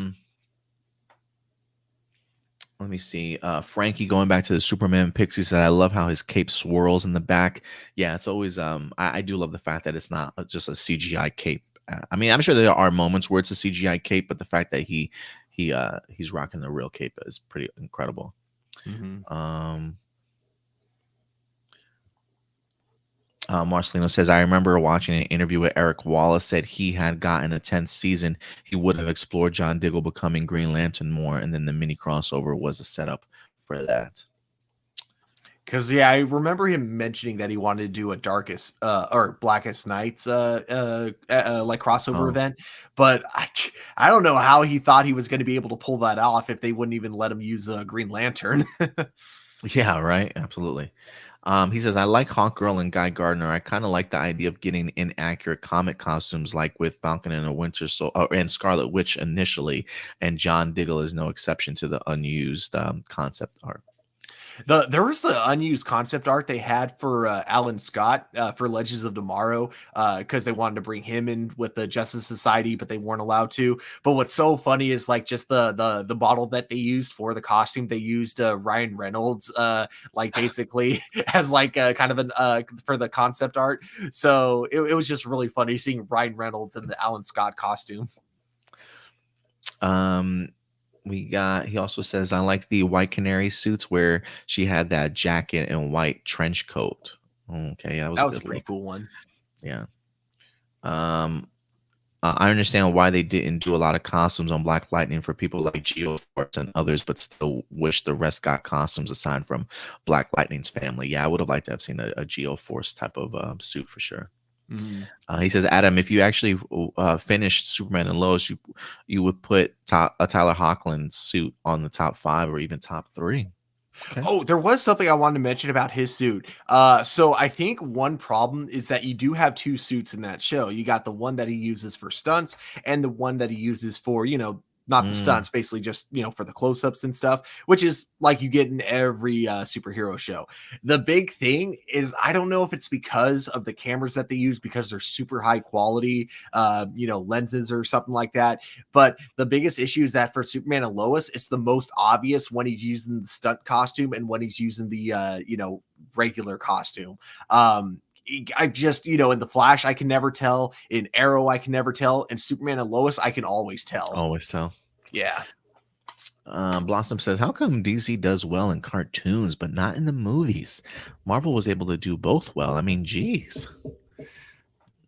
me see. Frankie, going back to the Superman Pixie, said, I love how his cape swirls in the back. Yeah, it's always, I do love the fact that it's not just a CGI cape. I mean, I'm sure there are moments where it's a CGI cape, but the fact that he's rocking the real cape is pretty incredible.
Mm-hmm.
Marcelino says, I remember watching an interview with Eric Wallace, said he had gotten a 10th season. He would have explored John Diggle becoming Green Lantern more, and then the mini crossover was a setup for that.
Because yeah, I remember him mentioning that he wanted to do a Darkest or Blackest Nights like crossover event, but I don't know how he thought he was going to be able to pull that off if they wouldn't even let him use a Green Lantern.
Yeah, right. Absolutely. He says, I like Hawkgirl and Guy Gardner. I kind of like the idea of getting inaccurate comic costumes like with Falcon and a Winter Soldier and Scarlet Witch initially, and John Diggle is no exception to the unused concept art.
There was the unused concept art they had for Alan Scott for Legends of Tomorrow, because they wanted to bring him in with the Justice Society, but they weren't allowed to. But what's so funny is like just the model that they used for the costume. They used Ryan Reynolds, like basically as like kind of an for the concept art. So it was just really funny seeing Ryan Reynolds in the Alan Scott costume.
He also says, I like the White Canary suits where she had that jacket and white trench coat. Okay, that was a
pretty cool one.
Yeah. I understand why they didn't do a lot of costumes on Black Lightning for people like Geoforce and others, but still wish the rest got costumes aside from Black Lightning's family. Yeah, I would have liked to have seen a Geoforce type of suit for sure.
Mm-hmm.
He says, Adam, if you actually finished Superman and Lois, you would put a Tyler Hoechlin suit on the top 5 or even top 3. Okay.
Oh, there was something I wanted to mention about his suit. So I think one problem is that you do have 2 suits in that show. You got the one that he uses for stunts and the one that he uses for, not the stunts, basically just, for the close-ups and stuff, which is like you get in every superhero show. The big thing is, I don't know if it's because of the cameras that they use, because they're super high quality, lenses or something like that. But the biggest issue is that for Superman and Lois, it's the most obvious when he's using the stunt costume and when he's using the, regular costume. I just, in the Flash, I can never tell. In Arrow, I can never tell. And Superman and Lois, I can always tell.
Always tell.
Yeah.
Blossom says, how come DC does well in cartoons, but not in the movies? Marvel was able to do both well. I mean, geez.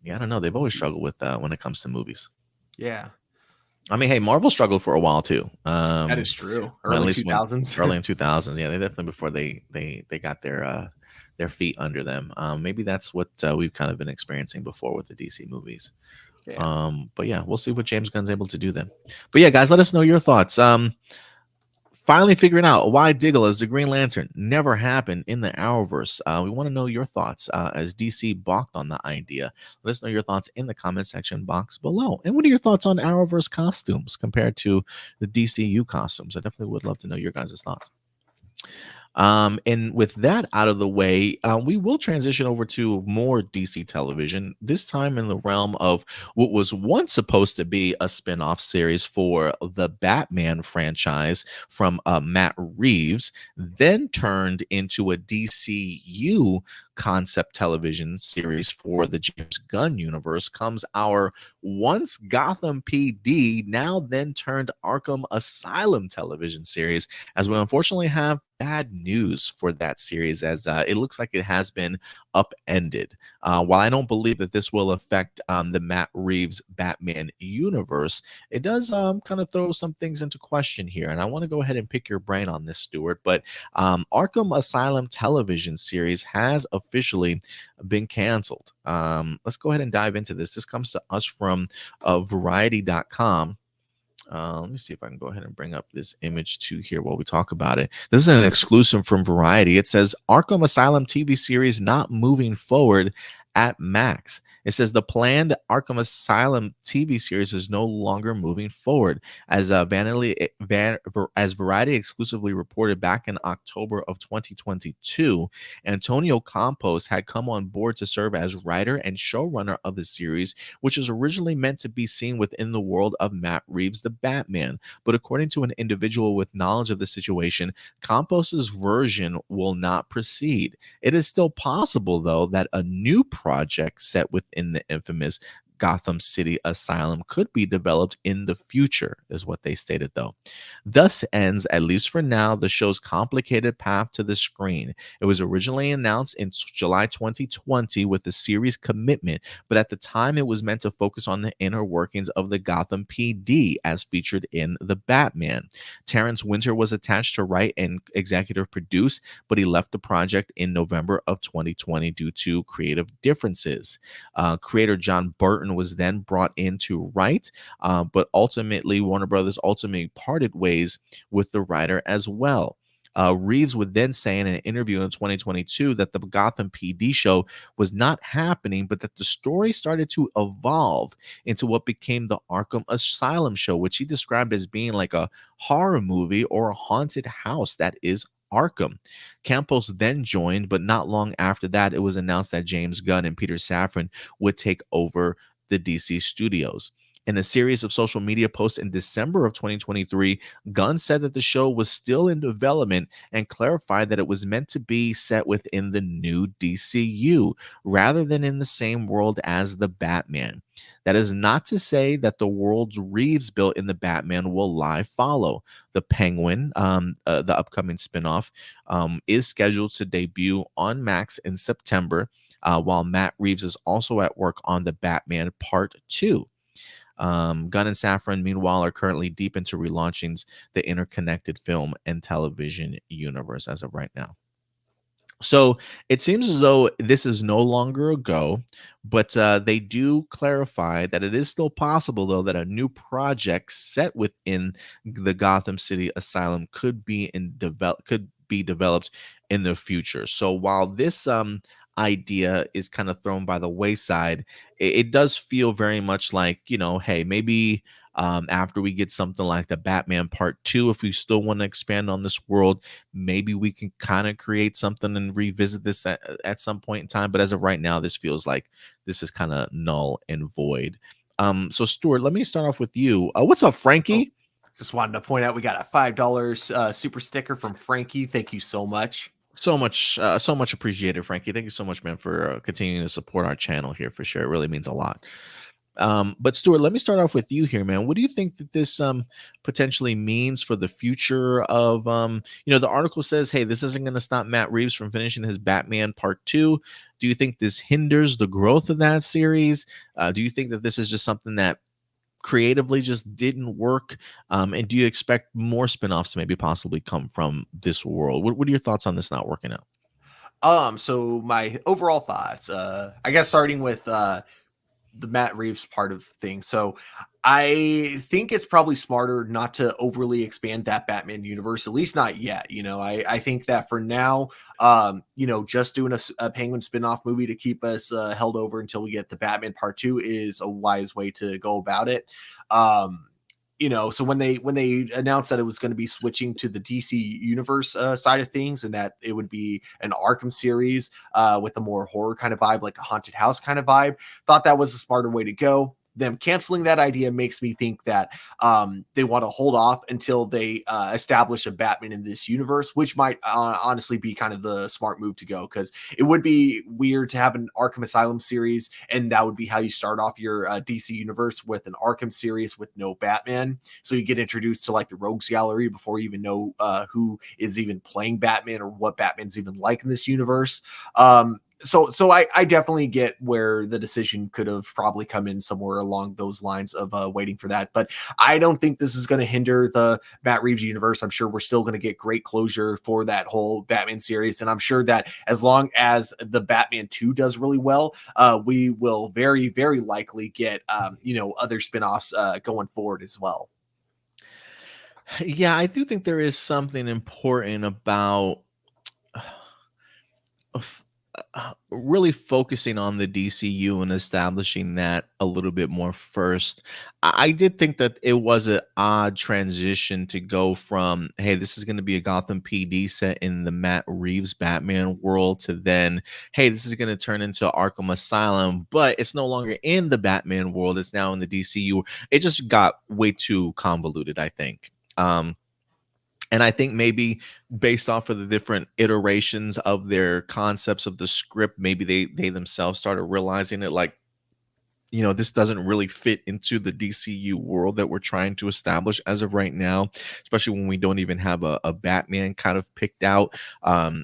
Yeah, I don't know. They've always struggled with that when it comes to movies.
Yeah.
I mean, hey, Marvel struggled for a while too.
That is true. Early 2000s.
Early in 2000s. Yeah, they definitely before they got their feet under them. Maybe that's what we've kind of been experiencing before with the DC movies.
Yeah.
But yeah, we'll see what James Gunn's able to do then. But yeah, guys, let us know your thoughts. Finally figuring out why Diggle as the Green Lantern never happened in the Arrowverse. We want to know your thoughts as DC balked on the idea. Let us know your thoughts in the comment section box below. And what are your thoughts on Arrowverse costumes compared to the DCU costumes? I definitely would love to know your guys' thoughts. And with that out of the way, we will transition over to more DC television, this time in the realm of what was once supposed to be a spin-off series for the Batman franchise from Matt Reeves, then turned into a DCU concept television series for the James Gunn universe, comes our once Gotham PD, now then turned Arkham Asylum television series, as we unfortunately have bad news for that series, as it looks like it has been upended. While I don't believe that this will affect the Matt Reeves Batman universe, it does kind of throw some things into question here. And I want to go ahead and pick your brain on this, Stuart. But Arkham Asylum television series has officially been canceled. Let's go ahead and dive into this. This comes to us from Variety.com. Let me see if I can go ahead and bring up this image too here while we talk about it. This is an exclusive from Variety. It says Arkham Asylum TV series not moving forward at Max. It says the planned Arkham Asylum TV series is no longer moving forward, as as Variety exclusively reported back in October of 2022. Antonio Campos had come on board to serve as writer and showrunner of the series, which is originally meant to be seen within the world of Matt Reeves' The Batman. But according to an individual with knowledge of the situation, Campos's version will not proceed. It is still possible, though, that a new project set within the infamous Gotham City Asylum could be developed in the future, is what they stated, though. Thus ends, at least for now, the show's complicated path to the screen. It was originally announced in July 2020 with the series commitment, but at the time it was meant to focus on the inner workings of the Gotham PD as featured in The Batman. Terrence Winter was attached to write and executive produce, but he left the project in November of 2020 due to creative differences. Creator John Burton was then brought in to write, but ultimately Warner Brothers ultimately parted ways with the writer as well. Reeves would then say in an interview in 2022 that the Gotham PD show was not happening, but that the story started to evolve into what became the Arkham Asylum show, which he described as being like a horror movie or a haunted house that is Arkham. Campos then joined, but not long after that, it was announced that James Gunn and Peter Safran would take over the DC studios. In a series of social media posts in December of 2023, Gunn said that the show was still in development and clarified that it was meant to be set within the new DCU rather than in the same world as the Batman. That is not to say that the worlds Reeves built in the Batman will live follow. The Penguin, the upcoming spinoff, is scheduled to debut on Max in September, while Matt Reeves is also at work on the Batman Part 2. Gunn and Safran, meanwhile, are currently deep into relaunching the interconnected film and television universe as of right now. So it seems as though this is no longer a go, but they do clarify that it is still possible, though, that a new project set within the Gotham City Asylum could be developed in the future. So while this idea is kind of thrown by the wayside, it does feel very much like, hey, maybe after we get something like the Batman Part 2, if we still want to expand on this world, maybe we can kind of create something and revisit this at some point in time. But as of right now, this feels like this is kind of null and void. So Stuart, let me start off with you. What's up, Frankie?
Just wanted to point out we got a $5 super sticker from Frankie. Thank you so much.
So much appreciated, Frankie. Thank you so much, man, for continuing to support our channel here. For sure, it really means a lot. But Stuart, let me start off with you here, man. What do you think that this potentially means for the future of the article says, hey, this isn't going to stop Matt Reeves from finishing his Batman Part 2. Do you think this hinders the growth of that series? Do you think that this is just something that creatively just didn't work? And do you expect more spinoffs to maybe possibly come from this world? What are your thoughts on this not working out?
So my overall thoughts, I guess starting with the Matt Reeves part of things. So I think it's probably smarter not to overly expand that Batman universe, at least not yet. I think that for now, just doing a Penguin spinoff movie to keep us held over until we get the Batman Part 2 is a wise way to go about it. so when they announced that it was going to be switching to the DC universe side of things, and that it would be an Arkham series with a more horror kind of vibe, like a haunted house kind of vibe, thought that was a smarter way to go. Them canceling that idea makes me think that they want to hold off until they establish a Batman in this universe, which might honestly be kind of the smart move to go, because it would be weird to have an Arkham Asylum series, and that would be how you start off your DC universe, with an Arkham series with no Batman. So you get introduced to like the Rogues Gallery before you even know who is even playing Batman or what Batman's even like in this universe. So I definitely get where the decision could have probably come in somewhere along those lines of waiting for that. But I don't think this is going to hinder the Matt Reeves universe. I'm sure we're still going to get great closure for that whole Batman series. And I'm sure that as long as the Batman 2 does really well, we will very, very likely get, other spinoffs going forward as well.
Yeah, I do think there is something important about really focusing on the DCU and establishing that a little bit more first. I did think that it was an odd transition to go from, hey, this is going to be a Gotham PD set in the Matt Reeves Batman world, to then, hey, this is going to turn into Arkham Asylum, but it's no longer in the Batman world. It's now in the DCU. It just got way too convoluted, I think. And I think maybe based off of the different iterations of their concepts of the script, maybe they themselves started realizing it, like, this doesn't really fit into the DCU world that we're trying to establish as of right now, especially when we don't even have a Batman kind of picked out.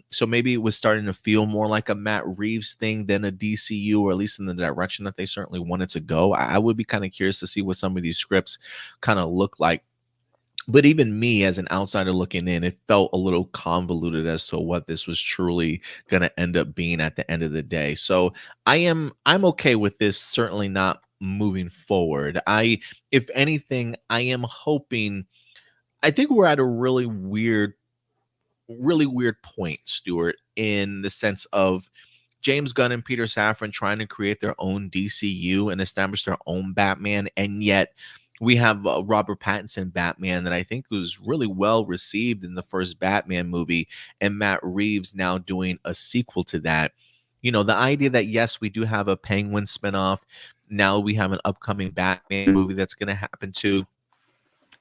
So maybe it was starting to feel more like a Matt Reeves thing than a DCU, or at least in the direction that they certainly wanted to go. I would be kind of curious to see what some of these scripts kind of look like. But even me as an outsider looking in, it felt a little convoluted as to what this was truly going to end up being at the end of the day. So I'm okay with this certainly not moving forward. If anything, I am hoping, I think we're at a really weird point, Stuart, in the sense of James Gunn and Peter Safran trying to create their own DCU and establish their own Batman, and yet we have Robert Pattinson Batman that I think was really well received in the first Batman movie, and Matt Reeves now doing a sequel to that. The idea that, yes, we do have a Penguin spinoff. Now we have an upcoming Batman movie that's going to happen too.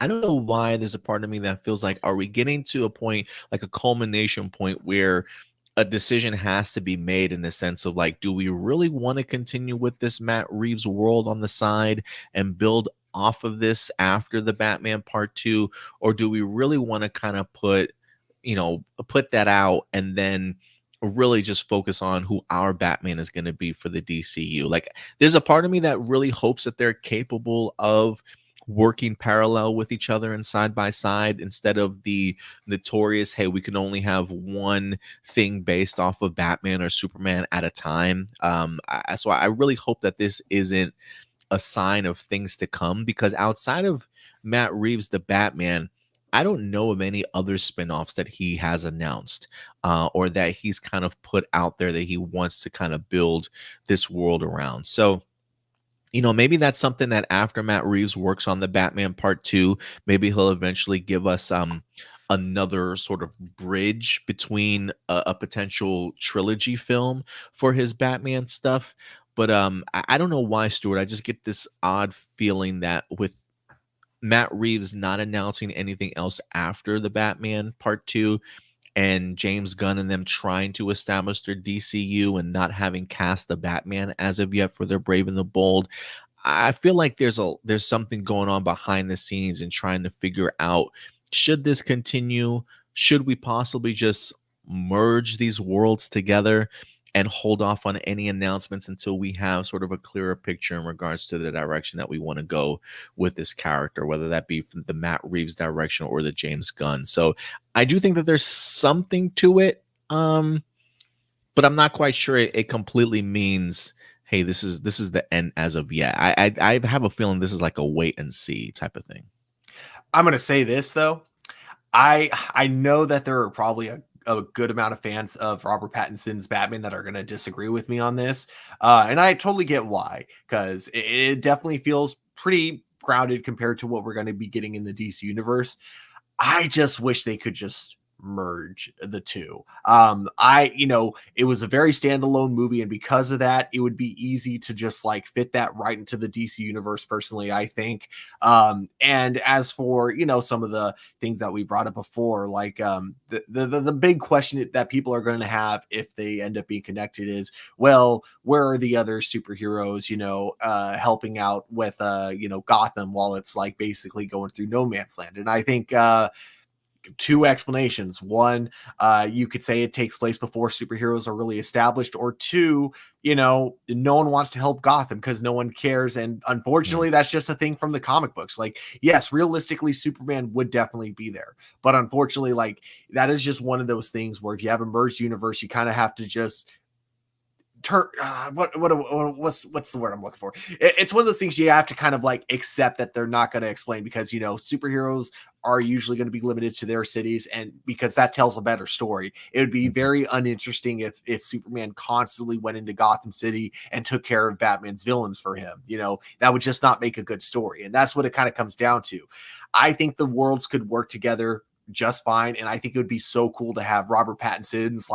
I don't know why there's a part of me that feels like, are we getting to a point, like a culmination point, where a decision has to be made in the sense of, like, do we really want to continue with this Matt Reeves world on the side and build off of this after the Batman Part 2, or do we really want to kind of put that out and then really just focus on who our Batman is going to be for the DCU? Like, there's a part of me that really hopes that they're capable of working parallel with each other and side by side, instead of the notorious, hey, we can only have one thing based off of Batman or Superman at a time. So I really hope that this isn't a sign of things to come, because outside of Matt Reeves the Batman, I don't know of any other spinoffs that he has announced or that he's kind of put out there that he wants to kind of build this world around. So maybe that's something that after Matt Reeves works on the Batman Part 2, maybe he'll eventually give us another sort of bridge between a potential trilogy film for his Batman stuff. But I don't know why, Stuart. I just get this odd feeling that with Matt Reeves not announcing anything else after the Batman Part 2, and James Gunn and them trying to establish their DCU and not having cast the Batman as of yet for their Brave and the Bold, I feel like there's something going on behind the scenes and trying to figure out, should this continue? Should we possibly just merge these worlds together and hold off on any announcements until we have sort of a clearer picture in regards to the direction that we want to go with this character, whether that be from the Matt Reeves direction or the James Gunn? So I do think that there's something to it, but I'm not quite sure it completely means, hey, this is the end as of yet. I have a feeling this is like a wait and see type of thing.
I'm going to say this, though. I know that there are probably a good amount of fans of Robert Pattinson's Batman that are going to disagree with me on this. And I totally get why, because it definitely feels pretty grounded compared to what we're going to be getting in the DC universe. I just wish they could just merge the two. It was a very standalone movie, and because of that, it would be easy to just like fit that right into the DC universe, personally, I think. And as for, some of the things that we brought up before, like the big question that people are going to have if they end up being connected is, well, where are the other superheroes, helping out with Gotham while it's like basically going through no man's land? And I think two explanations. One, you could say it takes place before superheroes are really established, or two, no one wants to help Gotham because no one cares. And unfortunately, that's just a thing from the comic books. Like, yes, realistically, Superman would definitely be there, but unfortunately, like, that is just one of those things where if you have a merged universe, you kind of have to just turn what's the word I'm looking for? It's one of those things you have to kind of like accept that they're not going to explain, because superheroes are usually going to be limited to their cities, and because that tells a better story. It would be very uninteresting if Superman constantly went into Gotham City and took care of Batman's villains for him. That would just not make a good story, and that's what it kind of comes down to. I think the worlds could work together just fine, and I think it would be so cool to have Robert Pattinson's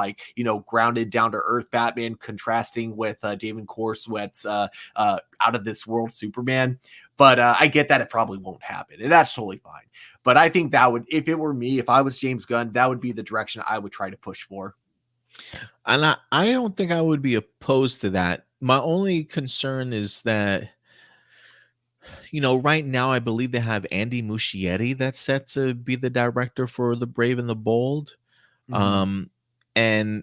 grounded, down to earth Batman contrasting with David Cornsweet's out of this world Superman. But I get that it probably won't happen, and that's totally fine. But I think that would, if it were me, if I was James Gunn, that would be the direction I would try to push for.
And I don't think I would be opposed to that. My only concern is that, right now I believe they have Andy Muschietti that's set to be the director for The Brave and the Bold. And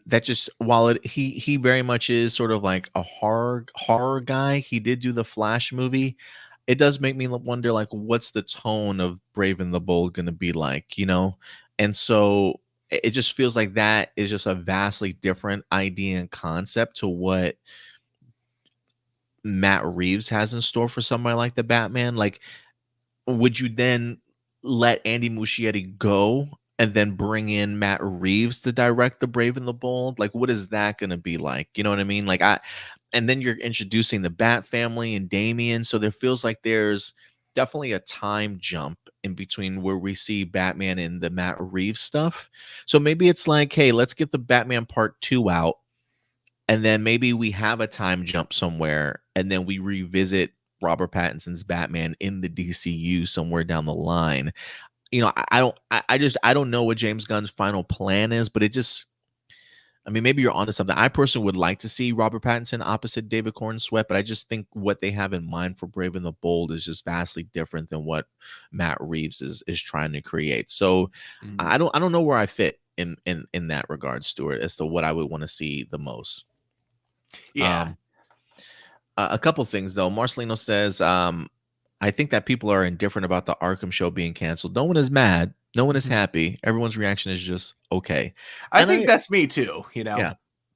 that just, while he very much is sort of like a horror guy, he did do the Flash movie. It does make me wonder, like, what's the tone of Brave and the Bold going to be like, And so it just feels like that is just a vastly different idea and concept to what Matt Reeves has in store for somebody like the Batman. Like, would you then let Andy Muschietti go and then bring in Matt Reeves to direct The Brave and the Bold? Like, what is that going to be like? You know what I mean? Like, and then you're introducing the Bat family and Damian. So there feels like there's definitely a time jump in between where we see Batman and the Matt Reeves stuff. So maybe it's like, hey, let's get the Batman Part 2 out, and then maybe we have a time jump somewhere, and then we revisit Robert Pattinson's Batman in the DCU somewhere down the line. I don't know what James Gunn's final plan is, but maybe you're onto something. I personally would like to see Robert Pattinson opposite David Cornsweet, but I just think what they have in mind for Brave and the Bold is just vastly different than what Matt Reeves is trying to create. So I don't know where I fit in that regard, Stuart, as to what I would want to see the most.
Yeah.
A couple things though. Marcelino says, I think that people are indifferent about the Arkham show being canceled. No one is mad. No one is happy. Everyone's reaction is just okay.
I think that's me too,
Yeah.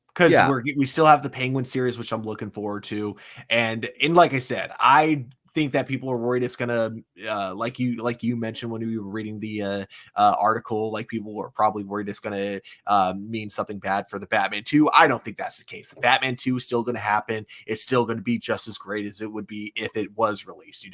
because we still have the Penguin series, which I'm looking forward to. And like I said, I think that people are worried it's gonna like you mentioned when we were reading the article, like people were probably worried it's gonna mean something bad for the Batman 2. I don't think that's the case. The Batman 2 is still gonna happen. It's still gonna be just as great as it would be if it was released,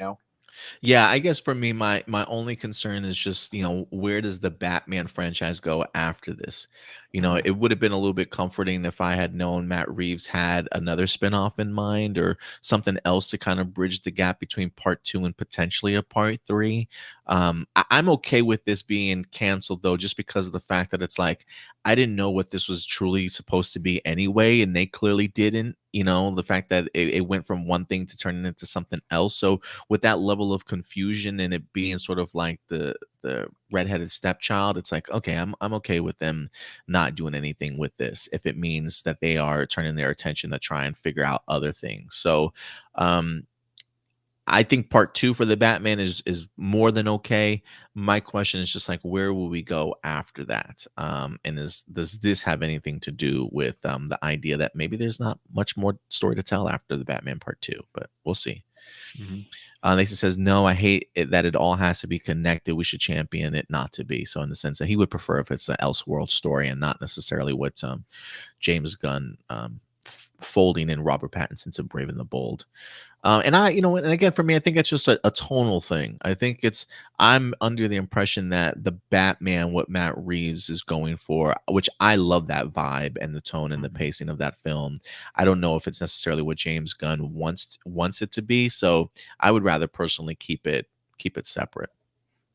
Yeah, I guess for me, my only concern is just, where does the Batman franchise go after this? It would have been a little bit comforting if I had known Matt Reeves had another spinoff in mind, or something else to kind of bridge the gap between Part 2 and potentially a Part 3. I'm okay with this being canceled, though, just because of the fact that it's like, I didn't know what this was truly supposed to be anyway, and they clearly didn't. The fact that it went from one thing to turning into something else. So with that level of confusion and it being sort of like the redheaded stepchild, it's like, okay, I'm okay with them not doing anything with this if it means that they are turning their attention to try and figure out other things. So I think Part 2 for the Batman is more than okay. My question is just like, where will we go after that? And does this have anything to do with the idea that maybe there's not much more story to tell after the Batman Part 2? But we'll see. Nathan says, no, I hate it that it all has to be connected. We should champion it not to be. So in the sense that he would prefer if it's an Elseworld story and not necessarily what James Gunn folding in Robert Pattinson to Brave and the Bold. And and again, for me, I think it's just a tonal thing. I think I'm under the impression that the Batman, what Matt Reeves is going for, which I love that vibe and the tone and the pacing of that film. I don't know if it's necessarily what James Gunn wants it to be. So I would rather personally keep it separate.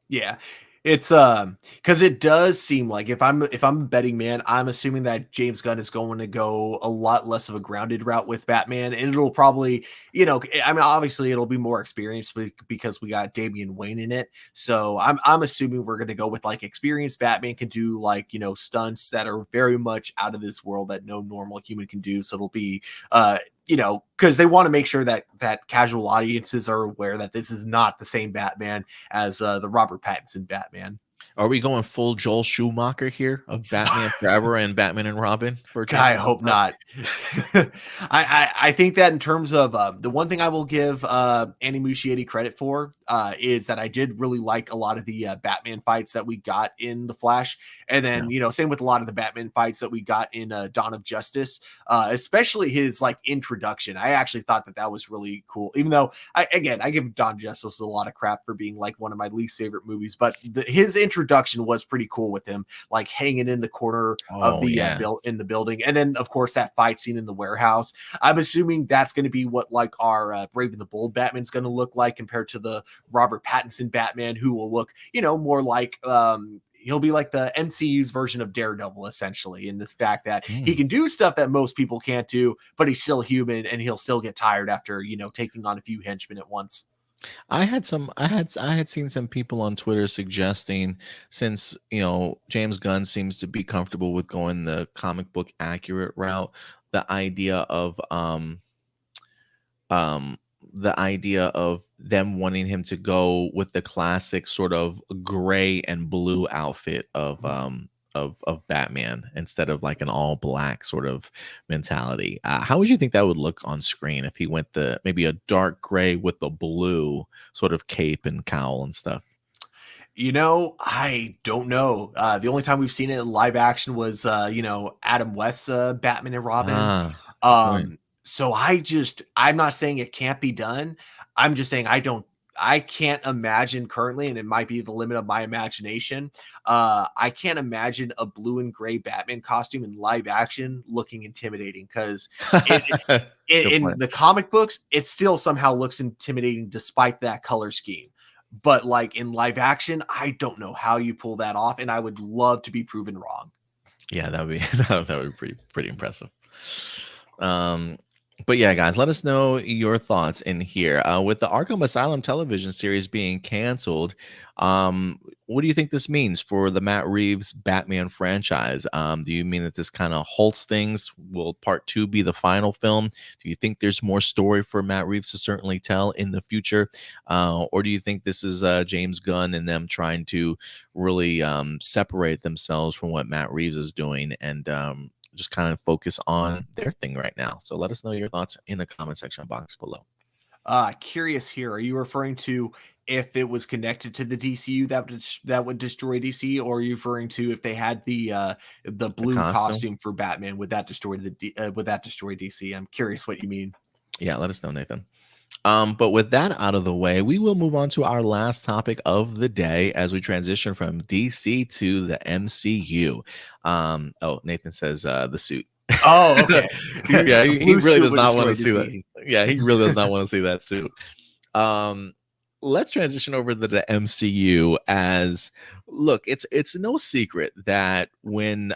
Yeah. It's because it does seem like if I'm a betting man, I'm assuming that James Gunn is going to go a lot less of a grounded route with Batman, and it'll probably, I mean, obviously it'll be more experienced because we got Damian Wayne in it. So I'm assuming we're going to go with like experienced Batman can do like, stunts that are very much out of this world that no normal human can do. So it'll be because they want to make sure that casual audiences are aware that this is not the same Batman as the Robert Pattinson Batman.
Are we going full Joel Schumacher here of Batman Forever and Batman and Robin?
I hope not. I think that in terms of the one thing I will give Andy Muschietti credit for is that I did really like a lot of the Batman fights that we got in The Flash. And then, same with a lot of the Batman fights that we got in Dawn of Justice, especially his like introduction. I actually thought that was really cool, even though I give Dawn of Justice a lot of crap for being like one of my least favorite movies, but his introduction was pretty cool with him like hanging in the corner of the in the building, and then of course that fight scene in the warehouse. I'm assuming that's going to be what like our Brave and the Bold Batman's going to look like compared to the Robert Pattinson Batman, who will look more like he'll be like the MCU's version of Daredevil, essentially, in this fact that he can do stuff that most people can't do, but he's still human and he'll still get tired after taking on a few henchmen at once.
I had seen some people on Twitter suggesting, since James Gunn seems to be comfortable with going the comic book accurate route, the idea of them wanting him to go with the classic sort of gray and blue outfit of Batman instead of like an all black sort of mentality. How would you think that would look on screen if he went maybe a dark gray with the blue sort of cape and cowl and stuff?
I don't know. The only time we've seen it in live action was Adam West's Batman and Robin. So I'm not saying it can't be done. I'm just saying I can't imagine currently, and it might be the limit of my imagination. I can't imagine a blue and gray Batman costume in live action looking intimidating, because in the comic books, it still somehow looks intimidating despite that color scheme. But like in live action, I don't know how you pull that off, and I would love to be proven wrong.
Yeah, that would be pretty impressive. But yeah, guys, let us know your thoughts in here. With the Arkham Asylum television series being canceled, what do you think this means for the Matt Reeves Batman franchise? Do you mean that this kind of halts things? Will part 2 be the final film? Do you think there's more story for Matt Reeves to certainly tell in the future? Or do you think this is James Gunn and them trying to really separate themselves from what Matt Reeves is doing and just kind of focus on their thing right now? So let us know your thoughts in the comment section box below.
Curious here, are you referring to if it was connected to the DCU that would destroy DC, or are you referring to if they had the blue costume for Batman, would that destroy DC? I'm curious what you mean.
Yeah, let us know, Nathan. But with that out of the way, we will move on to our last topic of the day as we transition from DC to the MCU. Nathan says the suit.
Oh, okay.
Yeah, he really does not want to see that. Yeah, he really does not want to see that suit. Let's transition over to the MCU. Look, it's no secret that when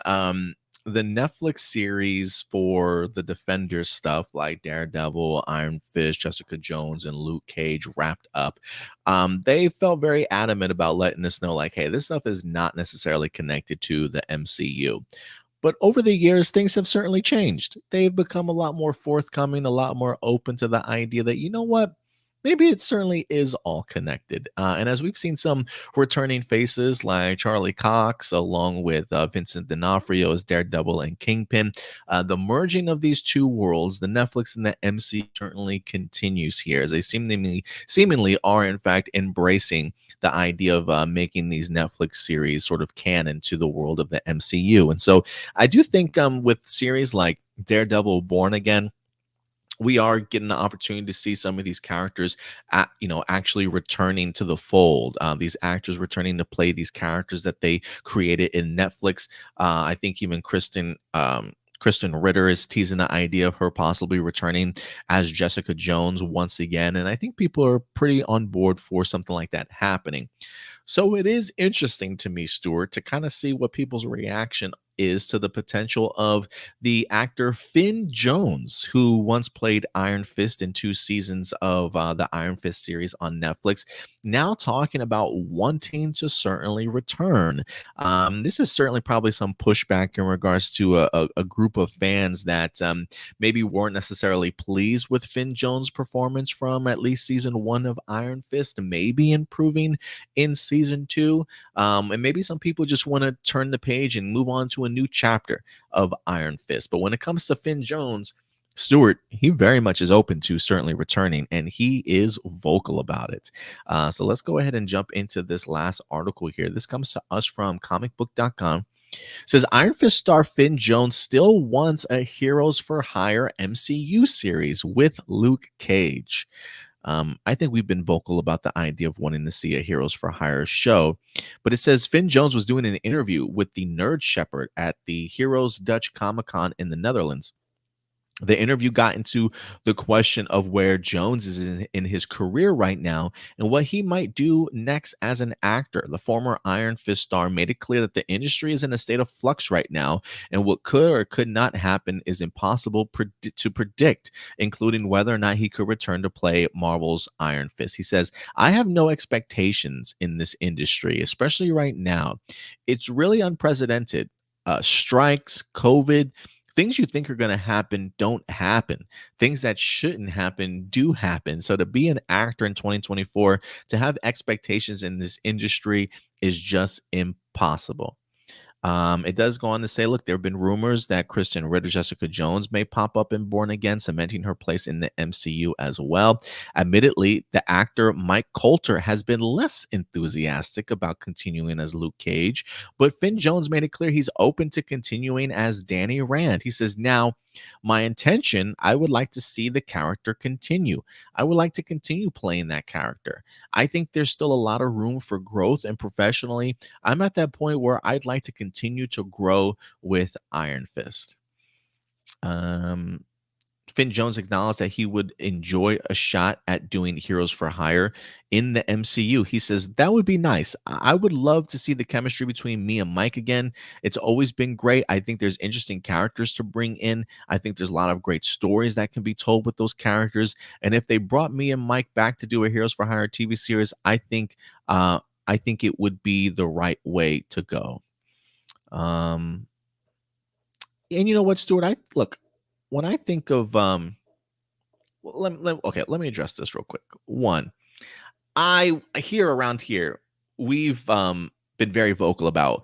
the Netflix series for the Defenders stuff like Daredevil, Iron Fist, Jessica Jones, and Luke Cage wrapped up, they felt very adamant about letting us know, like, hey, this stuff is not necessarily connected to the MCU. But over the years, things have certainly changed. They've become a lot more forthcoming, a lot more open to the idea that, you know what, maybe it certainly is all connected. And as we've seen some returning faces like Charlie Cox, along with Vincent D'Onofrio as Daredevil and Kingpin, the merging of these two worlds, the Netflix and the MC, certainly continues here, as they seemingly are, in fact, embracing the idea of making these Netflix series sort of canon to the world of the MCU. And so I do think with series like Daredevil Born Again, we are getting the opportunity to see some of these characters, actually returning to the fold. These actors returning to play these characters that they created in Netflix. I think even Kristen Ritter is teasing the idea of her possibly returning as Jessica Jones once again, and I think people are pretty on board for something like that happening. So it is interesting to me, Stuart, to kind of see what people's reaction is to the potential of the actor Finn Jones, who once played Iron Fist in 2 seasons of the Iron Fist series on Netflix, now talking about wanting to certainly return. This is certainly probably some pushback in regards to a group of fans that maybe weren't necessarily pleased with Finn Jones' performance from at least season 1 of Iron Fist, maybe improving in season 2. And maybe some people just want to turn the page and move on to a new chapter of Iron Fist. But when it comes to Finn Jones, Stewart, he very much is open to certainly returning, and he is vocal about it. So let's go ahead and jump into this last article here. This comes to us from comicbook.com. It says Iron Fist star Finn Jones still wants a Heroes for Hire MCU series with Luke Cage. I think we've been vocal about the idea of wanting to see a Heroes for Hire show, but it says Finn Jones was doing an interview with the Nerd Shepherd at the Heroes Dutch Comic Con in the Netherlands. The interview got into the question of where Jones is in his career right now and what he might do next as an actor. The former Iron Fist star made it clear that the industry is in a state of flux right now, and what could or could not happen is impossible to predict, including whether or not he could return to play Marvel's Iron Fist. He says, I have no expectations in this industry, especially right now. It's really unprecedented. Strikes, COVID, things you think are going to happen don't happen. Things that shouldn't happen do happen. So to be an actor in 2024, to have expectations in this industry is just impossible. It does go on to say, look, there have been rumors that Kristen Ritter, Jessica Jones may pop up in Born Again, cementing her place in the MCU as well. Admittedly, the actor Mike Coulter has been less enthusiastic about continuing as Luke Cage, but Finn Jones made it clear he's open to continuing as Danny Rand. He says, now, my intention, I would like to see the character continue. I would like to continue playing that character. I think there's still a lot of room for growth, and professionally, I'm at that point where I'd like to continue to grow with Iron Fist. Finn Jones acknowledged that he would enjoy a shot at doing Heroes for Hire in the MCU. He says, that would be nice. I would love to see the chemistry between me and Mike again. It's always been great. I think there's interesting characters to bring in. I think there's a lot of great stories that can be told with those characters. And if they brought me and Mike back to do a Heroes for Hire TV series, I think it would be the right way to go. And you know what, Stuart? When I think of let me address this real quick. One, I hear around here we've been very vocal about,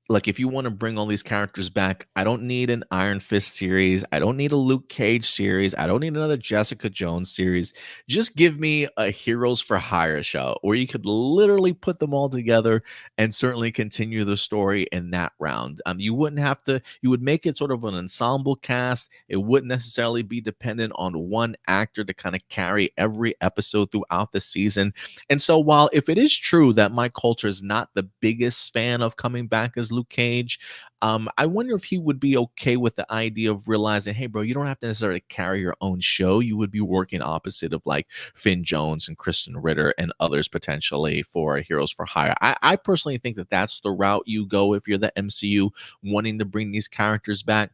like, if you want to bring all these characters back, I don't need an Iron Fist series. I don't need a Luke Cage series. I don't need another Jessica Jones series. Just give me a Heroes for Hire show where you could literally put them all together and certainly continue the story in that round. You wouldn't have to, you would make it sort of an ensemble cast. It wouldn't necessarily be dependent on one actor to kind of carry every episode throughout the season. And so while if it is true that Mike Coulter is not the biggest fan of coming back as Luke Cage, I wonder if he would be okay with the idea of realizing, hey, bro, you don't have to necessarily carry your own show. You would be working opposite of like Finn Jones and Kristen Ritter and others potentially for Heroes for Hire. I personally think that that's the route you go if you're the MCU wanting to bring these characters back.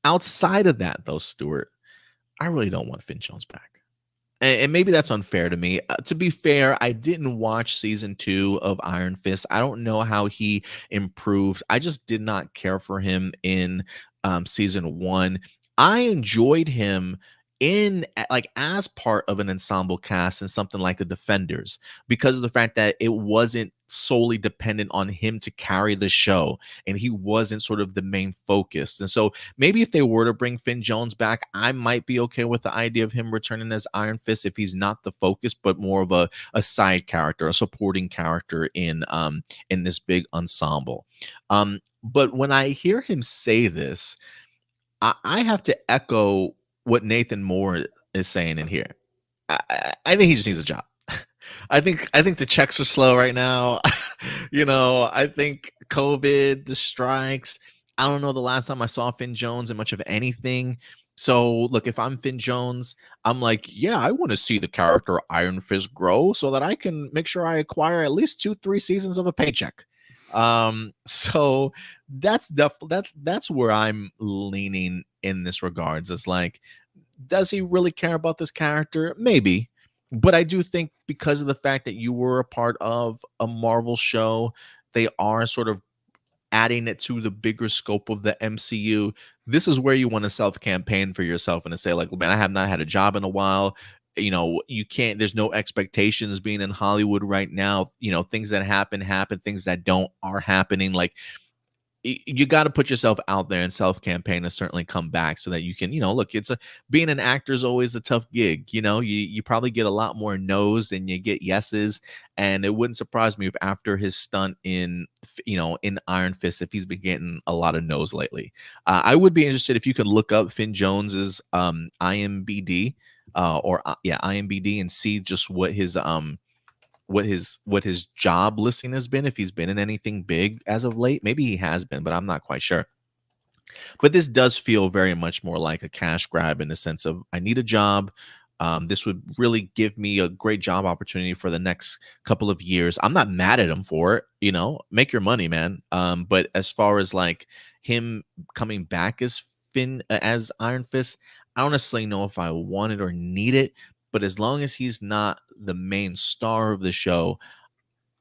Outside of that, though, Stuart, I really don't want Finn Jones back. And maybe that's unfair to me. To be fair, I didn't watch season 2 of Iron Fist. I don't know how he improved. I just did not care for him in season 1. I enjoyed him in like as part of an ensemble cast in something like The Defenders because of the fact that it wasn't solely dependent on him to carry the show and he wasn't sort of the main focus. And so maybe if they were to bring Finn Jones back, I might be okay with the idea of him returning as Iron Fist if he's not the focus but more of a side character, a supporting character in this big ensemble. But when I hear him say this, I have to echo what Nathan Moore is saying in here. I think he just needs a job. I think the checks are slow right now. I think COVID, the strikes. I don't know the last time I saw Finn Jones in much of anything. So look, if I'm Finn Jones, I'm like, yeah, I want to see the character Iron Fist grow so that I can make sure I acquire at least 2-3 seasons of a paycheck. So that's where I'm leaning in this regards. It's like, does he really care about this character? Maybe. But I do think because of the fact that you were a part of a Marvel show, they are sort of adding it to the bigger scope of the MCU. This is where you want to self-campaign for yourself and to say, like, man, I have not had a job in a while. You can't, there's no expectations being in Hollywood right now. Things that happen, things that don't are happening. Like, you got to put yourself out there and self-campaign to certainly come back so that you can, look, being an actor is always a tough gig. You probably get a lot more no's than you get yeses. And it wouldn't surprise me if after his stunt in Iron Fist, if he's been getting a lot of no's lately. I would be interested if you could look up Finn Jones's IMBD IMBD and see just what his job listing has been, if he's been in anything big as of late. Maybe he has been, but I'm not quite sure. But this does feel very much more like a cash grab in the sense of, I need a job. This would really give me a great job opportunity for the next couple of years. I'm not mad at him for it, make your money, man. But as far as like him coming back as as Iron Fist, I don't necessarily know if I want it or need it. But as long as he's not the main star of the show,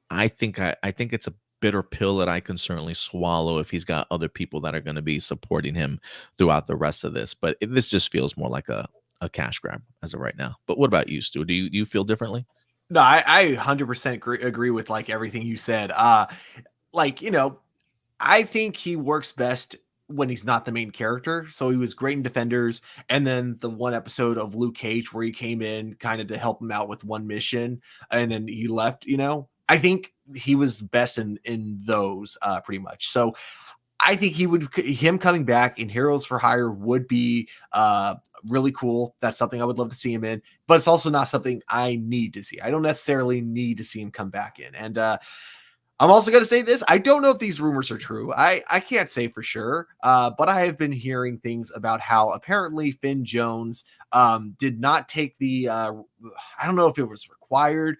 I think it's a bitter pill that I can certainly swallow if he's got other people that are going to be supporting him throughout the rest of this. But this just feels more like a cash grab as of right now. But what about you, Stu? Do you feel differently?
No, I 100% agree with like everything you said. I think he works best when he's not the main character. So he was great in Defenders, and then the one episode of Luke Cage where he came in kind of to help him out with one mission and then he left. I think he was best in those pretty much. So I think him coming back in Heroes for Hire would be really cool. That's something I would love to see him in, but it's also not something I need to see. I don't necessarily need to see him come back in. And I'm also going to say this. I don't know if these rumors are true. I can't say for sure, but I have been hearing things about how apparently Finn Jones did not take the, I don't know if it was required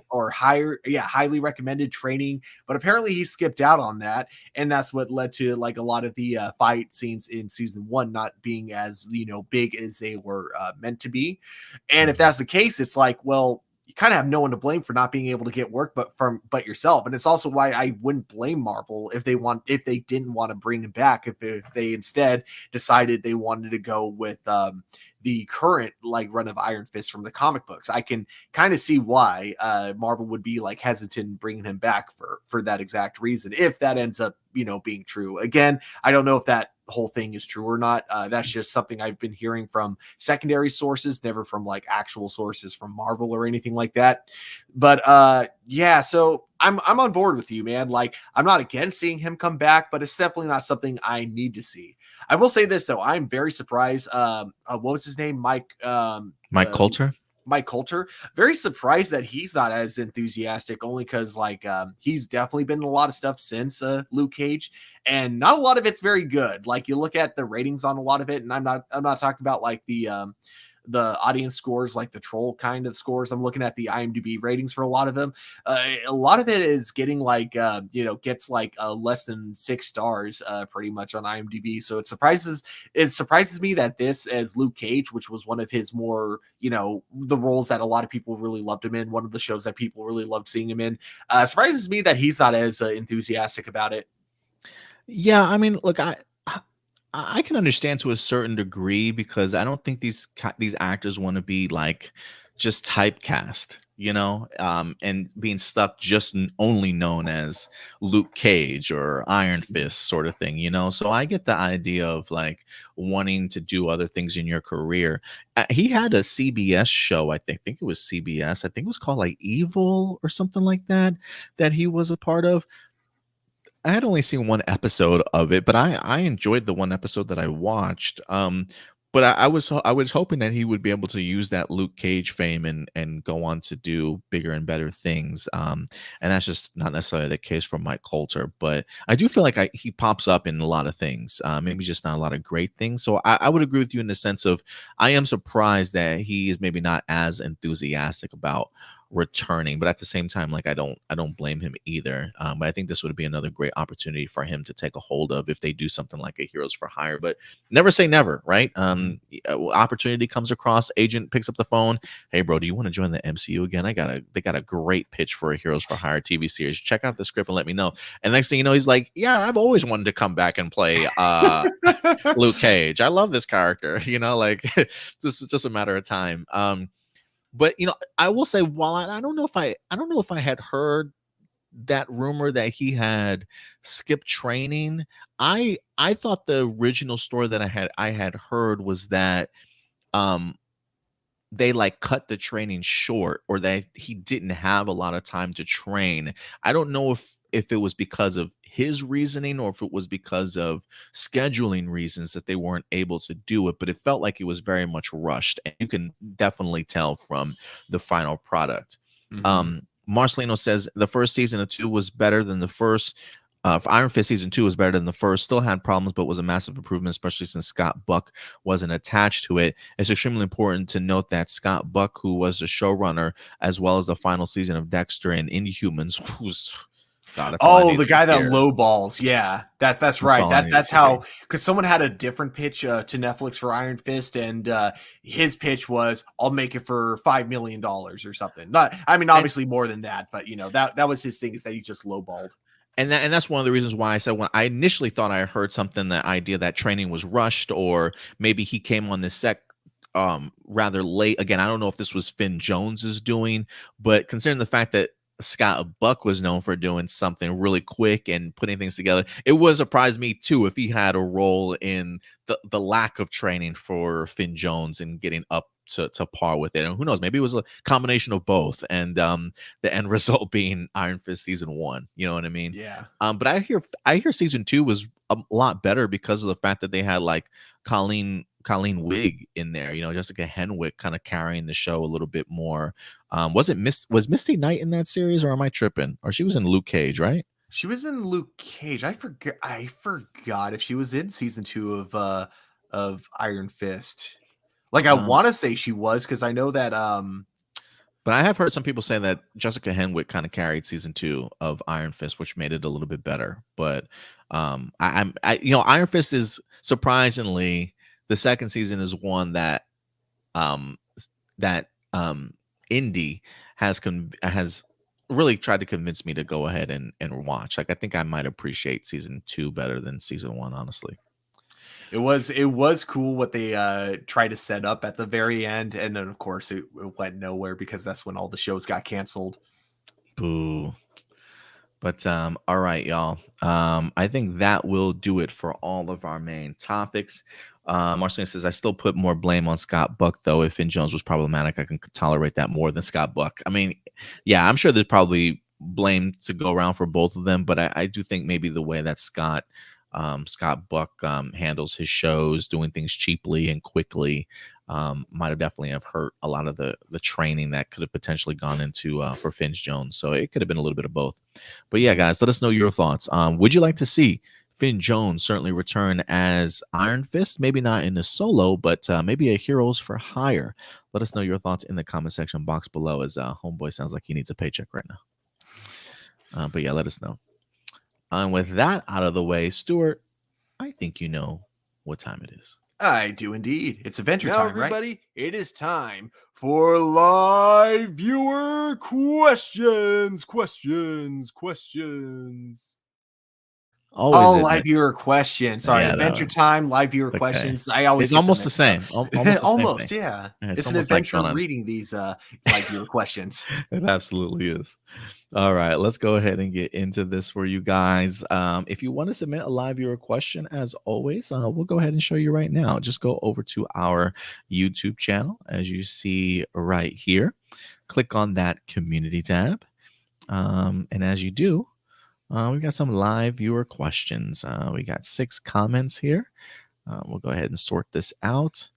or highly recommended training, but apparently he skipped out on that. And that's what led to like a lot of the fight scenes in season 1 not being as, big as they were meant to be. And if that's the case, it's like, well, you kind of have no one to blame for not being able to get work but yourself. And it's also why I wouldn't blame Marvel if they didn't want to bring him back, if they instead decided they wanted to go with the current like run of Iron Fist from the comic books. I can kind of see why Marvel would be like hesitant bringing him back for that exact reason, if that ends up being true. Again, I don't know if that whole thing is true or not. That's just something I've been hearing from secondary sources, never from like actual sources from Marvel or anything like that. But yeah, so I'm on board with you, man. Like, I'm not against seeing him come back, but it's definitely not something I need to see. I will say this though, I'm very surprised. What was his name? Mike
Coulter.
Mike Coulter. Very surprised that he's not as enthusiastic, only because like he's definitely been in a lot of stuff since Luke Cage, and not a lot of it's very good. Like, you look at the ratings on a lot of it, and I'm not talking about like the audience scores, like the troll kind of scores. I'm looking at the IMDb ratings for a lot of them. A lot of it is getting like gets like less than 6 stars pretty much on IMDb. So it surprises me that this, as Luke Cage, which was one of his more the roles that a lot of people really loved him in, one of the shows that people really loved seeing him in, surprises me that he's not as enthusiastic about it.
Yeah, I mean, look, I can understand to a certain degree, because I don't think these actors want to be like just typecast, and being stuck just only known as Luke Cage or Iron Fist sort of thing, So I get the idea of like wanting to do other things in your career. He had a CBS show, I think it was CBS. I think it was called like Evil or something like that he was a part of. I had only seen one episode of it, but I enjoyed the one episode that I watched. But I was hoping that he would be able to use that Luke Cage fame and go on to do bigger and better things. And that's just not necessarily the case for Mike Coulter. But I do feel like he pops up in a lot of things, maybe just not a lot of great things. So I would agree with you in the sense of I am surprised that he is maybe not as enthusiastic about returning, but at the same time, like I don't blame him either. But I think this would be another great opportunity for him to take a hold of if they do something like a Heroes for Hire. But never say never, right? Opportunity comes across, agent picks up the phone. Hey, bro, do you want to join the MCU again? They got a great pitch for a Heroes for Hire TV series. Check out the script and let me know. And next thing you know, he's like, yeah, I've always wanted to come back and play Luke Cage. I love this character. Like this is just a matter of time. But I will say, while I don't know if I had heard that rumor that he had skipped training. I thought the original story that I had heard was that they like cut the training short, or that he didn't have a lot of time to train. I don't know if it was because of his reasoning or if it was because of scheduling reasons that they weren't able to do it, but it felt like it was very much rushed, and you can definitely tell from the final product. Marcelino says the first season of 2 was better than the first. Iron Fist season 2 was better than the first. Still had problems, but was a massive improvement, especially since Scott Buck wasn't attached to it. It's extremely important to note that Scott Buck, who was the showrunner, as well as the final season of Dexter and Inhumans, who's
the guy that lowballs. Yeah, that's right. That's how, because someone had a different pitch to Netflix for Iron Fist, and his pitch was, "I'll make it for $5 million or something." Obviously more than that, but that was his thing, is that he just lowballed.
And that's one of the reasons why I said, when I initially thought I heard something, the idea that training was rushed, or maybe he came on this set rather late. Again, I don't know if this was Finn Jones's doing, but considering the fact that Scott Buck was known for doing something really quick and putting things together, it would surprise me too if he had a role in the lack of training for Finn Jones and getting up to par with it. And who knows, maybe it was a combination of both, and the end result being Iron Fist season 1. You know what I mean?
Yeah.
But I hear season 2 was a lot better because of the fact that they had like Colleen Wigg in there, Jessica Henwick kind of carrying the show a little bit more. Was Misty Knight in that series, or am I tripping? Or she was in Luke Cage, right?
She was in Luke Cage. I forgot if she was in season 2 of Iron Fist. Like, I want to say she was, because I know that
but I have heard some people say that Jessica Henwick kind of carried season 2 of Iron Fist, which made it a little bit better. But Iron Fist is surprisingly, the second season is one that Indy has really tried to convince me to go ahead and watch. Like, I think I might appreciate season 2 better than season 1, honestly.
It was cool what they tried to set up at the very end, and then of course it went nowhere, because that's when all the shows got canceled.
Boo. But all right, y'all. I think that will do it for all of our main topics. Marcelino says, I still put more blame on Scott Buck, though. If Finn Jones was problematic, I can tolerate that more than Scott Buck. I mean, yeah, I'm sure there's probably blame to go around for both of them, but I do think maybe the way that Scott Buck handles his shows, doing things cheaply and quickly, might have definitely have hurt a lot of the training that could have potentially gone into for Finn Jones. So it could have been a little bit of both. But yeah, guys, let us know your thoughts. Would you like to see Finn Jones certainly return as Iron Fist? Maybe not in a solo, but maybe a Heroes for Hire. Let us know your thoughts in the comment section box below, as Homeboy sounds like he needs a paycheck right now. But yeah, let us know. And with that out of the way, Stuart, I think you know what time it is.
I do indeed. It's adventure
Now,
time,
everybody,
right? It is time for live viewer questions.
Oh,
live viewer questions. Sorry,
Yeah,
adventure time, live viewer questions. I always
It's
get them
almost the
mixed
same.
up.
Almost,
Yeah. It's an
almost like
adventure
fun.
reading these live viewer questions.
It absolutely is. All right, let's go ahead and get into this for you guys. If you want to submit a live viewer question, as always, we'll go ahead and show you right now. Just go over to our YouTube channel, as you see right here. Click on that community tab. And as you do, we got some live viewer questions. We got 6 comments here. We'll go ahead and sort this out.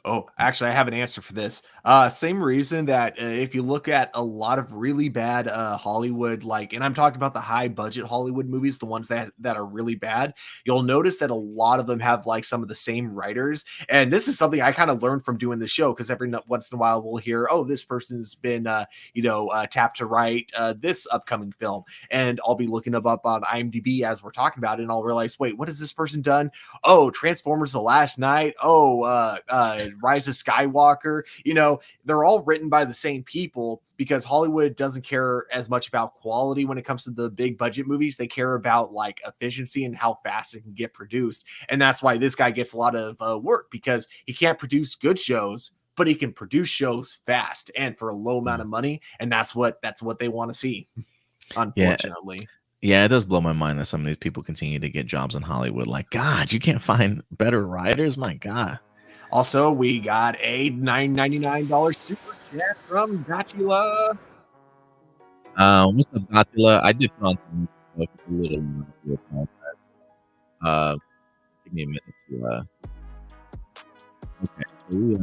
Oh, actually, I have an answer for this. Same reason that if you look at a lot of really bad Hollywood, like, and I'm talking about the high budget Hollywood movies, the ones that are really bad, you'll notice that a lot of them have like some of the same writers. And this is something I kind of learned from doing the show because once in a while we'll hear, oh, this person's been, tapped to write this upcoming film, and I'll be looking them up on IMDb as we're talking about it, and I'll realize, wait, what has this person done? Oh, Transformers: The Last Night. Oh, Rise of Skywalker. They're all written by the same people because Hollywood doesn't care as much about quality when it comes to the big budget movies. They care about like efficiency and how fast it can get produced. And that's why this guy gets a lot of work, because he can't produce good shows, but he can produce shows fast and for a low amount of money. And that's what they want to see, unfortunately.
Yeah, it does blow my mind that some of these people continue to get jobs in Hollywood. Like, God, you can't find better writers? My God.
Also, we got a $9.99 super chat from Gatula.
What's up, Gatula? I did put on some a little give me a minute to okay. So we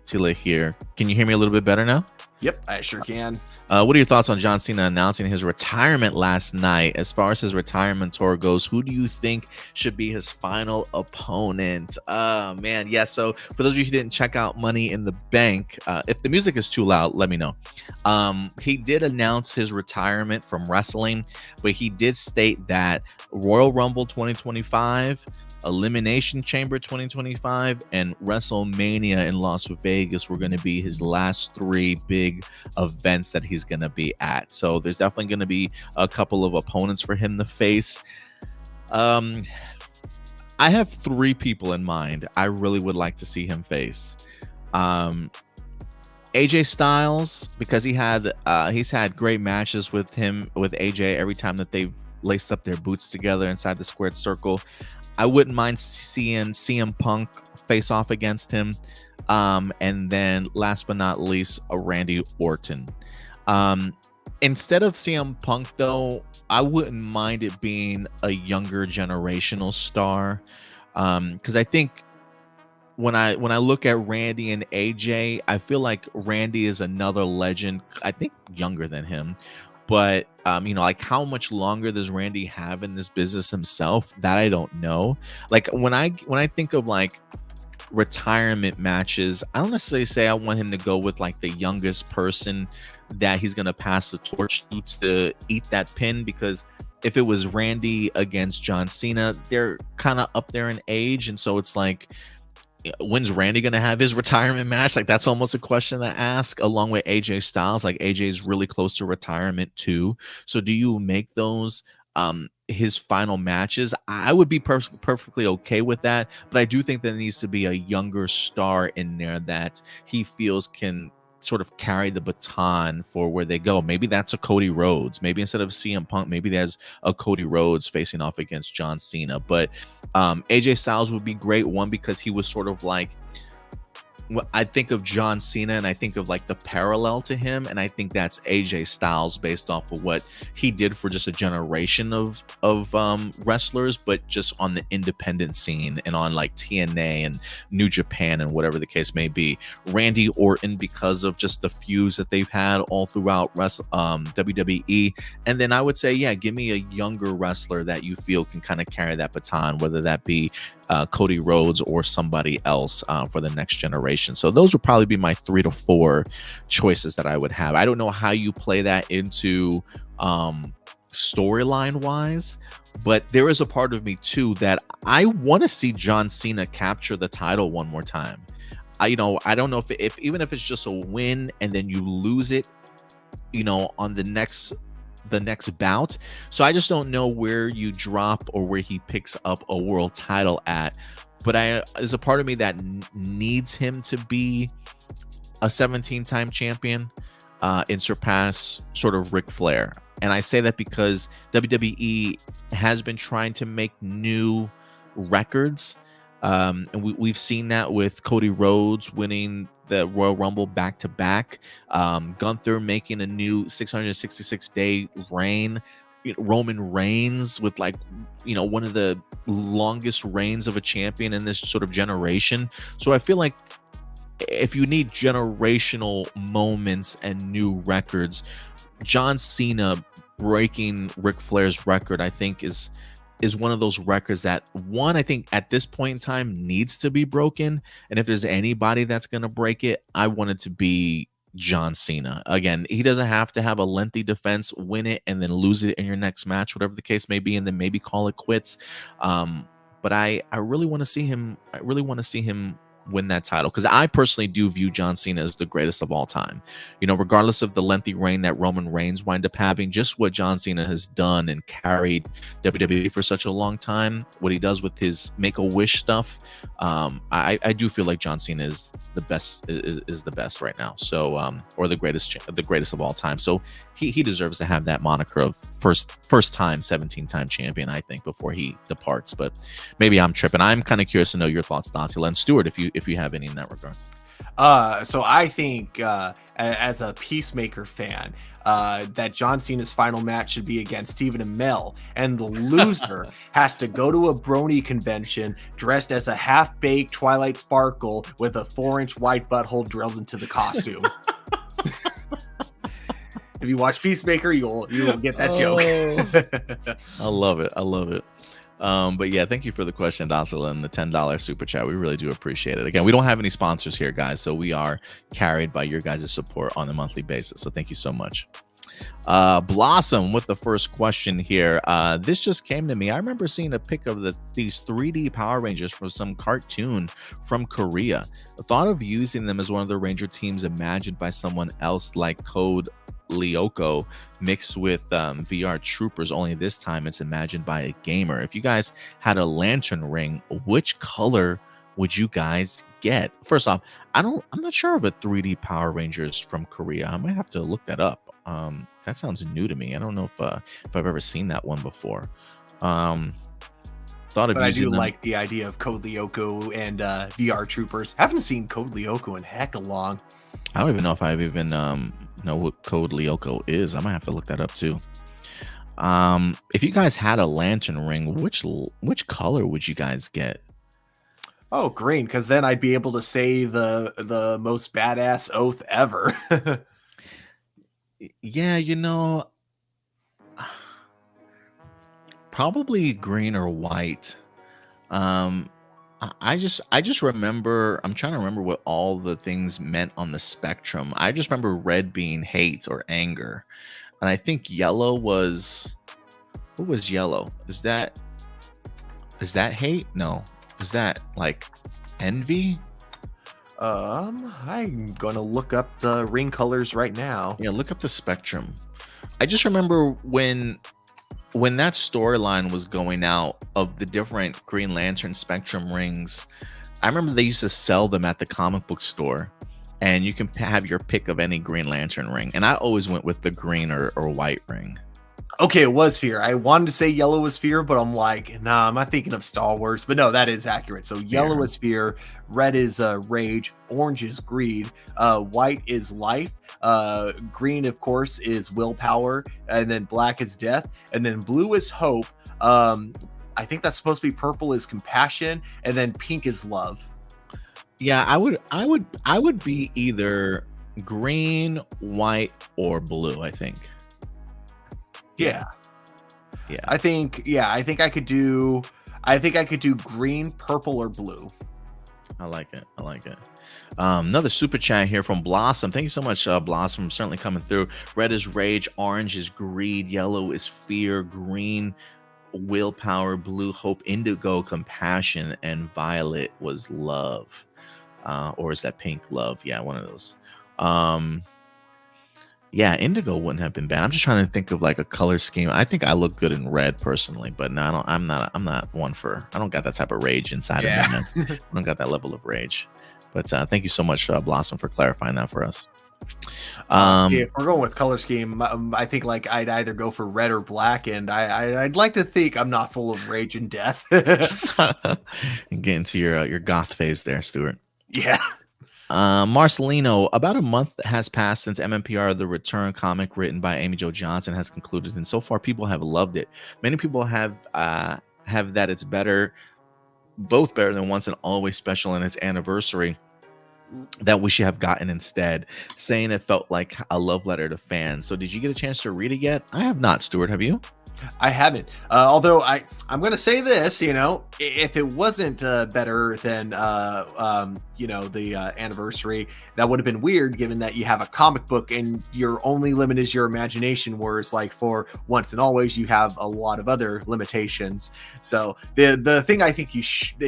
Gatula here. Can you hear me a little bit better now?
Yep, I sure can.
What are your thoughts on John Cena announcing his retirement last night? As far as his retirement tour goes, who do you think should be his final opponent? Man, yeah. So for those of you who didn't check out Money in the Bank, if the music is too loud, let me know. He did announce his retirement from wrestling, but he did state that Royal Rumble 2025, Elimination Chamber 2025, and WrestleMania in Las Vegas were going to be his last 3 big events that he's going to be at. So there's definitely going to be a couple of opponents for him to face. I have 3 people in mind I really would like to see him face. AJ Styles, because he's had great matches with AJ every time that they've laced up their boots together inside the squared circle. I wouldn't mind seeing CM Punk face off against him. And then last but not least, a Randy Orton. Instead of CM Punk, though, I wouldn't mind it being a younger generational star. Because I think when I look at Randy and AJ, I feel like Randy is another legend, I think younger than him. But like, how much longer does Randy have in this business himself? That I don't know. Like, when I think of like retirement matches, I don't necessarily say I want him to go with like the youngest person that he's gonna pass the torch to eat that pin, because if it was Randy against John Cena, they're kind of up there in age, and so it's like, when's Randy gonna have his retirement match? Like, that's almost a question to ask, along with AJ Styles. Like, AJ's really close to retirement too. So do you make those his final matches? I would be perfectly okay with that, but I do think there needs to be a younger star in there that he feels can sort of carry the baton for where they go. Maybe that's a Cody Rhodes. Maybe instead of CM Punk, maybe there's a Cody Rhodes facing off against John Cena. But AJ Styles would be great, one, because he was sort of like, I think of John Cena and I think of like the parallel to him, and I think that's AJ Styles based off of what he did for just a generation of wrestlers, but just on the independent scene and on like TNA and New Japan and whatever the case may be. Randy Orton, because of just the feuds that they've had all throughout WWE. And then I would say, yeah, give me a younger wrestler that you feel can kind of carry that baton, whether that be Cody Rhodes or somebody else for the next generation. So those would probably be my 3 to 4 choices that I would have. I don't know how you play that into storyline wise, but there is a part of me too that I want to see John Cena capture the title one more time. I don't know if even if it's just a win and then you lose it, on the next bout. So I just don't know where you drop or where he picks up a world title at. But there's a part of me that needs him to be a 17-time champion and surpass sort of Ric Flair. And I say that because WWE has been trying to make new records. And we've seen that with Cody Rhodes winning the Royal Rumble back-to-back. Gunther making a new 666-day reign. Roman Reigns with like, one of the longest reigns of a champion in this sort of generation. So I feel like if you need generational moments and new records, John Cena breaking Ric Flair's record, I think is one of those records that, one, I think at this point in time needs to be broken. And if there's anybody that's going to break it, I want it to be John Cena. Again, he doesn't have to have a lengthy defense, win it, and then lose it in your next match, whatever the case may be, and then maybe call it quits. But I really want to see him. I really want to see him win that title, because I personally do view John Cena as the greatest of all time. Regardless of the lengthy reign that Roman Reigns wind up having, just what John Cena has done and carried WWE for such a long time, what he does with his Make-A-Wish stuff, I do feel like John Cena is the best, is the best right now. So, or the greatest of all time. So he deserves to have that moniker of first time 17-time champion, I think, before he departs. But maybe I'm tripping. I'm kind of curious to know your thoughts, Dante. And Stuart, if you have any in that regard.
So I think as a Peacemaker fan, that John Cena's final match should be against Stephen Amell, and the loser has to go to a brony convention dressed as a half-baked Twilight Sparkle with a 4-inch white butthole drilled into the costume. If you watch Peacemaker, you will get that joke.
I love it. But yeah, thank you for the question, Dothel, and the $10 super chat. We really do appreciate it. Again, we don't have any sponsors here, guys, so we are carried by your guys' support on a monthly basis. So thank you so much. Blossom with the first question here. This just came to me. I remember seeing a pic of these 3D Power Rangers from some cartoon from Korea. The thought of using them as one of the Ranger teams imagined by someone else, like Code Lyoko, mixed with VR troopers, only this time it's imagined by a gamer. If you guys had a lantern ring, which color would you guys get? First off, I'm not sure of a 3D Power Rangers from Korea. I might have to look that up. That sounds new to me. I don't know if I've ever seen that one before. But
I do like the idea of Code Lyoko and VR troopers. Haven't seen Code Lyoko in heck long.
I don't even know if I've even know what Code Lyoko is. I might have to look that up too. If you guys had a lantern ring, which color would you guys get?
Oh, green, because then I'd be able to say the most badass oath ever.
Yeah, probably green or white. I just remember, I'm trying to remember what all the things meant on the spectrum. I just remember red being hate or anger. And I think yellow was, what was yellow? Is that hate? No. Is that like envy?
I'm gonna look up the ring colors right now.
Yeah, look up the spectrum. I just remember when that storyline was going out of the different Green Lantern Spectrum rings, I remember they used to sell them at the comic book store, and you can have your pick of any Green Lantern ring. And I always went with the green or white ring.
Okay, it was fear. I wanted to say yellow was fear, but I'm like, nah, I'm not thinking of Star Wars. But no, that is accurate. So yellow is fear, red is rage, orange is greed, white is life, green, of course, is willpower, and then black is death, and then blue is hope. I think that's supposed to be purple is compassion, and then pink is love.
Yeah, I would be either green, white, or blue, I think.
Yeah. I think I could do green, purple, or blue.
I like it. Another super chat here from Blossom. Thank you so much, Blossom, certainly coming through. Red is rage, orange is greed, yellow is fear, green willpower, blue hope, indigo compassion, and violet was love. Or is that pink love? Yeah, one of those. Yeah, indigo wouldn't have been bad. I'm just trying to think of like a color scheme. I think I look good in red personally, but no, I'm not one for. I don't got that type of rage inside of me, man. I don't got that level of rage. But thank you so much, Blossom, for clarifying that for us.
If we're going with color scheme, I think like I'd either go for red or black, and I'd like to think I'm not full of rage and death.
And get into your goth phase there, Stuart.
Yeah.
Marcelino, about a month has passed since MMPR, the return comic written by Amy Jo Johnson, has concluded, and so far people have loved it. Many people have that it's better, both better than Once and Always Special and its anniversary that we should have gotten instead, saying it felt like a love letter to fans. So did you get a chance to read it yet? I have not, Stuart. Have you?
I haven't. Although I'm going to say this, if it wasn't better than, the anniversary, that would have been weird, given that you have a comic book and your only limit is your imagination. Whereas like for Once and Always, you have a lot of other limitations. So the thing I think it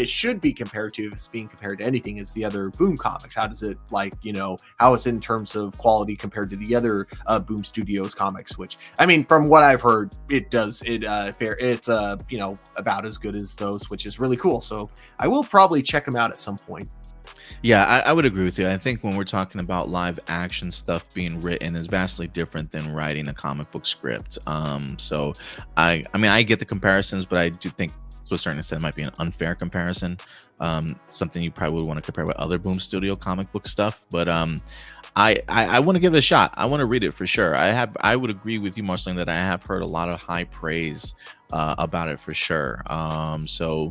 should be compared to, if it's being compared to anything, is the other Boom comics. How does it how is it in terms of quality compared to the other Boom Studios comics? Which, I mean, from what I've heard, it's about as good as those, which is really cool. So I will probably check them out at some point.
Yeah, I would agree with you. I think when we're talking about live action stuff being written is vastly different than writing a comic book script. So I mean, I get the comparisons, but I do think to a certain extent it might be an unfair comparison. Something you probably would want to compare with other Boom Studio comic book stuff. But I want to give it a shot. I want to read it for sure. I would agree with you, Marceline, that I have heard a lot of high praise about it for sure. So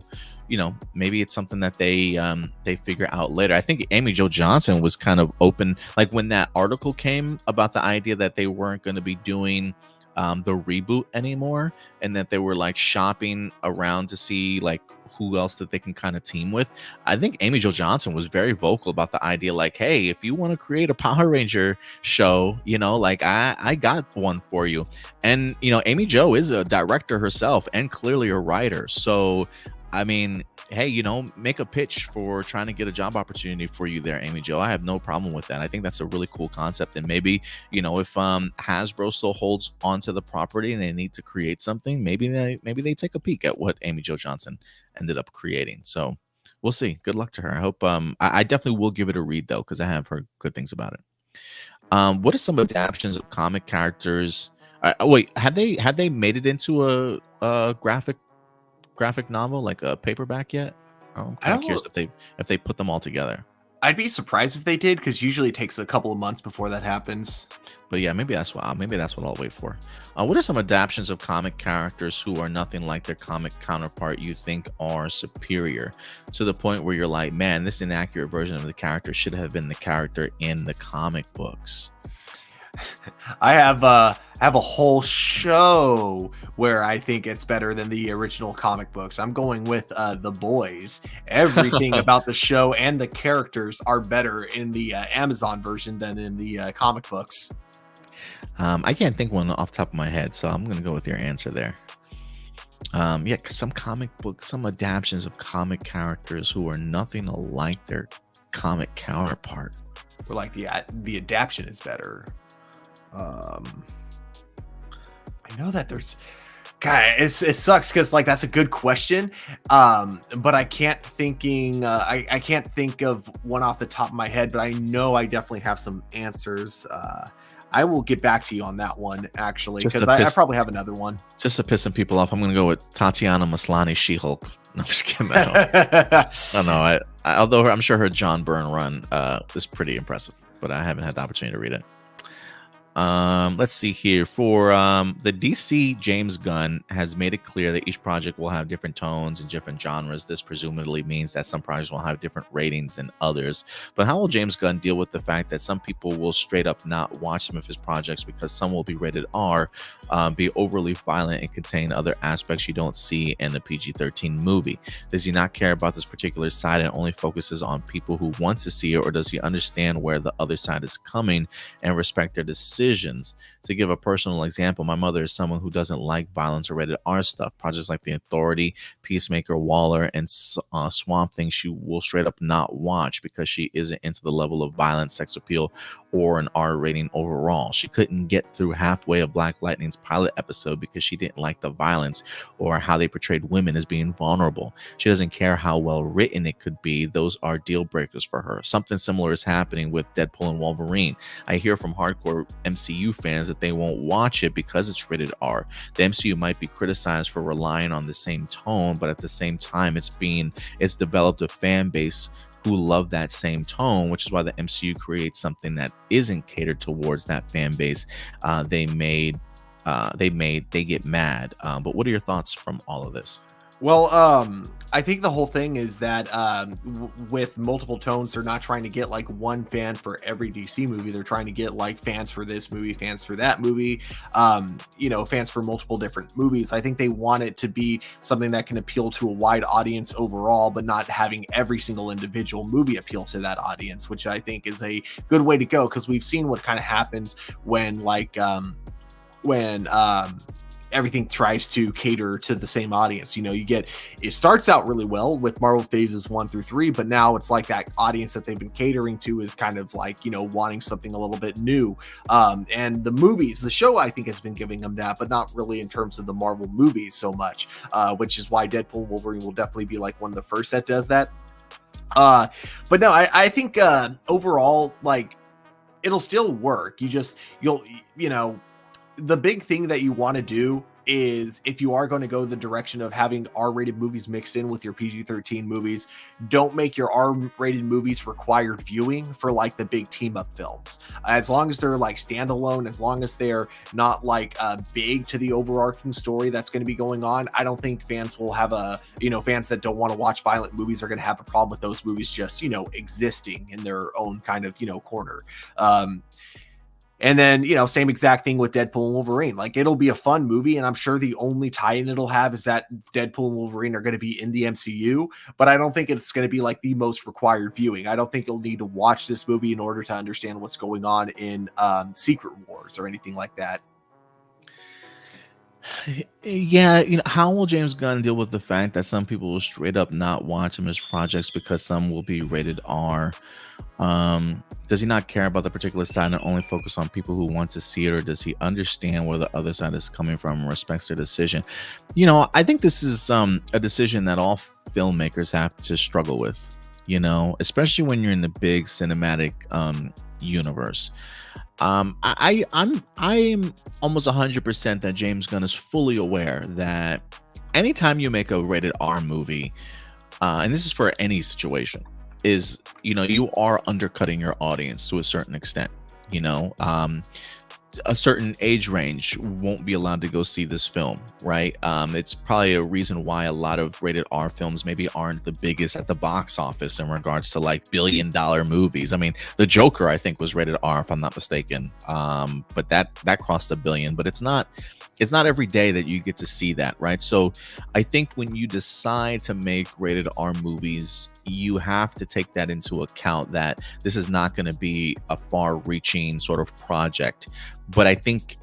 maybe it's something that they figure out later. I think Amy Jo Johnson was kind of open, like when that article came about the idea that they weren't going to be doing the reboot anymore, and that they were like shopping around to see like who else that they can kind of team with. I think Amy Jo Johnson was very vocal about the idea, like, hey, if you want to create a Power Ranger show, like I got one for you. And Amy Jo is a director herself and clearly a writer. So I mean, hey, make a pitch for trying to get a job opportunity for you there, Amy Jo. I have no problem with that. I think that's a really cool concept. And maybe, if Hasbro still holds onto the property and they need to create something, maybe they take a peek at what Amy Jo Johnson ended up creating. So we'll see. Good luck to her. I hope I definitely will give it a read though, because I have heard good things about it. What are some adaptations of comic characters? Wait, had they made it into a graphic novel, like a paperback yet? I'm kind of curious if they put them all together.
I'd be surprised if they did, because usually it takes a couple of months before that happens.
But yeah, maybe that's what I'll wait for. What are some adaptations of comic characters who are nothing like their comic counterpart you think are superior, to the point where you're like, man, this inaccurate version of the character should have been the character in the comic books?
I have a whole show where I think it's better than the original comic books. I'm going with The Boys. Everything about the show and the characters are better in the Amazon version than in the comic books.
I can't think one off the top of my head, so I'm gonna go with your answer there. Yeah, cause some adaptations of comic characters who are nothing like their comic counterpart.
Or like the adaptation is better. I know that there's, God, it sucks because like that's a good question, but I can't I can't think of one off the top of my head, but I know I definitely have some answers. I will get back to you on that one actually, because I probably have another one.
Just to piss some people off, I'm gonna go with Tatiana Maslany, She-Hulk. No, I'm just kidding. I don't know. Although I'm sure her John Byrne run is pretty impressive, but I haven't had the opportunity to read it. Let's see here. For the DC, James Gunn has made it clear that each project will have different tones and different genres. This presumably means that some projects will have different ratings than others. But how will James Gunn deal with the fact that some people will straight up not watch some of his projects because some will be rated R, be overly violent, and contain other aspects you don't see in a PG-13 movie? Does he not care about this particular side and only focuses on people who want to see it, or does he understand where the other side is coming and respect their decisions? To give a personal example, my mother is someone who doesn't like violence or rated R stuff. Projects like The Authority, Peacemaker, Waller, and Swamp Thing she will straight up not watch because she isn't into the level of violence, sex appeal, or an R rating overall. She couldn't get through halfway of Black Lightning's pilot episode because she didn't like the violence or how they portrayed women as being vulnerable. She doesn't care how well written it could be. Those are deal breakers for her. Something similar is happening with Deadpool and Wolverine. I hear from hardcore MCU fans that they won't watch it because it's rated R. The MCU might be criticized for relying on the same tone, but at the same time, it's developed a fan base who love that same tone, which is why the MCU creates something that isn't catered towards that fan base. They get mad. But what are your thoughts from all of this?
Well, I think the whole thing is that with multiple tones, they're not trying to get like one fan for every DC movie. They're trying to get like fans for this movie, fans for that movie, fans for multiple different movies. I think they want it to be something that can appeal to a wide audience overall, but not having every single individual movie appeal to that audience, which I think is a good way to go, because we've seen what kind of happens when everything tries to cater to the same audience. It starts out really well with Marvel phases 1 through 3, but now it's like that audience that they've been catering to is kind of like, wanting something a little bit new. And the show, I think, has been giving them that, but not really in terms of the Marvel movies so much, which is why Deadpool and Wolverine will definitely be like one of the first that does that. But no, I think overall, like, it'll still work. The big thing that you want to do is, if you are going to go the direction of having R-rated movies mixed in with your PG-13 movies, don't make your R-rated movies required viewing for like the big team-up films. As long as they're like standalone, as long as they're not like big to the overarching story that's going to be going on, I don't think fans will have fans that don't want to watch violent movies are going to have a problem with those movies just, existing in their own kind of, corner. And then, same exact thing with Deadpool and Wolverine. Like, it'll be a fun movie, and I'm sure the only tie-in it'll have is that Deadpool and Wolverine are going to be in the MCU, but I don't think it's going to be like the most required viewing. I don't think you'll need to watch this movie in order to understand what's going on in Secret Wars or anything like that.
Yeah, how will James Gunn deal with the fact that some people will straight up not watch him as projects because some will be rated R? Does he not care about the particular side and only focus on people who want to see it, or does he understand where the other side is coming from and respects their decision? I think this is a decision that all filmmakers have to struggle with, especially when you're in the big cinematic universe. I'm almost 100% that James Gunn is fully aware that anytime you make a rated R movie, and this is for any situation, is you are undercutting your audience to a certain extent. A certain age range won't be allowed to go see this film, right? It's probably a reason why a lot of rated R films maybe aren't the biggest at the box office in regards to like billion-dollar movies. I mean, The Joker, I think, was rated R, if I'm not mistaken, but that crossed $1 billion. But it's not every day that you get to see that, right? So I think when you decide to make rated R movies, you have to take that into account, that this is not going to be a far-reaching sort of project. But I think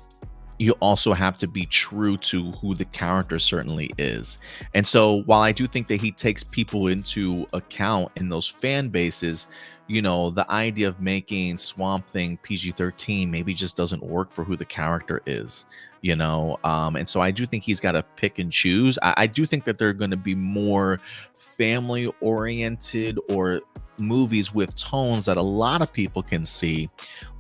you also have to be true to who the character certainly is. And so while I do think that he takes people into account in those fan bases, the idea of making Swamp Thing PG-13 maybe just doesn't work for who the character is, and so I do think he's got to pick and choose. I do think that there are going to be more family oriented or movies with tones that a lot of people can see,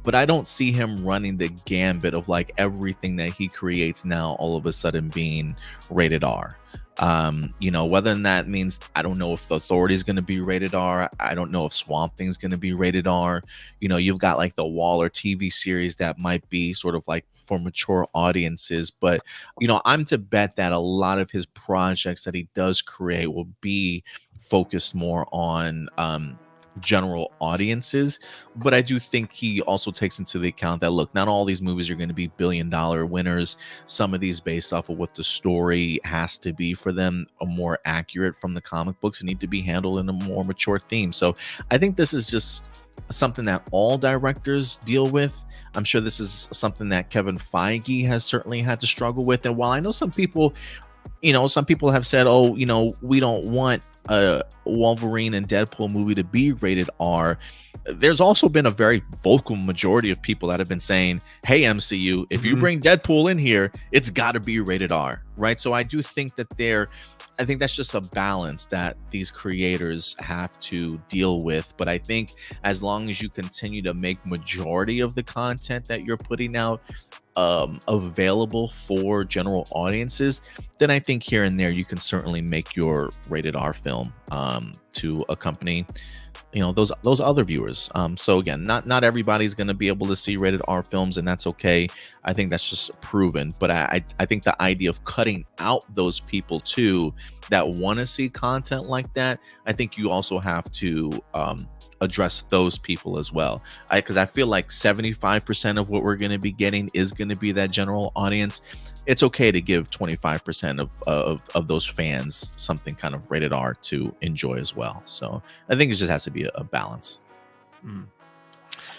but I don't see him running the gambit of like everything that he creates now all of a sudden being rated R. Whether that means, I don't know if the Authority is going to be rated R. I don't know if Swamp Thing's going to be rated R. You've got like the Waller TV series that might be sort of like for mature audiences, but I'm to bet that a lot of his projects that he does create will be focused more on general audiences. But I do think he also takes into the account that, look, not all these movies are going to be billion-dollar winners. Some of these, based off of what the story has to be for them, are more accurate from the comic books and need to be handled in a more mature theme. So I think this is just something that all directors deal with. I'm sure this is something that Kevin Feige has certainly had to struggle with. And while I know some people some people have said, oh, we don't want a Wolverine and Deadpool movie to be rated R. There's also been a very vocal majority of people that have been saying, hey, MCU, if you bring Deadpool in here, it's got to be rated R, right? So I do think that I think that's just a balance that these creators have to deal with. But I think as long as you continue to make majority of the content that you're putting out available for general audiences, then I think here and there you can certainly make your rated R film to accompany those other viewers. So again, not everybody's going to be able to see rated R films, and that's okay. I think that's just proven. But I think the idea of cutting out those people too that want to see content like that, I think you also have to address those people as well, because I feel like 75% of what we're going to be getting is going to be that general audience. It's okay to give 25% of those fans something kind of rated R to enjoy as well. So I think it just has to be a balance.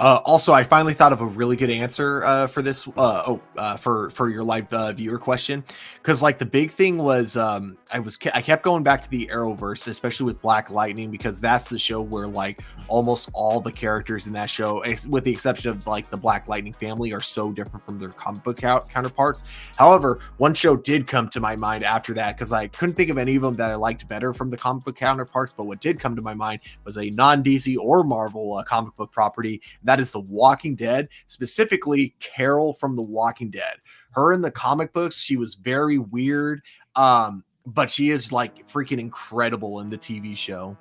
Also, I finally thought of a really good answer for this. For your live viewer question, because like the big thing was, I kept going back to the Arrowverse, especially with Black Lightning, because that's the show where like almost all the characters in that show, with the exception of like the Black Lightning family, are so different from their comic book counterparts. However, one show did come to my mind after that, because I couldn't think of any of them that I liked better from the comic book counterparts. But what did come to my mind was a non-DC or Marvel comic book property. That is The Walking Dead, specifically Carol from The Walking Dead. Her in the comic books, she was very weird, but she is like freaking incredible in the TV show.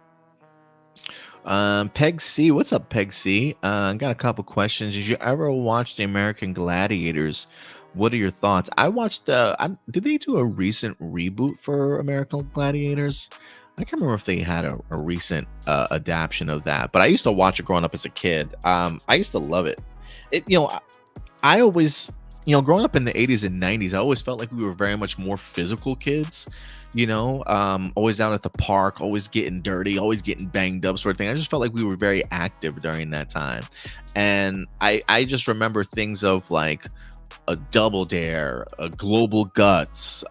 Peg C, what's up, Peg C? I got a couple questions. Did you ever watch the American Gladiators? What are your thoughts? I watched did they do a recent reboot for American Gladiators? I can't remember if they had a recent adaptation of that, but I used to watch it growing up as a kid. I used to love it. I always, growing up in the 80s and 90s, I always felt like we were very much more physical kids, always out at the park, always getting dirty, always getting banged up sort of thing. I just felt like we were very active during that time. And I just remember things of like a Double Dare, a Global Guts,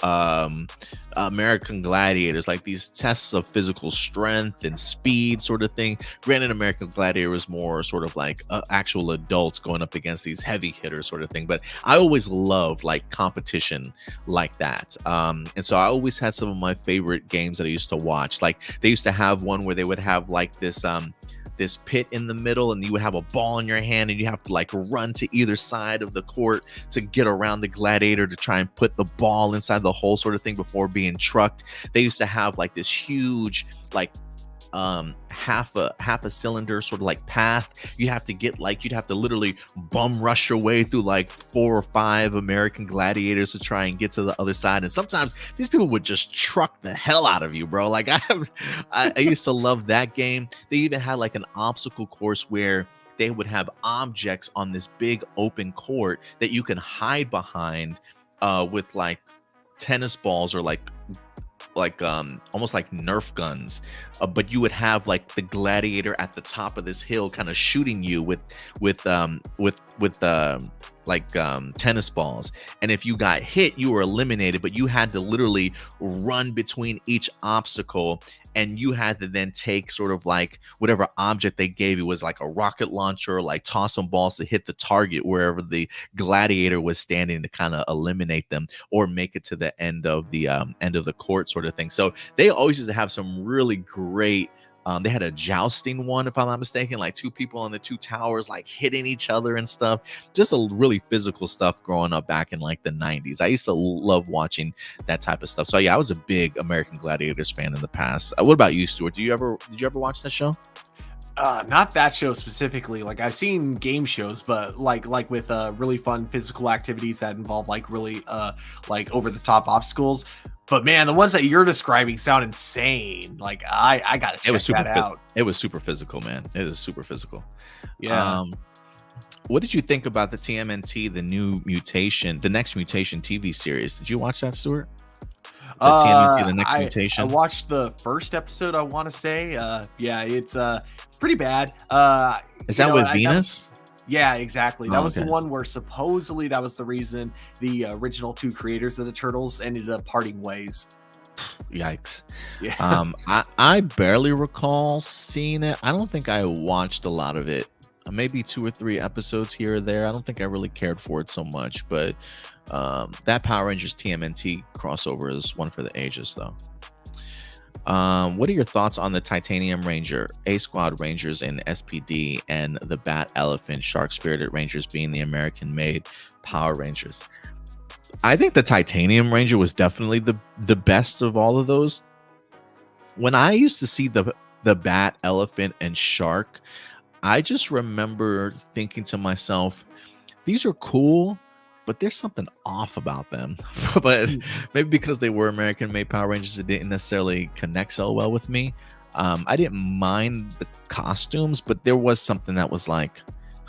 American Gladiators, like these tests of physical strength and speed sort of thing. Granted, American Gladiator was more sort of like actual adults going up against these heavy hitters sort of thing. But I always loved like competition like that. And so I always had some of my favorite games that I used to watch. Like they used to have one where they would have like this pit in the middle, and you would have a ball in your hand, and you have to like run to either side of the court to get around the gladiator to try and put the ball inside the hole sort of thing before being trucked. They used to have like this huge like half a cylinder sort of like path. You'd have to literally bum rush your way through like 4 or 5 American Gladiators to try and get to the other side. And sometimes these people would just truck the hell out of you, bro. Like I used to love that game. They even had like an obstacle course where they would have objects on this big open court that you can hide behind with like tennis balls or like almost like Nerf guns, but you would have like the gladiator at the top of this hill kind of shooting you with tennis balls, and if you got hit you were eliminated, but you had to literally run between each obstacle, and you had to then take sort of like whatever object they gave you, was like a rocket launcher, or like toss some balls to hit the target wherever the gladiator was standing to kind of eliminate them or make it to the end of the court sort of thing. So they always used to have some really great they had a jousting one, if I'm not mistaken, like 2 people on the 2 towers like hitting each other and stuff. Just a really physical stuff growing up back in like the 90s. I used to love watching that type of stuff. So yeah, I was a big American Gladiators fan in the past. What about you, Stuart? Did you ever watch that show?
Not that show specifically. Like I've seen game shows, but like with really fun physical activities that involve like really like over the top obstacles. But man, the ones that you're describing sound insane. Like I gotta check that out.
It was super physical, man. It is super physical.
Yeah.
What did you think about the TMNT, the Next Mutation TV series? Did you watch that, Stuart? TMNT, the Next Mutation.
I watched the first episode, I want to say. Yeah, it's pretty bad.
Is that with Venus?
Yeah, exactly. That was
okay.
the one where supposedly that was the reason the original 2 creators of the Turtles ended up parting ways.
Yikes.
Yeah.
I barely recall seeing it. I don't think I watched a lot of it. Maybe 2 or 3 episodes here or there. I don't think I really cared for it so much, but that Power Rangers TMNT crossover is one for the ages, though. What are your thoughts on the Titanium Ranger, A Squad Rangers, and SPD, and the Bat Elephant Shark Spirited Rangers being the American-made Power Rangers? I think the Titanium Ranger was definitely the best of all of those. When I used to see the Bat, Elephant, and Shark, I just remember thinking to myself, these are cool, but there's something off about them. But maybe because they were American-made Power Rangers, it didn't necessarily connect so well with me. I didn't mind the costumes, but there was something that was like,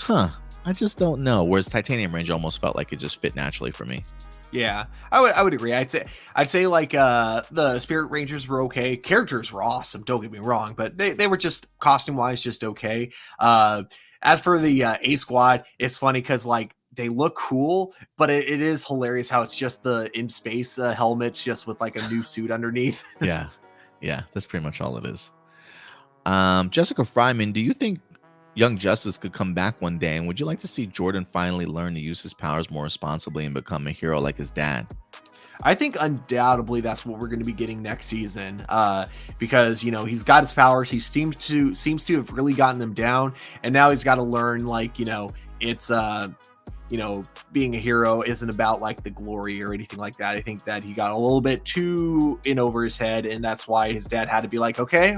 I just don't know. Whereas Titanium Ranger almost felt like it just fit naturally for me.
Yeah, I would agree. I'd say like the Spirit Rangers were okay. Characters were awesome. Don't get me wrong, but they were just costume wise just okay. As for the A Squad, it's funny because like they look cool, but it is hilarious how it's just the in space helmets just with like a new suit underneath.
Yeah, that's pretty much all it is. Jessica Fryman, do you think Young Justice could come back one day, and would you like to see Jordan finally learn to use his powers more responsibly and become a hero like his dad?
I think undoubtedly that's what we're going to be getting next season, because he's got his powers. He seems to have really gotten them down, and now he's got to learn it's being a hero isn't about like the glory or anything like that. I think that he got a little bit too in over his head, and that's why his dad had to be like, okay,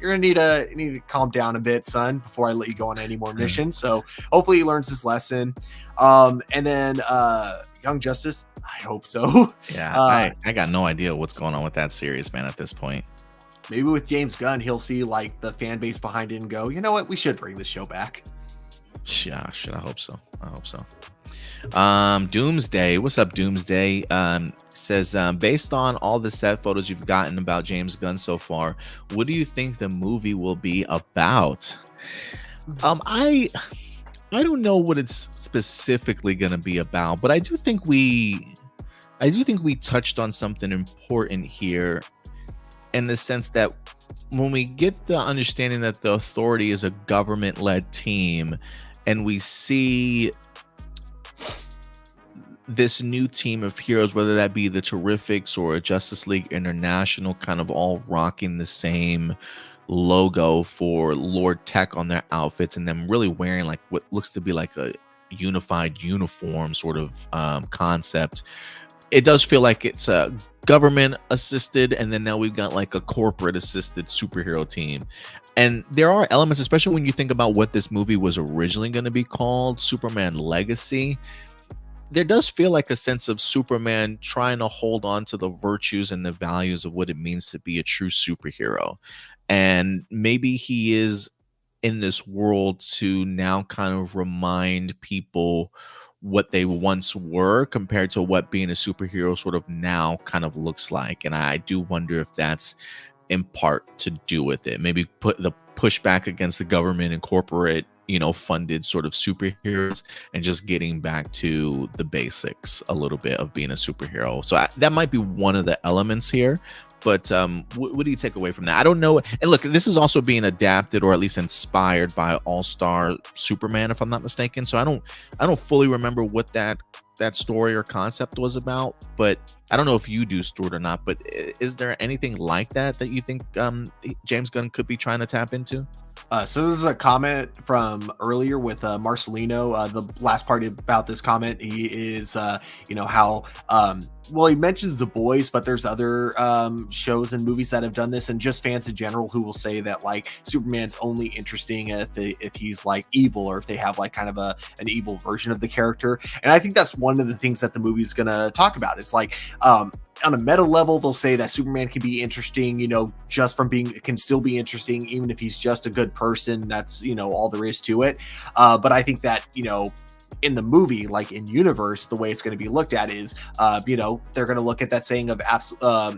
you're gonna need to calm down a bit, son, before I let you go on any more missions. So hopefully he learns his lesson. And then Young Justice, I hope so.
Yeah, I got no idea what's going on with that series, man, at this point.
Maybe with James Gunn, he'll see like the fan base behind it and go, you know what, we should bring this show back.
Yeah, I hope so. Doomsday, what's up, Doomsday? Says, based on all the set photos you've gotten about James Gunn so far, what do you think the movie will be about? I don't know what it's specifically going to be about, but I do think we touched on something important here, in the sense that when we get the understanding that the Authority is a government-led team, and we see this new team of heroes, whether that be the Terrifics or a Justice League International, kind of all rocking the same logo for Lord Tech on their outfits, and them really wearing like what looks to be like a unified uniform sort of concept. It does feel like it's a government assisted, and then now we've got like a corporate assisted superhero team. And there are elements, especially when you think about what this movie was originally going to be called, Superman Legacy. There does feel like a sense of Superman trying to hold on to the virtues and the values of what it means to be a true superhero. And maybe he is in this world to now kind of remind people what they once were compared to what being a superhero sort of now kind of looks like. And I do wonder if that's in part to do with it. Maybe put the pushback against the government and corporate, funded sort of superheroes, and just getting back to the basics a little bit of being a superhero. So that might be one of the elements here. But what do you take away from that? I don't know. And look, this is also being adapted, or at least inspired, by All-Star Superman, if I'm not mistaken. So I don't fully remember what that story or concept was about, but I don't know if you do, Stuart, or not. But is there anything like that you think James Gunn could be trying to tap into?
So this is a comment from earlier with Marcelino. The last part about this comment, he is, how, he mentions The Boys, but there's other shows and movies that have done this, and just fans in general who will say that like Superman's only interesting if he's like evil, or if they have like kind of an evil version of the character. And I think that's one of the things that the movie's gonna talk about. It's like, on a meta level, they'll say that Superman can be interesting, just from can still be interesting, even if he's just a good person. That's, all there is to it. But I think that, in the movie, like in universe, the way it's going to be looked at is, they're going to look at that saying of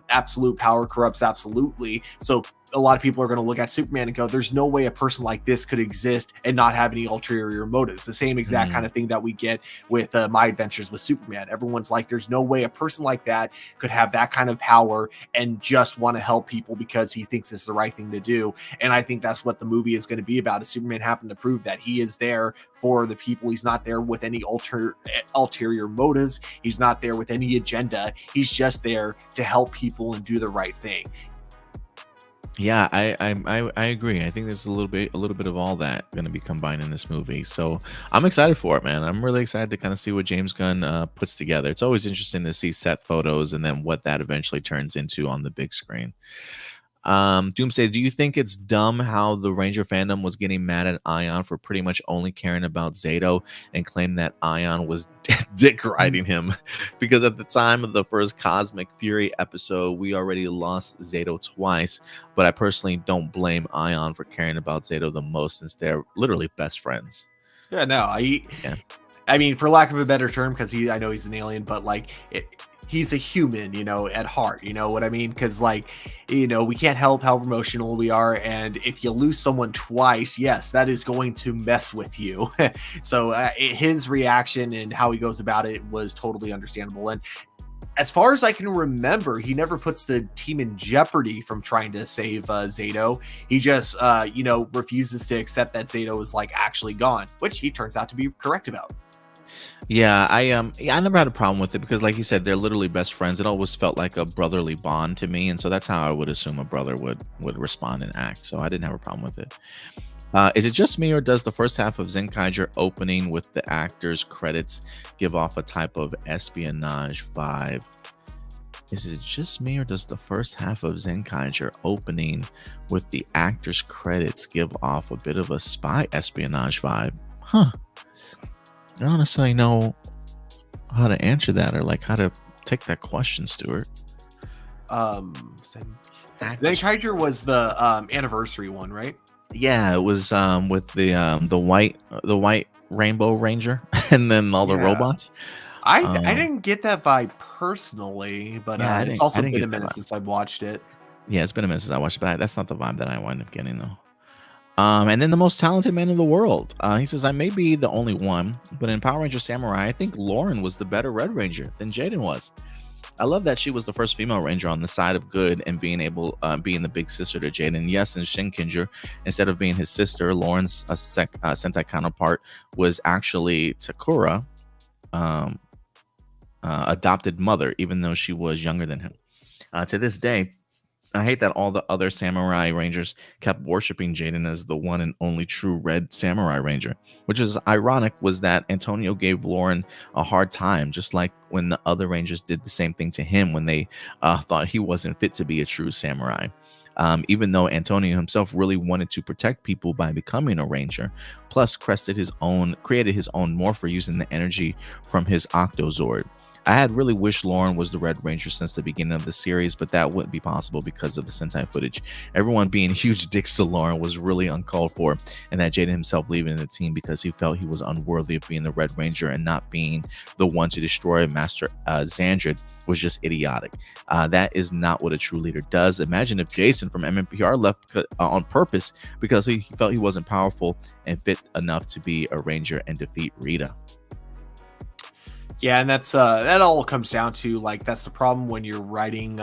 absolute power corrupts absolutely. So a lot of people are going to look at Superman and go, there's no way a person like this could exist and not have any ulterior motives. The same exact kind of thing that we get with My Adventures with Superman. Everyone's like, there's no way a person like that could have that kind of power and just want to help people because he thinks it's the right thing to do. And I think that's what the movie is going to be about, is Superman having to prove that he is there for the people. He's not there with any ulterior motives. He's not there with any agenda. He's just there to help people and do the right thing.
Yeah, I agree. I think there's a little bit of all that going to be combined in this movie. So I'm excited for it, man. I'm really excited to kind of see what James Gunn puts together. It's always interesting to see set photos and then what that eventually turns into on the big screen. Doomsday, do you think it's dumb how the Ranger fandom was getting mad at Ion for pretty much only caring about Zato and claimed that Ion was dick riding him? Because at the time of the first Cosmic Fury episode, we already lost Zato twice, but I personally don't blame Ion for caring about Zato the most, since they're literally best friends.
Yeah, no, I mean, for lack of a better term, because I know he's an alien, but like he's a human, you know, at heart, you know what I mean? Because like, you know, we can't help how emotional we are. And if you lose someone twice, yes, that is going to mess with you. So his reaction and how he goes about it was totally understandable. And as far as I can remember, he never puts the team in jeopardy from trying to save Zato. He just, you know, refuses to accept that Zato is like actually gone, which he turns out to be correct about.
Yeah, I never had a problem with it because, like you said, they're literally best friends. It always felt like a brotherly bond to me, and so that's how I would assume a brother would respond and act. So I didn't have a problem with it. Is it just me, or does the first half of Zenkaiger opening with the actors' credits give off a type of espionage vibe? Is it just me, or does the first half of Zenkaiger opening with the actors' credits give off a bit of a spy espionage vibe? Huh. I don't necessarily know how to answer that, or like how to take that question, Stuart.
Zenkaiger was the anniversary one, right?
Yeah, it was with the white Rainbow Ranger and then all the robots.
I didn't get that vibe personally, but it's also been a minute since I've watched it.
Yeah, it's been a minute since I watched it, but that's not the vibe that I wind up getting though. And then the most talented man in the world. He says, I may be the only one, but in Power Ranger Samurai, I think Lauren was the better Red Ranger than Jaden was. I love that she was the first female Ranger on the side of good and being the big sister to Jaden. Yes, in Shinkinger, instead of being his sister, Lauren's Sentai counterpart was actually Takura, adopted mother, even though she was younger than him. To this day, I hate that all the other Samurai Rangers kept worshiping Jaden as the one and only true Red Samurai Ranger. Which is ironic was that Antonio gave Lauren a hard time, just like when the other Rangers did the same thing to him when they thought he wasn't fit to be a true Samurai. Even though Antonio himself really wanted to protect people by becoming a Ranger, plus created his own morpher using the energy from his Octozord. I had really wished Lauren was the Red Ranger since the beginning of the series, but that wouldn't be possible because of the Sentai footage. Everyone being huge dicks to Lauren was really uncalled for, and that Jaden himself leaving the team because he felt he was unworthy of being the Red Ranger and not being the one to destroy Master Xandred was just idiotic. That is not what a true leader does. Imagine if Jason from MMPR left on purpose because he felt he wasn't powerful and fit enough to be a Ranger and defeat Rita.
Yeah, and that's that all comes down to, like, that's the problem when you're writing,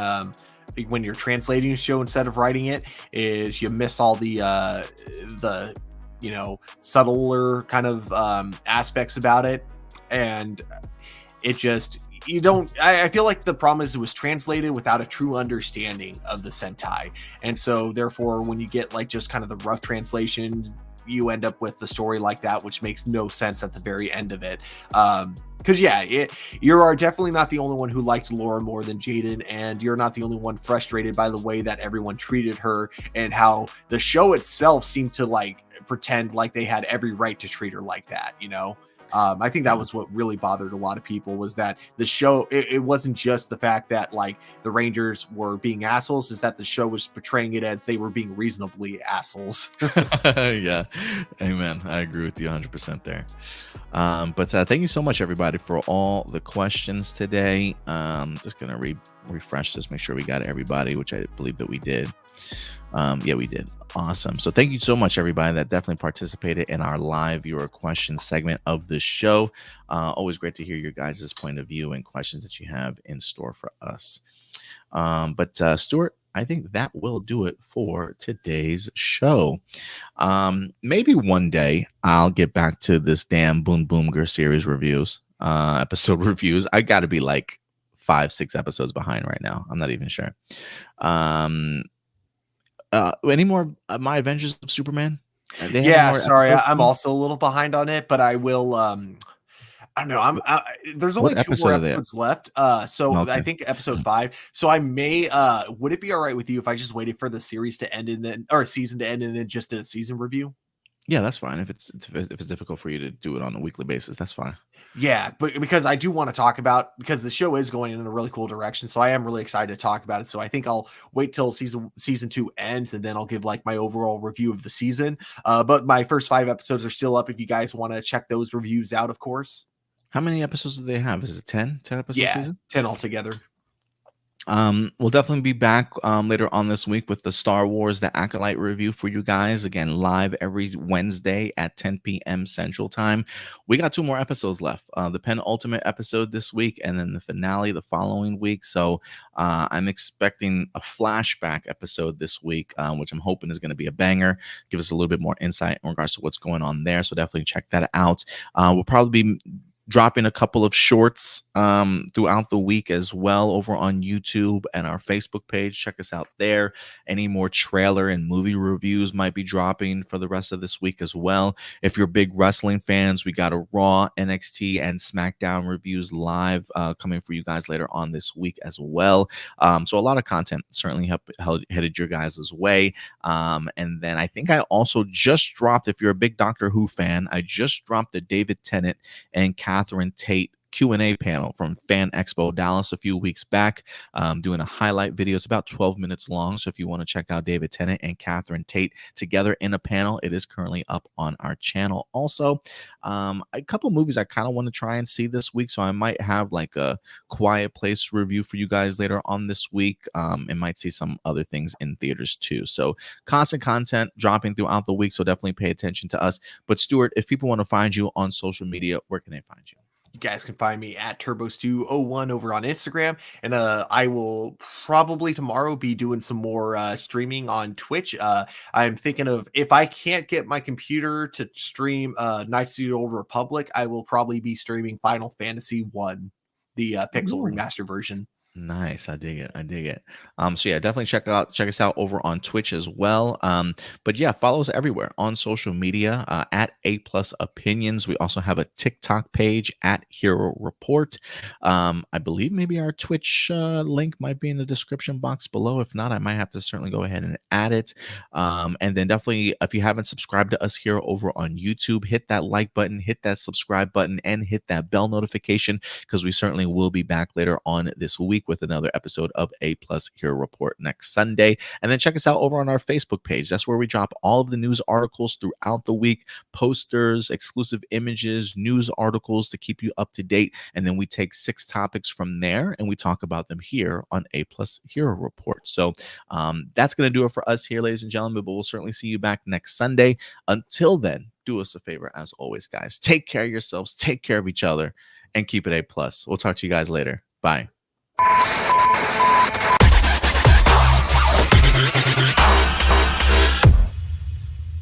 when you're translating a show instead of writing it, is you miss all the you know, subtler kind of aspects about it, and it just, you don't. I feel like the problem is it was translated without a true understanding of the Sentai, and so therefore when you get like just kind of the rough translations, you end up with the story like that, which makes no sense at the very end of it. Because you are definitely not the only one who liked Laura more than Jaden, and you're not the only one frustrated by the way that everyone treated her and how the show itself seemed to like pretend like they had every right to treat her like that, you know? I think that was what really bothered a lot of people, was that the show, it wasn't just the fact that like the Rangers were being assholes, is that the show was portraying it as they were being reasonably assholes.
Yeah, amen. I agree with you 100% there. But thank you so much, everybody, for all the questions today. Just gonna read refresh this, make sure we got everybody, which I believe that we did. Yeah, we did. Awesome. So thank you so much, everybody, that definitely participated in our live viewer question segment of the show. Always great to hear your guys' point of view and questions that you have in store for us. But Stuart, I think that will do it for today's show. Maybe one day I'll get back to this damn Boom Boomger series reviews, episode reviews. I got to be like 5-6 episodes behind right now. I'm not even sure. Any more My Adventures of Superman?
Yeah, sorry, I'm also a little behind on it, but I will. I don't know. There's only 2 more episodes left. So
Okay.
I think episode 5. So I may. Would it be all right with you if I just waited for the series to end and then, or season to end and then just did a season review?
Yeah, that's fine. If it's difficult for you to do it on a weekly basis, that's fine.
Yeah, but because I do want to talk about, because the show is going in a really cool direction, so I am really excited to talk about it. So I think I'll wait till season 2 ends, and then I'll give like my overall review of the season. But my first 5 episodes are still up if you guys want to check those reviews out, of course.
How many episodes do they have? Is it 10 episode season?
10 altogether.
We'll definitely be back later on this week with the Star Wars The Acolyte review for you guys. Again, live every Wednesday at 10 p.m. Central Time. We got 2 more episodes left. The penultimate episode this week and then the finale the following week. So I'm expecting a flashback episode this week, which I'm hoping is going to be a banger. Give us a little bit more insight in regards to what's going on there. So definitely check that out. We'll probably be dropping a couple of shorts throughout the week as well over on YouTube and our Facebook page. Check us out there. Any more trailer and movie reviews might be dropping for the rest of this week as well. If you're big wrestling fans, we got a Raw, NXT, and SmackDown reviews live coming for you guys later on this week as well. So a lot of content certainly headed your guys' way. And then I think I also just dropped, if you're a big Doctor Who fan, I just dropped the David Tennant and Catherine Tate Q&A panel from Fan Expo Dallas a few weeks back, doing a highlight video. It's about 12 minutes long, so if you want to check out David Tennant and Catherine Tate together in a panel, it is currently up on our channel. Also, a couple movies I kind of want to try and see this week, so I might have like a Quiet Place review for you guys later on this week, and might see some other things in theaters too. So constant content dropping throughout the week, so definitely pay attention to us. But Stuart, if people want to find you on social media, where can they find you?
You guys can find me at Turbostu01 over on Instagram, and I will probably tomorrow be doing some more streaming on Twitch. I'm thinking of, if I can't get my computer to stream Knights of the Old Republic, I will probably be streaming Final Fantasy 1, the Pixel remaster version.
Nice. I dig it. So yeah, definitely check us out over on Twitch as well. But yeah, follow us everywhere on social media at A+ Opinions. We also have a TikTok page at Hero Report. I believe maybe our Twitch link might be in the description box below. If not, I might have to certainly go ahead and add it. And then definitely, if you haven't subscribed to us here over on YouTube, hit that like button, hit that subscribe button, and hit that bell notification, because we certainly will be back later on this week with another episode of A+ Hero Report next Sunday. And then check us out over on our Facebook page. That's where we drop all of the news articles throughout the week, posters, exclusive images, news articles to keep you up to date. And then we take 6 topics from there and we talk about them here on A+ Hero Report. So that's going to do it for us here, ladies and gentlemen, but we'll certainly see you back next Sunday. Until then, do us a favor, as always, guys. Take care of yourselves, take care of each other, and keep it A+. We'll talk to you guys later. Bye.